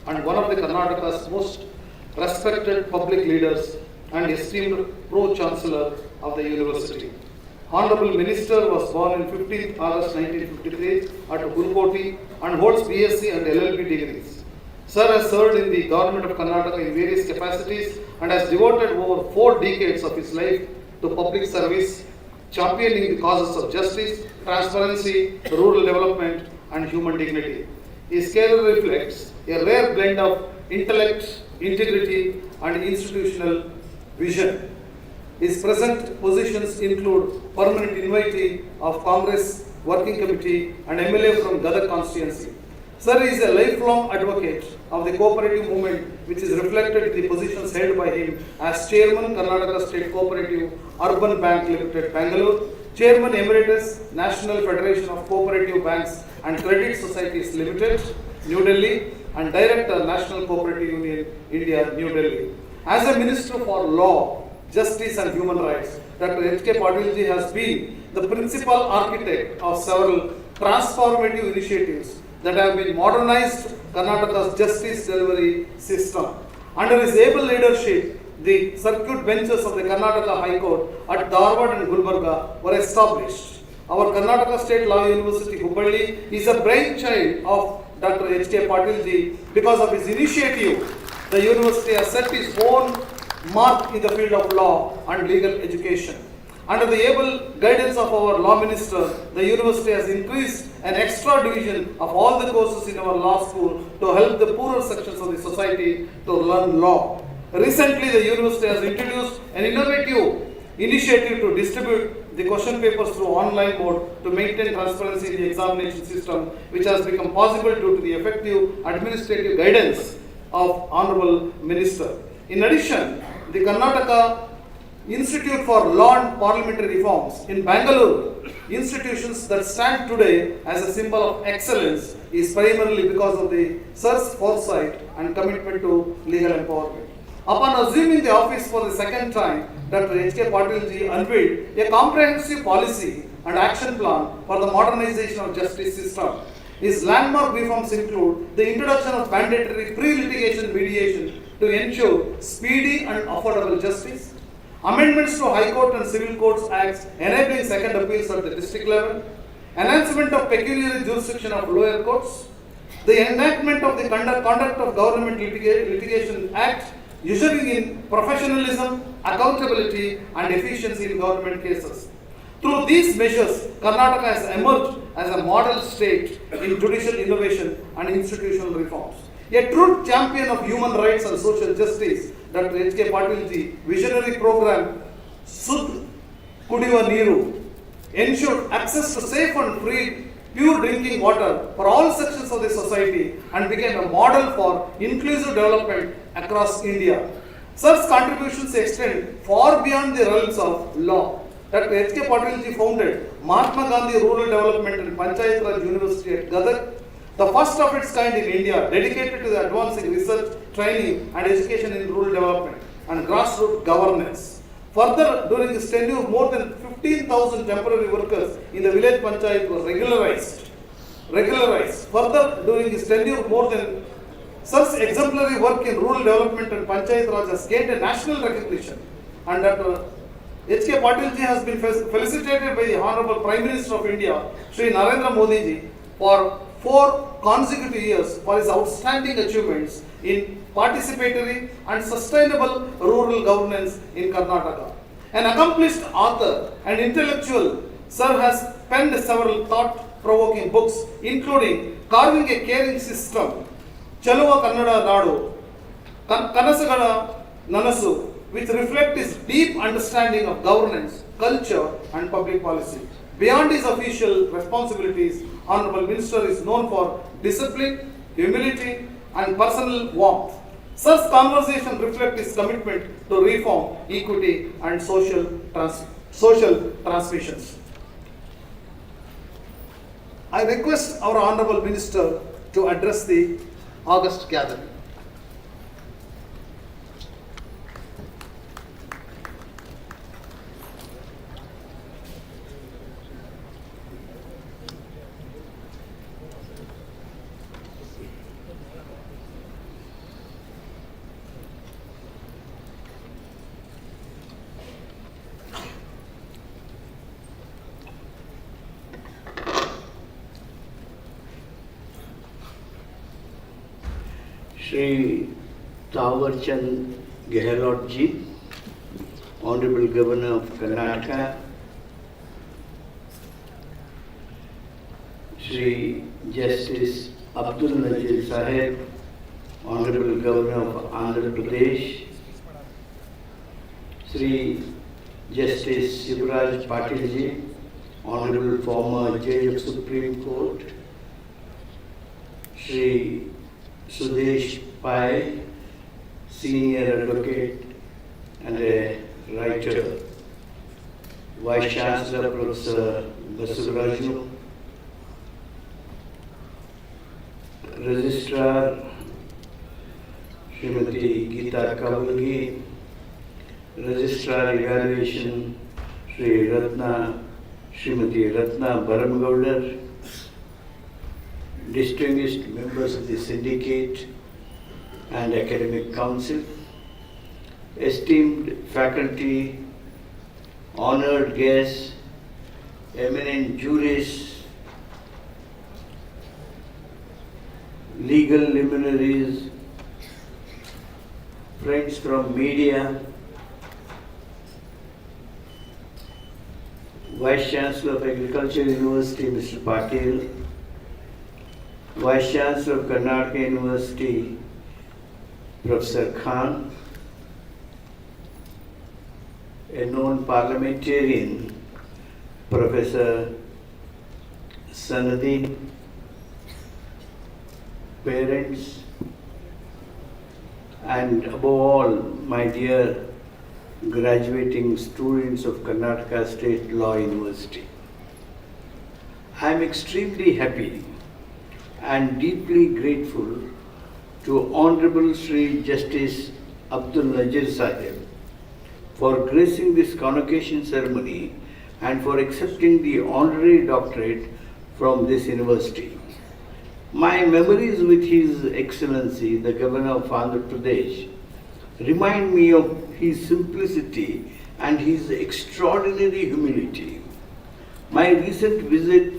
and one of the Karnataka's most respected public leaders and esteemed Pro-chancellor of the university. Honorable Minister was born on 15th August 1953 at Gurukoti and holds BSc and LLB degrees. Sir has served in the government of Karnataka in various capacities and has devoted over 4 decades of his life to public service, championing the causes of justice, transparency, rural development, and human dignity. His career reflects a rare blend of intellect, integrity, and institutional vision. His present positions include permanent invitee of Congress Working Committee and MLA from Gadag constituency. Sir is a lifelong advocate of the cooperative movement, which is reflected in the positions held by him as Chairman Karnataka State Cooperative Urban Bank Limited, Bangalore, Chairman Emeritus National Federation of Cooperative Banks and Credit Societies Limited, New Delhi, and Director National Cooperative Union, India, New Delhi. As a Minister for Law, Justice and Human Rights, Dr. H.K. Patil ji has been the principal architect of several transformative initiatives that have been modernized Karnataka's justice delivery system. Under his able leadership, the circuit benches of the Karnataka High Court at Dharwad and Gulbarga were established. our Karnataka State Law University, Hubballi, is a brainchild of Dr. H.K. Patil ji. Because of his initiative, the university has set its own mark in the field of law and legal education. Under the able guidance of our law minister, the university has increased an extra division of all the courses in our law school to help the poorer sections of the society to learn law. Recently, the university has introduced an innovative initiative to distribute the question papers through online mode to maintain transparency in the examination system, which has become possible due to the effective administrative guidance of Honorable Minister. In addition, the Karnataka Institute for Law and Parliamentary Reforms in Bangalore, institutions that stand today as a symbol of excellence, is primarily because of the Sir's foresight and commitment to legal empowerment. Upon assuming the office for the second time, Dr. H.K. Patil ji unveiled a comprehensive policy and action plan for the modernization of justice system. His landmark reforms include the introduction of mandatory pre-litigation mediation to ensure speedy and affordable justice, amendments to High Court and Civil Courts Acts enabling second appeals at the district level, enhancement of pecuniary jurisdiction of lower courts, the enactment of the Conduct of Government Litigation Act, ushering in professionalism, accountability and efficiency in government cases. Through these measures, Karnataka has emerged as a model state in judicial innovation and institutional reforms. A true champion of human rights and social justice, Dr. H.K. Patil ji visionary program Sud Kudiva Neeru ensured access to safe and free pure drinking water for all sections of the society and became a model for inclusive development across India. Sir's contributions extend far beyond the realms of law. Dr. H.K. Patil ji founded Mahatma Gandhi Rural Development and Panchayat Raj University at Gadag, the first of its kind in India, dedicated to the advancing research, training and education in rural development and grassroots governance. Further, during his tenure, more than 15,000 temporary workers in the village panchayat were regularized. Further, during his tenure, more than Sir's exemplary work in rural development and panchayat raj has gained a national recognition. And Dr. H.K. Patil ji has been felicitated by the Honorable Prime Minister of India, Shri Narendra Modi ji, for 4 consecutive years for his outstanding achievements in participatory and sustainable rural governance in Karnataka. An accomplished author and intellectual, Sir has penned several thought-provoking books, including Carving a Caring System, Chaluva Kannada Nadu, Kanasagala Nanasu, which reflect his deep understanding of governance, culture and public policy. Beyond his official responsibilities, Honorable Minister is known for discipline, humility and personal warmth. Such conversation reflect his commitment to reform, equity and social transmissions. I request our Honorable Minister to address the August gathering. Shri Gehlot ji, Honorable Governor of Karnataka, Shri Justice Abdul Nazir Sahib, Honorable Governor of Andhra Pradesh, Shri Justice Shivraj Patil ji, Honorable former Judge of Supreme Court, Shri Sudesh Pai, Senior Advocate and a writer, Vice Chancellor Professor Basuraju, Registrar Srimati Geeta Kavalgi, Registrar Evaluation Srimati Ratna Baramgaudar, distinguished members of the syndicate and academic council, esteemed faculty, honored guests, eminent jurists, legal luminaries, friends from media, Vice Chancellor of Agriculture University, Mr. Patil, Vice Chancellor of Karnataka University, Professor Khan, a known parliamentarian, Professor Sanadi, parents, and above all, my dear graduating students of Karnataka State Law University. I am extremely happy and deeply grateful to Honorable Shri Justice Abdul Nazir Sahib for gracing this convocation ceremony and for accepting the honorary doctorate from this university. My memories with His Excellency, the Governor of Andhra Pradesh, remind me of his simplicity and his extraordinary humility. My recent visit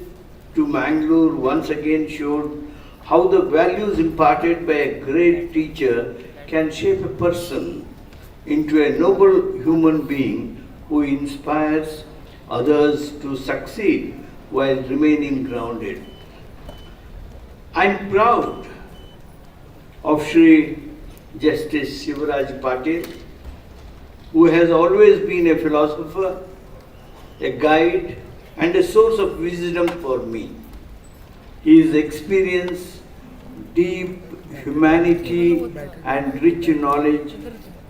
to Mangalore once again showed how the values imparted by a great teacher can shape a person into a noble human being who inspires others to succeed while remaining grounded. I am proud of Shri Justice Shivraj Patil, who has always been a philosopher, a guide, and a source of wisdom for me. His experience, deep humanity, and rich knowledge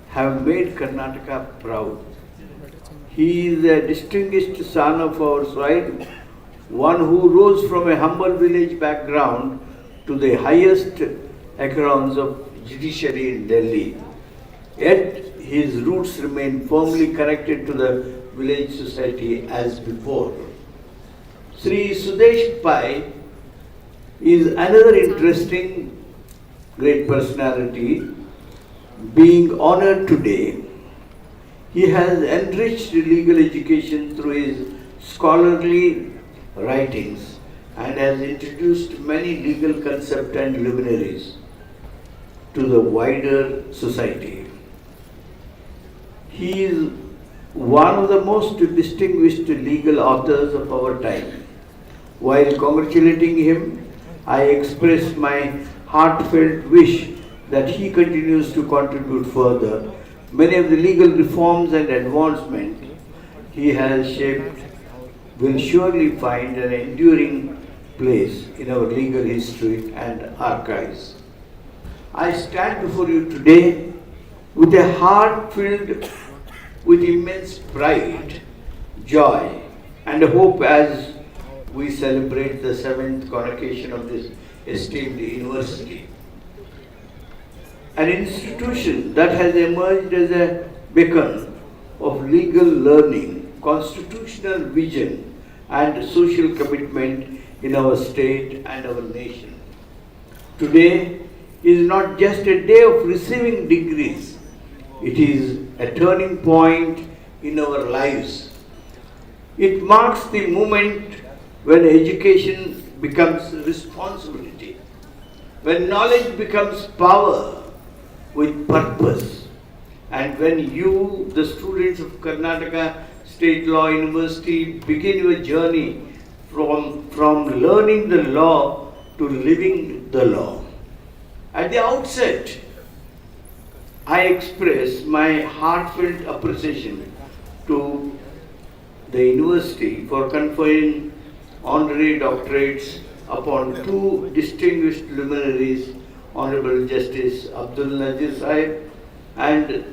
have made Karnataka proud. He is a distinguished son of our soil, one who rose from a humble village background to the highest echelons of judiciary in Delhi. Yet his roots remain firmly connected to the village society as before. Shri Sudesh Pai is another interesting great personality being honored today. He has enriched legal education through his scholarly writings and has introduced many legal concepts and luminaries to the wider society. He is one of the most distinguished legal authors of our time. While congratulating him, I express my heartfelt wish that he continues to contribute further. Many of the legal reforms and advancements he has shaped will surely find an enduring place in our legal history and archives. I stand before you today with a heart filled with immense pride, joy, and hope as we celebrate the 7th convocation of this esteemed university. An institution that has emerged as a beacon of legal learning, constitutional vision, and social commitment in our state and our nation. Today is not just a day of receiving degrees, it is a turning point in our lives. It marks the moment when education becomes responsibility, when knowledge becomes power with purpose, and when you, the students of Karnataka State Law University, begin your journey from learning the law to living the law. At the outset, I express my heartfelt appreciation to the university for conferring honorary doctorates upon two distinguished luminaries, Honorable Justice Abdul Nazir Sahib and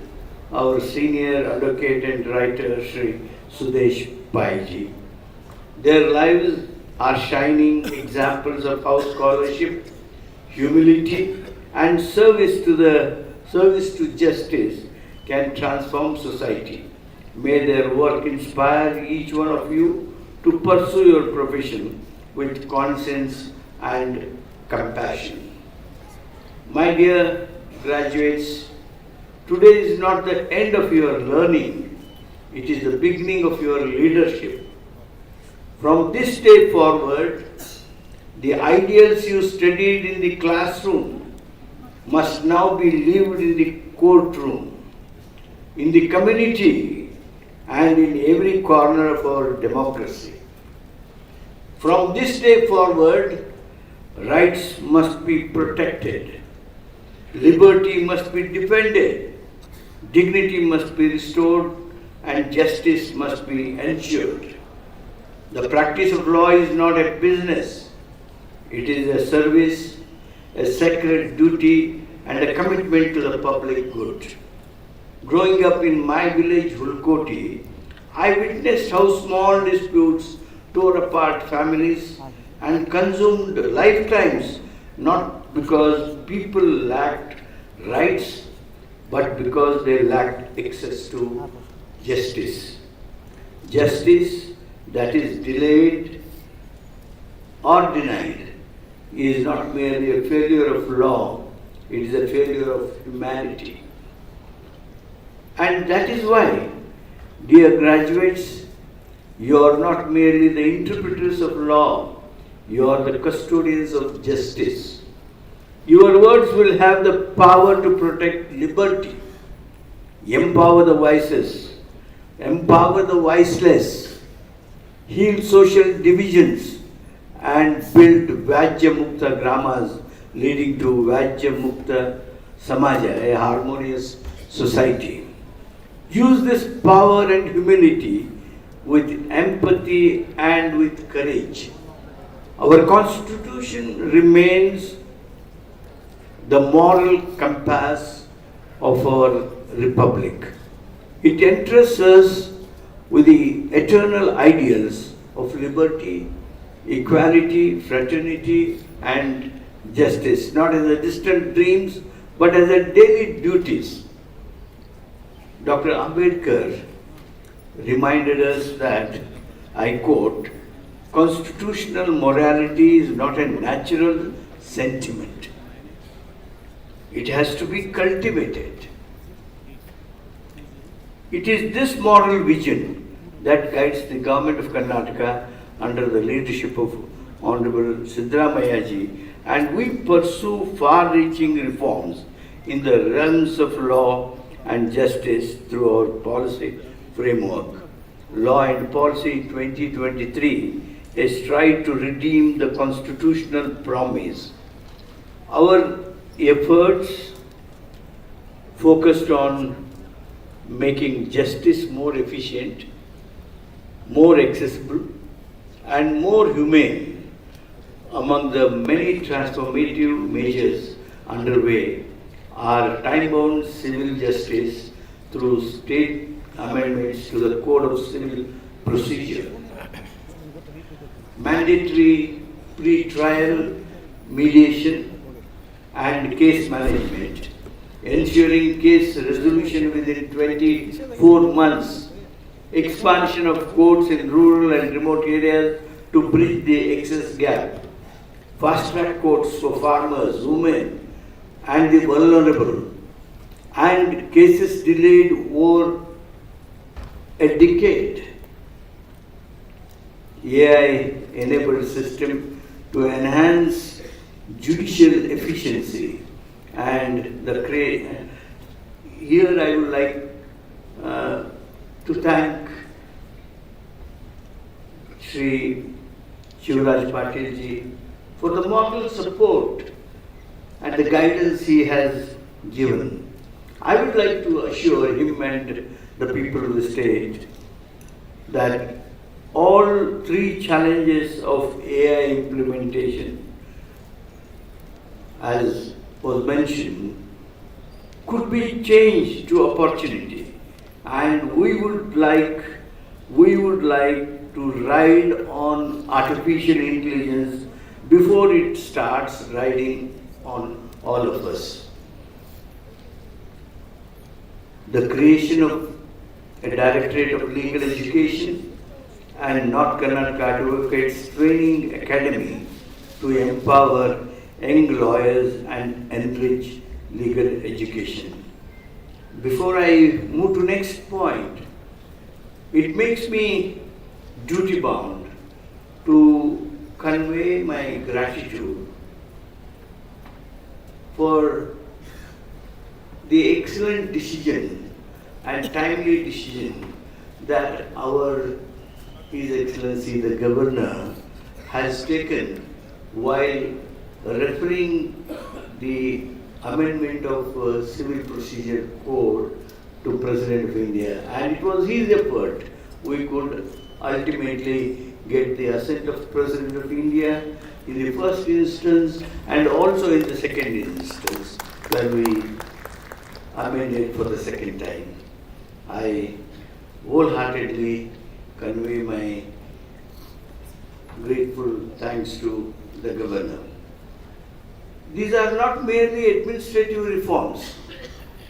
our senior advocate and writer Shri Sudesh Pai ji. Their lives are shining examples of how scholarship, humility, and service to justice can transform society. May their work inspire each one of you to pursue your profession with conscience and compassion. My dear graduates, today is not the end of your learning, it is the beginning of your leadership. From this day forward, the ideals you studied in the classroom must now be lived in the courtroom, in the community, and in every corner of our democracy. From this day forward, rights must be protected, liberty must be defended, dignity must be restored, and justice must be ensured. The practice of law is not a business. It is a service, a sacred duty, and a commitment to the public good. Growing up in my village, Hulkoti, I witnessed how small disputes tore apart families and consumed lifetimes, not because people lacked rights, but because they lacked access to justice. Justice that is delayed or denied is not merely a failure of law, it is a failure of humanity. And that is why, dear graduates, you are not merely the interpreters of law, you are the custodians of justice. Your words will have the power to protect liberty, empower the voices, empower the voiceless, heal social divisions, and build Vajya Mukta Gramas leading to Vajya Mukta Samaja, a harmonious society. Use this power and humility with empathy and with courage. Our Constitution remains the moral compass of our Republic. It entrusts us with the eternal ideals of liberty, equality, fraternity, and justice, not as a distant dreams, but as a daily duties. Dr. Ambedkar reminded us that, I quote, constitutional morality is not a natural sentiment. It has to be cultivated. It is this moral vision that guides the government of Karnataka under the leadership of Honorable Siddaramaiah, and we pursue far-reaching reforms in the realms of law and justice through our policy framework. Law and Policy 2023, a stride to redeem the constitutional promise. Our efforts focused on making justice more efficient, more accessible, and more humane. Among the many transformative measures underway are time-bound civil justice through state amendments to the Code of Civil Procedure, mandatory pre-trial mediation and case management, ensuring case resolution within 24 months, expansion of courts in rural and remote areas to bridge the access gap, fast-track courts for farmers, women, and the vulnerable, and cases delayed over a decade. AI-enabled system to enhance judicial efficiency and the here I would like to thank Shri Shivraj Patil ji for the moral support and the guidance he has given. I would like to assure him and the people of the state that all three challenges of AI implementation, as was mentioned, could be changed to opportunity, and we would like to ride on artificial intelligence before it starts riding on all of us. The creation of a Directorate of Legal Education and North Karnataka Advocates Training Academy to empower young lawyers and enrich legal education. Before I move to next point, it makes me duty bound to convey my gratitude for the excellent decision and timely decision that His Excellency the Governor has taken while referring the amendment of Civil Procedure Code to President of India. And it was his effort we could ultimately get the assent of President of India in the first instance and also in the second instance when we amended for the second time. I wholeheartedly convey my grateful thanks to the Governor. These are not merely administrative reforms.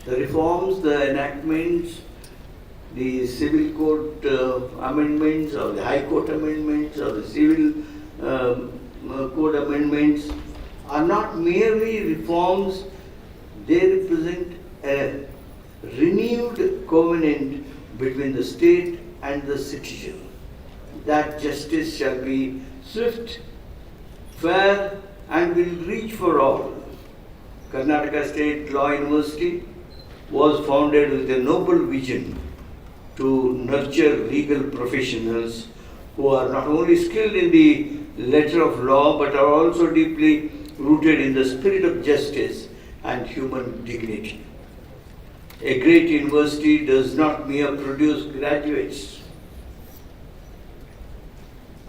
The reforms, the enactments, the civil court amendments or the high court amendments or the civil code amendments are not merely reforms, they represent a renewed covenant between the state and the citizen, that justice shall be swift, fair, and will reach for all. Karnataka State Law University was founded with a noble vision to nurture legal professionals who are not only skilled in the letter of law but are also deeply rooted in the spirit of justice and human dignity. A great university does not mere produce graduates.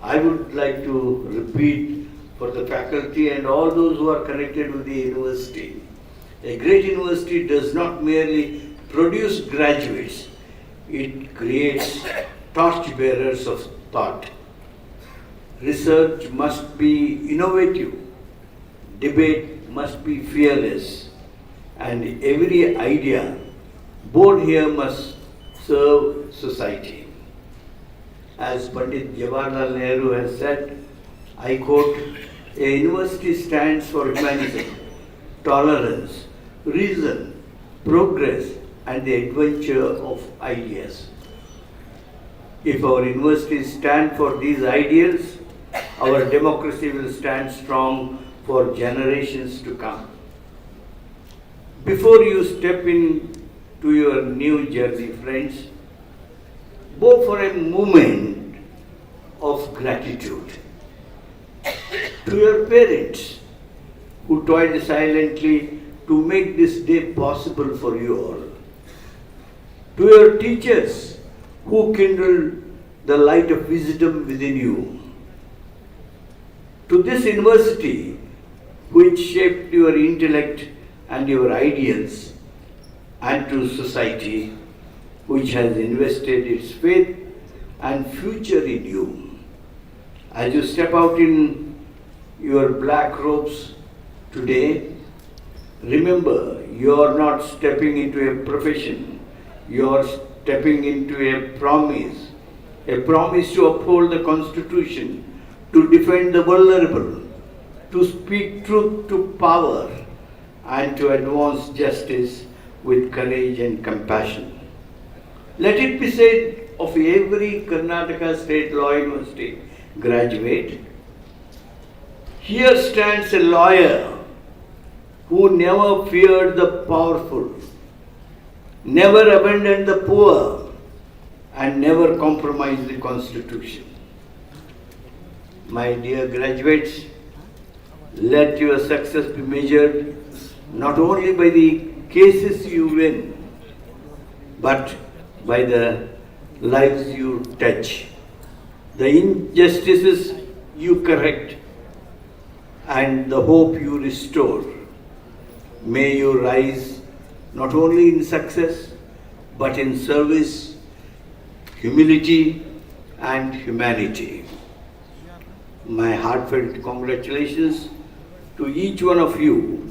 I would like to repeat for the faculty and all those who are connected with the university. A great university does not merely produce graduates, it creates torchbearers of thought. Research must be innovative, debate must be fearless, and every idea born here must serve society. As Pandit Jawaharlal Nehru has said, I quote, "A university stands for humanism, tolerance, reason, progress, and the adventure of ideas." If our universities stand for these ideals, our democracy will stand strong for generations to come. Before you step into your new journey, friends, go for a moment of gratitude to your parents who toiled silently to make this day possible for you all, to your teachers who kindled the light of wisdom within you, to this university which shaped your intellect and your ideals, and to society which has invested its faith and future in you. As you step out in your black robes today, remember you are not stepping into a profession, you are stepping into a promise to uphold the Constitution, to defend the vulnerable, to speak truth to power, and to advance justice with courage and compassion. Let it be said of every Karnataka State Law University graduate, here stands a lawyer who never feared the powerful, never abandoned the poor, and never compromised the Constitution. My dear graduates, let your success be measured not only by the cases you win, but by the lives you touch, the injustices you correct, and the hope you restore. May you rise not only in success, but in service, humility, and humanity. My heartfelt congratulations to each one of you.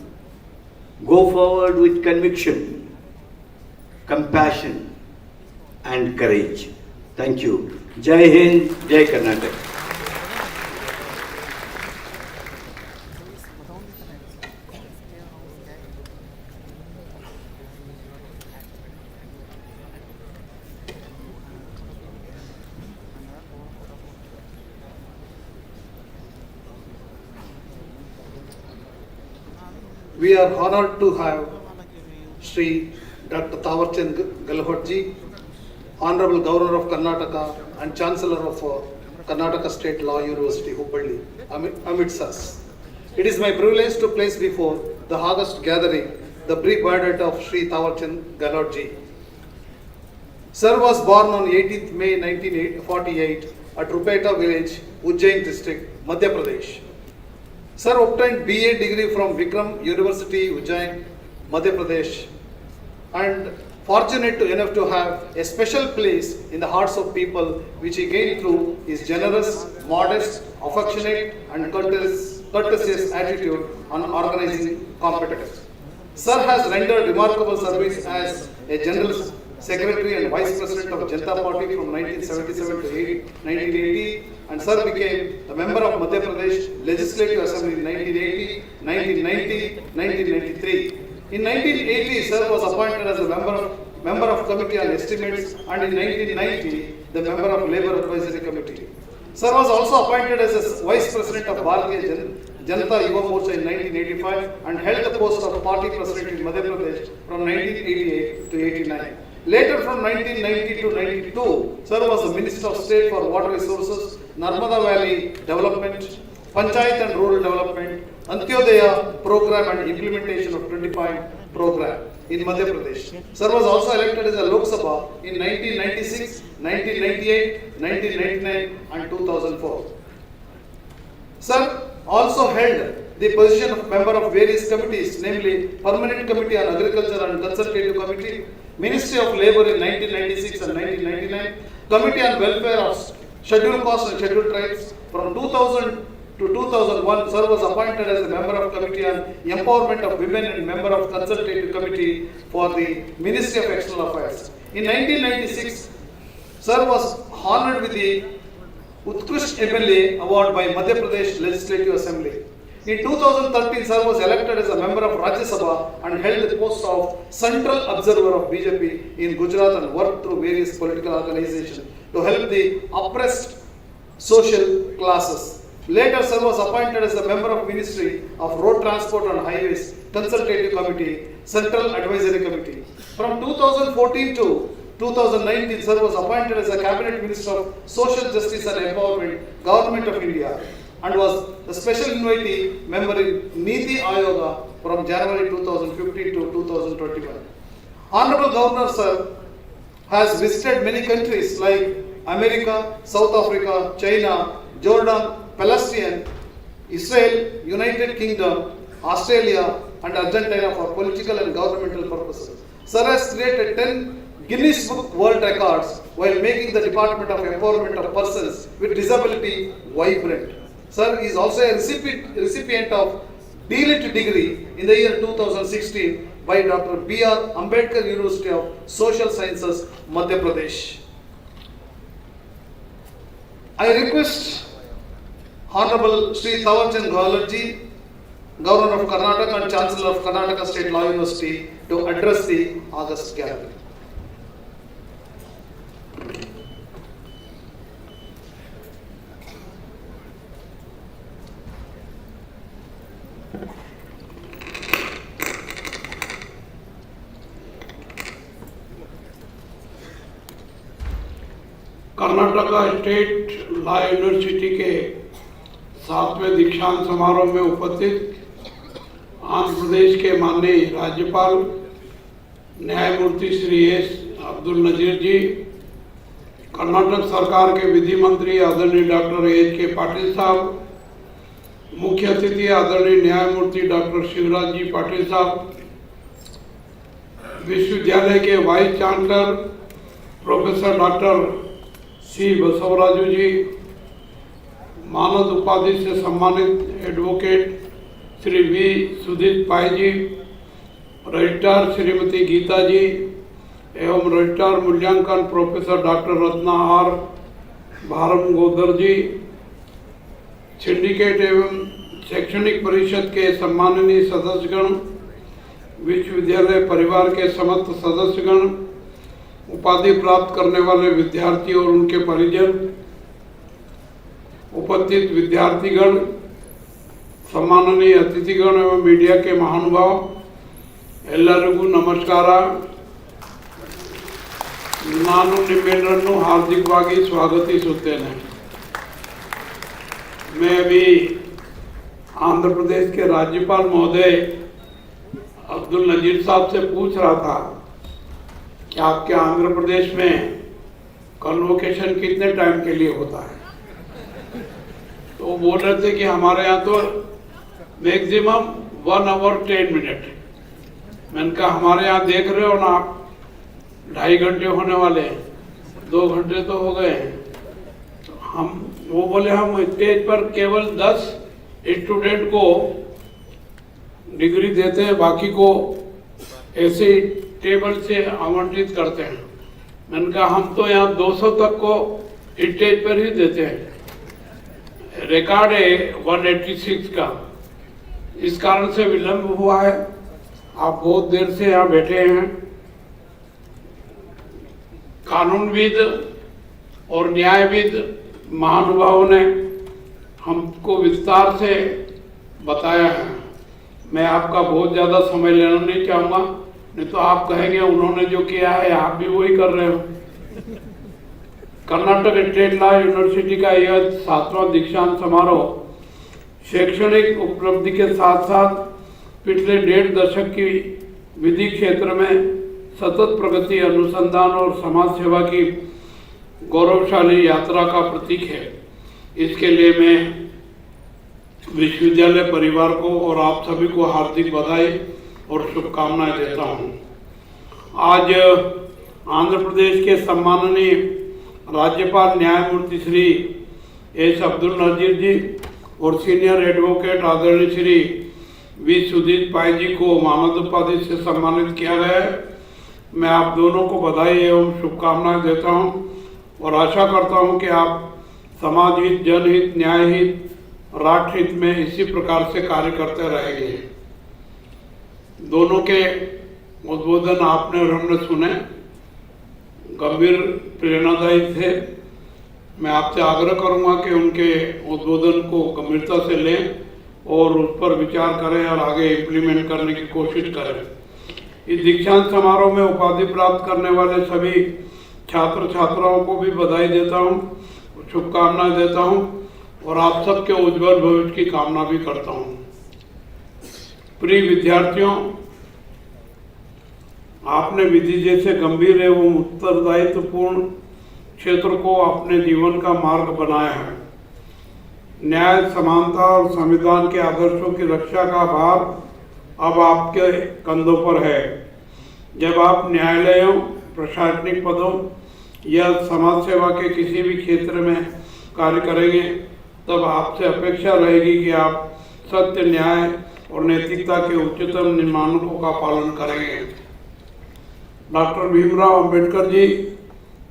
Go forward with conviction, compassion, and courage. Thank you. Jai Hind, Jai Karnataka. we are honored to have Shri Dr. Tawarchand Gehlot, Honorable Governor of Karnataka and Chancellor of Karnataka State Law University, Hubballi, amidst us. It is my privilege to place before the august gathering the brief biodata of Shri Tawarchand Gehlot. Sir was born on 18th May 1948 at Rupeta village, Ujjain district, Madhya Pradesh. Sir obtained BA degree from Vikram University, Ujjain, Madhya Pradesh, and fortunate enough to have a special place in the hearts of people, which he gained through his generous, modest, affectionate, and courteous attitude on organizing competitors. Sir has rendered remarkable service as a General Secretary and Vice President of Janata Party from 1977 to 1980, and Sir became the member of Madhya Pradesh Legislative Assembly in 1980, 1990, 1993. In 1980, Sir was appointed as a member of Committee on Estimates, and in 1990, the member of Labour Advisory Committee. Sir was also appointed as a Vice President of Bharatiya Janata Yuva Morcha in 1985 and held the post of Party President in Madhya Pradesh from 1988 to 89. Later from 1990 to 92, Sir was the Minister of State for Water Resources, Narmada Valley Development, Panchayat and Rural Development, Antyodaya Program and Implementation of 20-point program in Madhya Pradesh. Sir was also elected as a Lok Sabha in 1996, 1998, 1999 and 2004. Sir also held the position of member of various committees, namely Permanent Committee on Agriculture and Consultative Committee, Ministry of Labour in 1996 and 1999, Committee on Welfare of Scheduled Castes and Scheduled Tribes. From 2000 to 2001, Sir was appointed as a member of Committee on Empowerment of Women and member of Consultative Committee for the Ministry of External Affairs. In 1996, Sir was honoured with the Utkrish MLA award by Madhya Pradesh Legislative Assembly. In 2013, Sir was elected as a member of Rajya Sabha and held the post of Central Observer of BJP in Gujarat and worked through various political organizations to help the oppressed social classes. Later, Sir was appointed as a member of Ministry of Road Transport and Highways Consultative Committee, Central Advisory Committee. From 2014 to 2019, Sir was appointed as a Cabinet Minister of Social Justice and Empowerment, Government of India, and was the special invitee member in Niti Ayoga from January 2015 to 2021. Honorable Governor, Sir, has visited many countries like America, South Africa, China, Jordan, Palestine, Israel, United Kingdom, Australia, and Argentina for political and governmental purposes. Sir has created 10 Guinness Book World Records while making the Department of Empowerment of Persons with Disability vibrant. Sir is also a recipient of D.Litt degree in the year 2016 by Dr. B.R. Ambedkar University of Social Sciences, Madhya Pradesh. I request Honorable Shri Tawarchand Gehlot, Governor of Karnataka and Chancellor of Karnataka State Law University, to address the august gathering. Karnataka state law university के 7वें दीक्षांत समारोह में उपस्थित आंध्र प्रदेश के माननीय राज्यपाल न्यायमूर्ति Shri S Abdul Nazeer जी, कर्नाटक सरकार के विधि मंत्री आदरणीय डॉक्टर एच के पाटिल साहब, मुख्य अतिथि आदरणीय न्यायमूर्ति डॉक्टर शिवराज जी पाटिल साहब, विश्वविद्यालय के vice chancellor professor doctor C Basavaraju ji, मानद उपाधि से सम्मानित advocate Shri V Sudesh Pai ji, registrar Shrimati Geeta ji एवं रजिस्ट्रार मूल्यांकन professor doctor Ratna R Bharamagoudar ji, syndicate एवं शैक्षणिक परिषद के सम्माननीय सदस्यगण, विश्वविद्यालय परिवार के समस्त सदस्यगण, उपाधि प्राप्त करने वाले विद्यार्थी और उनके परिजन, उपस्थित विद्यार्थीगण, सम्माननीय अतिथिगण एवं मीडिया के महानुभाव ಎಲ್ಲರಿಗೂ ನಮಸ್ಕಾರ. ನಾನು ನಿಮ್ಮೆಲ್ಲರನ್ನು हार्दिकವಾಗಿ स्वागतिಸುತ್ತೇನೆ. मैं अभी आंध्र प्रदेश के राज्यपाल महोदय अब्दुल नजीर साहब से पूछ रहा था कि आपके आंध्र प्रदेश में कन्वोकेशन कितने टाइम के लिए होता है, तो वो बोल रहे थे कि हमारे यहाँ तो मैक्सिमम 1 आवर 10 मिनट. मैंने कहा हमारे यहाँ देख रहे हो ना आप, 2.5 घंटे होने वाले हैं, 2 घंटे तो हो गए हैं. हम वो बोले हम स्टेज पर केवल 10 स्टूडेंट को डिग्री देते हैं, बाकी को ऐसे टेबल से आवंटित करते हैं. मैंने कहा हम तो यहाँ 200 तक को स्टेज पर ही देते हैं. रिकॉर्ड है 186 का. इस कारण से विलंब हुआ है. आप बहुत देर से यहाँ बैठे हैं. कानूनविद और न्यायविद महानुभावों ने हमको विस्तार से बताया है. मैं आपका बहुत ज़्यादा समय लेना नहीं चाहूँगा, नहीं तो आप कहेंगे उन्होंने जो किया है आप भी वही कर रहे हो. कर्नाटक स्टेट लॉ यूनिवर्सिटी का यह 7वां दीक्षांत समारोह शैक्षणिक उपलब्धि के साथ साथ पिछले 1.5 दशक की विधि क्षेत्र में सतत प्रगति, अनुसंधान और समाज सेवा की गौरवशाली यात्रा का प्रतीक है. इसके लिए मैं विश्वविद्यालय परिवार को और आप सभी को हार्दिक बधाई और शुभकामनाएं देता हूं. आज आंध्र प्रदेश के सम्माननीय राज्यपाल न्यायमूर्ति श्री एस अब्दुल नजीर जी और सीनियर एडवोकेट आदरणीय श्री वी सुदेश पाई जी को मानद उपाधि से सम्मानित किया गया है. मैं आप दोनों को बधाई एवं शुभकामनाएं देता हूं और आशा करता हूं कि आप समाज हित, जनहित, न्याय हित, राष्ट्र हित में इसी प्रकार से कार्य करते रहेंगे. दोनों के उद्बोधन आपने और हमने सुने, गंभीर प्रेरणादायी थे. मैं आपसे आग्रह करूंगा कि उनके उद्बोधन को गंभीरता से लें और उस पर विचार करें और आगे इम्प्लीमेंट करने की कोशिश करें. इस दीक्षांत समारोह में उपाधि प्राप्त करने वाले सभी छात्र छात्राओं को भी बधाई देता हूं, शुभकामनाएं देता हूं और आप सबके उज्जवल भविष्य की कामना भी करता हूं. प्रिय विद्यार्थियों, आपने विधि जैसे गंभीर एवं उत्तरदायित्वपूर्ण क्षेत्र को अपने जीवन का मार्ग बनाया है. न्याय, समानता और संविधान के आदर्शों की रक्षा का भार अब आपके कंधों पर है. जब आप न्यायालयों, प्रशासनिक पदों या समाज सेवा के किसी भी क्षेत्र में कार्य करेंगे, तब आपसे अपेक्षा रहेगी कि आप सत्य, न्याय और नैतिकता के उच्चतम मानकों का पालन करेंगे. डॉक्टर भीमराव अंबेडकर जी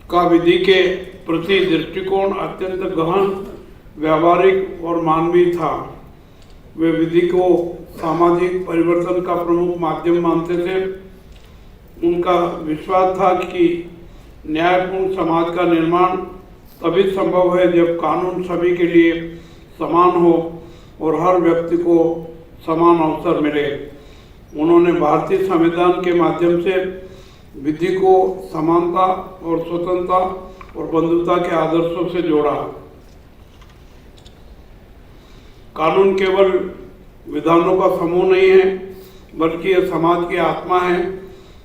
का विधि के प्रति दृष्टिकोण अत्यंत गहन, व्यावहारिक और मानवीय था. वे विधि को सामाजिक परिवर्तन का प्रमुख माध्यम मानते थे. उनका विश्वास था कि न्यायपूर्ण समाज का निर्माण तभी संभव है जब कानून सभी के लिए समान हो और हर व्यक्ति को समान अवसर मिले. उन्होंने भारतीय संविधान के माध्यम से विधि को समानता और स्वतंत्रता और बंधुता के आदर्शों से जोड़ा. कानून केवल विधानों का समूह नहीं है, बल्कि यह समाज की आत्मा है.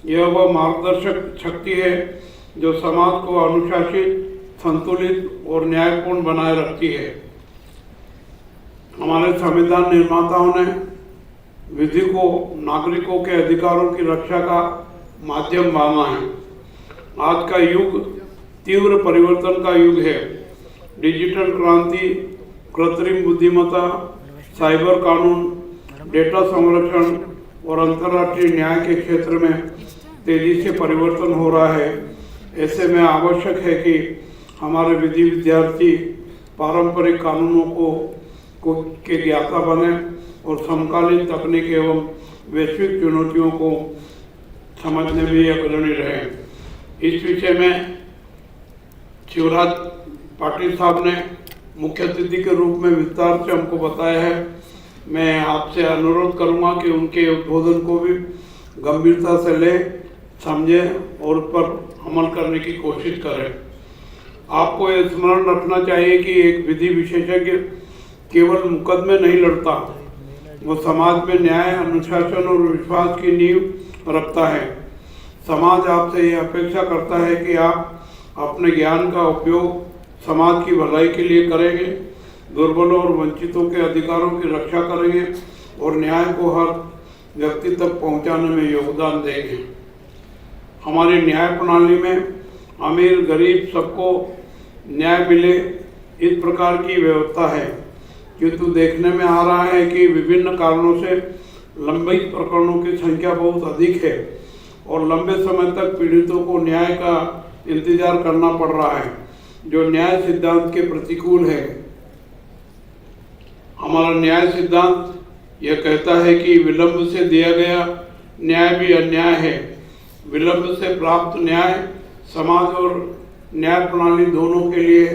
यह वह मार्गदर्शक शक्ति है जो समाज को अनुशासित, संतुलित और न्यायपूर्ण बनाए रखती है. हमारे संविधान निर्माताओं ने विधि को नागरिकों के अधिकारों की रक्षा का माध्यम माना है. आज का युग तीव्र परिवर्तन का युग है. डिजिटल क्रांति, कृत्रिम बुद्धिमत्ता, साइबर कानून, डेटा संरक्षण और अंतर्राष्ट्रीय न्याय के क्षेत्र में तेजी से परिवर्तन हो रहा है. ऐसे में आवश्यक है कि हमारे विधि विद्यार्थी पारंपरिक कानूनों को के ज्ञाता बने और समकालीन तकनीक एवं वैश्विक चुनौतियों को समझने में अग्रणी रहे. इस विषय में शिवराज पाटिल साहब ने मुख्य अतिथि के रूप में विस्तार से हमको बताया है. मैं आपसे अनुरोध करूंगा कि उनके उद्बोधन को भी गंभीरता से ले, समझें और उस पर अमल करने की कोशिश करें। आपको यह स्मरण रखना चाहिए कि एक विधि विशेषज्ञ केवल मुकदमे नहीं लड़ता, वो समाज में न्याय, अनुशासन और विश्वास की नींव रखता है। समाज आपसे यह अपेक्षा करता है कि आप अपने ज्ञान का उपयोग समाज की भलाई के लिए करेंगे, दुर्बलों और वंचितों के अधिकारों की रक्षा करेंगे और न्याय को हर व्यक्ति तक पहुंचाने में योगदान देंगे। हमारी न्याय प्रणाली में अमीर गरीब सबको न्याय मिले, इस प्रकार की व्यवस्था है, किंतु देखने में आ रहा है कि विभिन्न कारणों से लंबित प्रकरणों की संख्या बहुत अधिक है और लंबे समय तक पीड़ितों को न्याय का इंतजार करना पड़ रहा है, जो न्याय सिद्धांत के प्रतिकूल है। हमारा न्याय सिद्धांत यह कहता है कि विलंब से दिया गया न्याय भी अन्याय है। विलंब से प्राप्त न्याय समाज और न्याय प्रणाली दोनों के लिए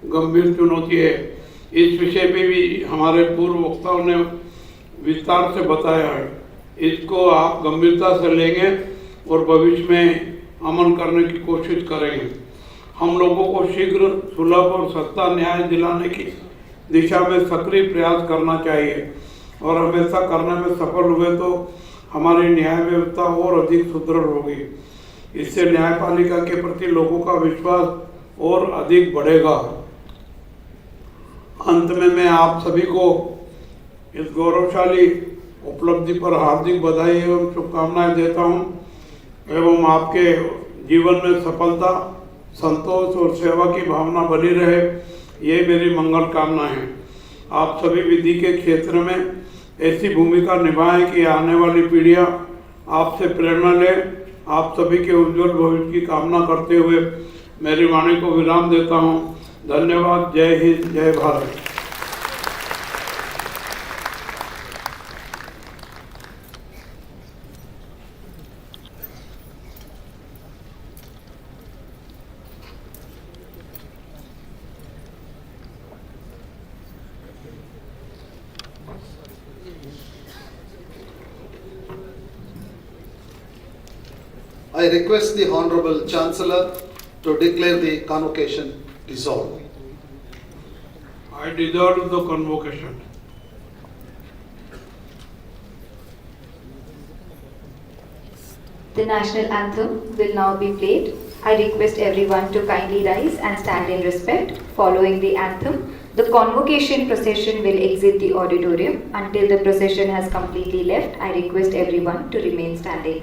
गंभीर चुनौती है। इस विषय पे भी हमारे पूर्व वक्ताओं ने विस्तार से बताया है। इसको आप गंभीरता से लेंगे और भविष्य में अमल करने की कोशिश करेंगे। हम लोगों को शीघ्र, सुलभ और सस्ता न्याय दिलाने की दिशा में सक्रिय प्रयास करना चाहिए और हमेशा करने में सफल हुए तो हमारी न्याय व्यवस्था और अधिक सुदृढ़ होगी। इससे न्यायपालिका के प्रति लोगों का विश्वास और अधिक बढ़ेगा। अंत में मैं आप सभी को इस गौरवशाली उपलब्धि पर हार्दिक बधाई एवं शुभकामनाएं देता हूं एवं आपके जीवन में सफलता, संतोष और सेवा की भावना बनी रहे, ये मेरी मंगल कामना है। आप सभी विधि के क्षेत्र में ऐसी भूमिका निभाएं कि आने वाली पीढ़ियां आपसे प्रेरणा ले। आप सभी के उज्जवल भविष्य की कामना करते हुए मेरी वाणी को विराम देता हूं। धन्यवाद। जय हिंद, जय Bharat. I request the Honorable Chancellor to declare the convocation dissolved. I dissolve the convocation. The national anthem will now be played. I request everyone to kindly rise and stand in respect. Following the anthem, the convocation procession will exit the auditorium. Until the procession has completely left, I request everyone to remain standing.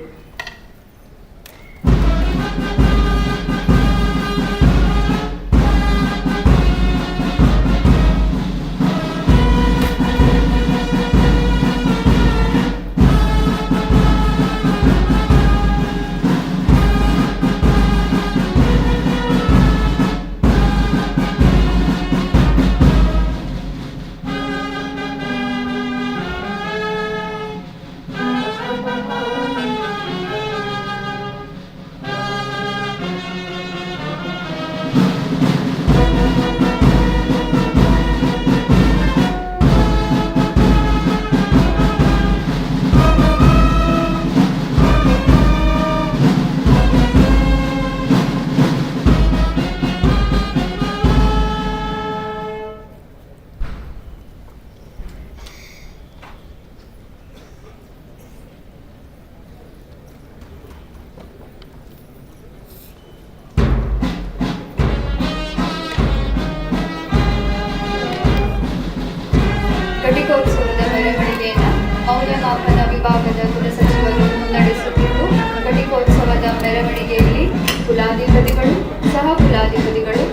ಘಟಿಕೋತ್ಸವದ ಮೆರವಣಿಗೆಯನ್ನು ಮೌಲ್ಯಮಾಪನ ವಿಭಾಗದ ಕುಲಸಚಿವರು ಮುನ್ನಡೆಸುತ್ತಿದ್ದು, ಘಟಿಕೋತ್ಸವದ ಮೆರವಣಿಗೆಯಲ್ಲಿ ಕುಲಾಧಿಪತಿಗಳು, ಸಹ ಕುಲಾಧಿಪತಿಗಳು,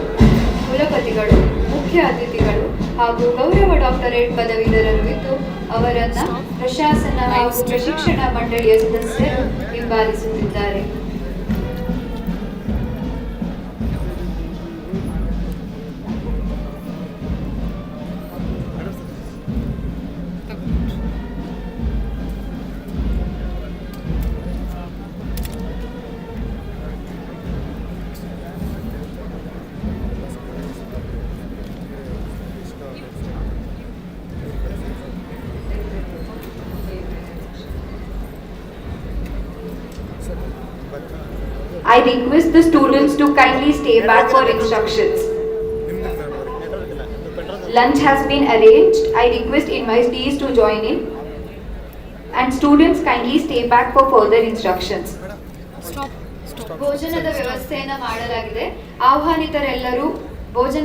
ಕುಲಪತಿಗಳು, ಮುಖ್ಯ ಅತಿಥಿಗಳು ಹಾಗೂ ಗೌರವ doctorate ಪದವೀಧರರು ಇದ್ದು ಅವರನ್ನು ಪ್ರಶಾಸನ ಹಾಗೂ ಪ್ರಶಿಕ್ಷಣ ಮಂಡಳಿಯ ಸದಸ್ಯರು ಹಿಂಬಾಲಿಸುತ್ತಿದ್ದಾರೆ. request the students to kindly stay back for instructions. Lunch has been arranged. I request invitees to join in. And students kindly stay back for further instructions. ಭೋಜನದ ವ್ಯವಸ್ಥೆಯನ್ನು ಮಾಡಲಾಗಿದೆ. ಆಹ್ವಾನಿತರೆಲ್ಲರೂ ಭೋಜನ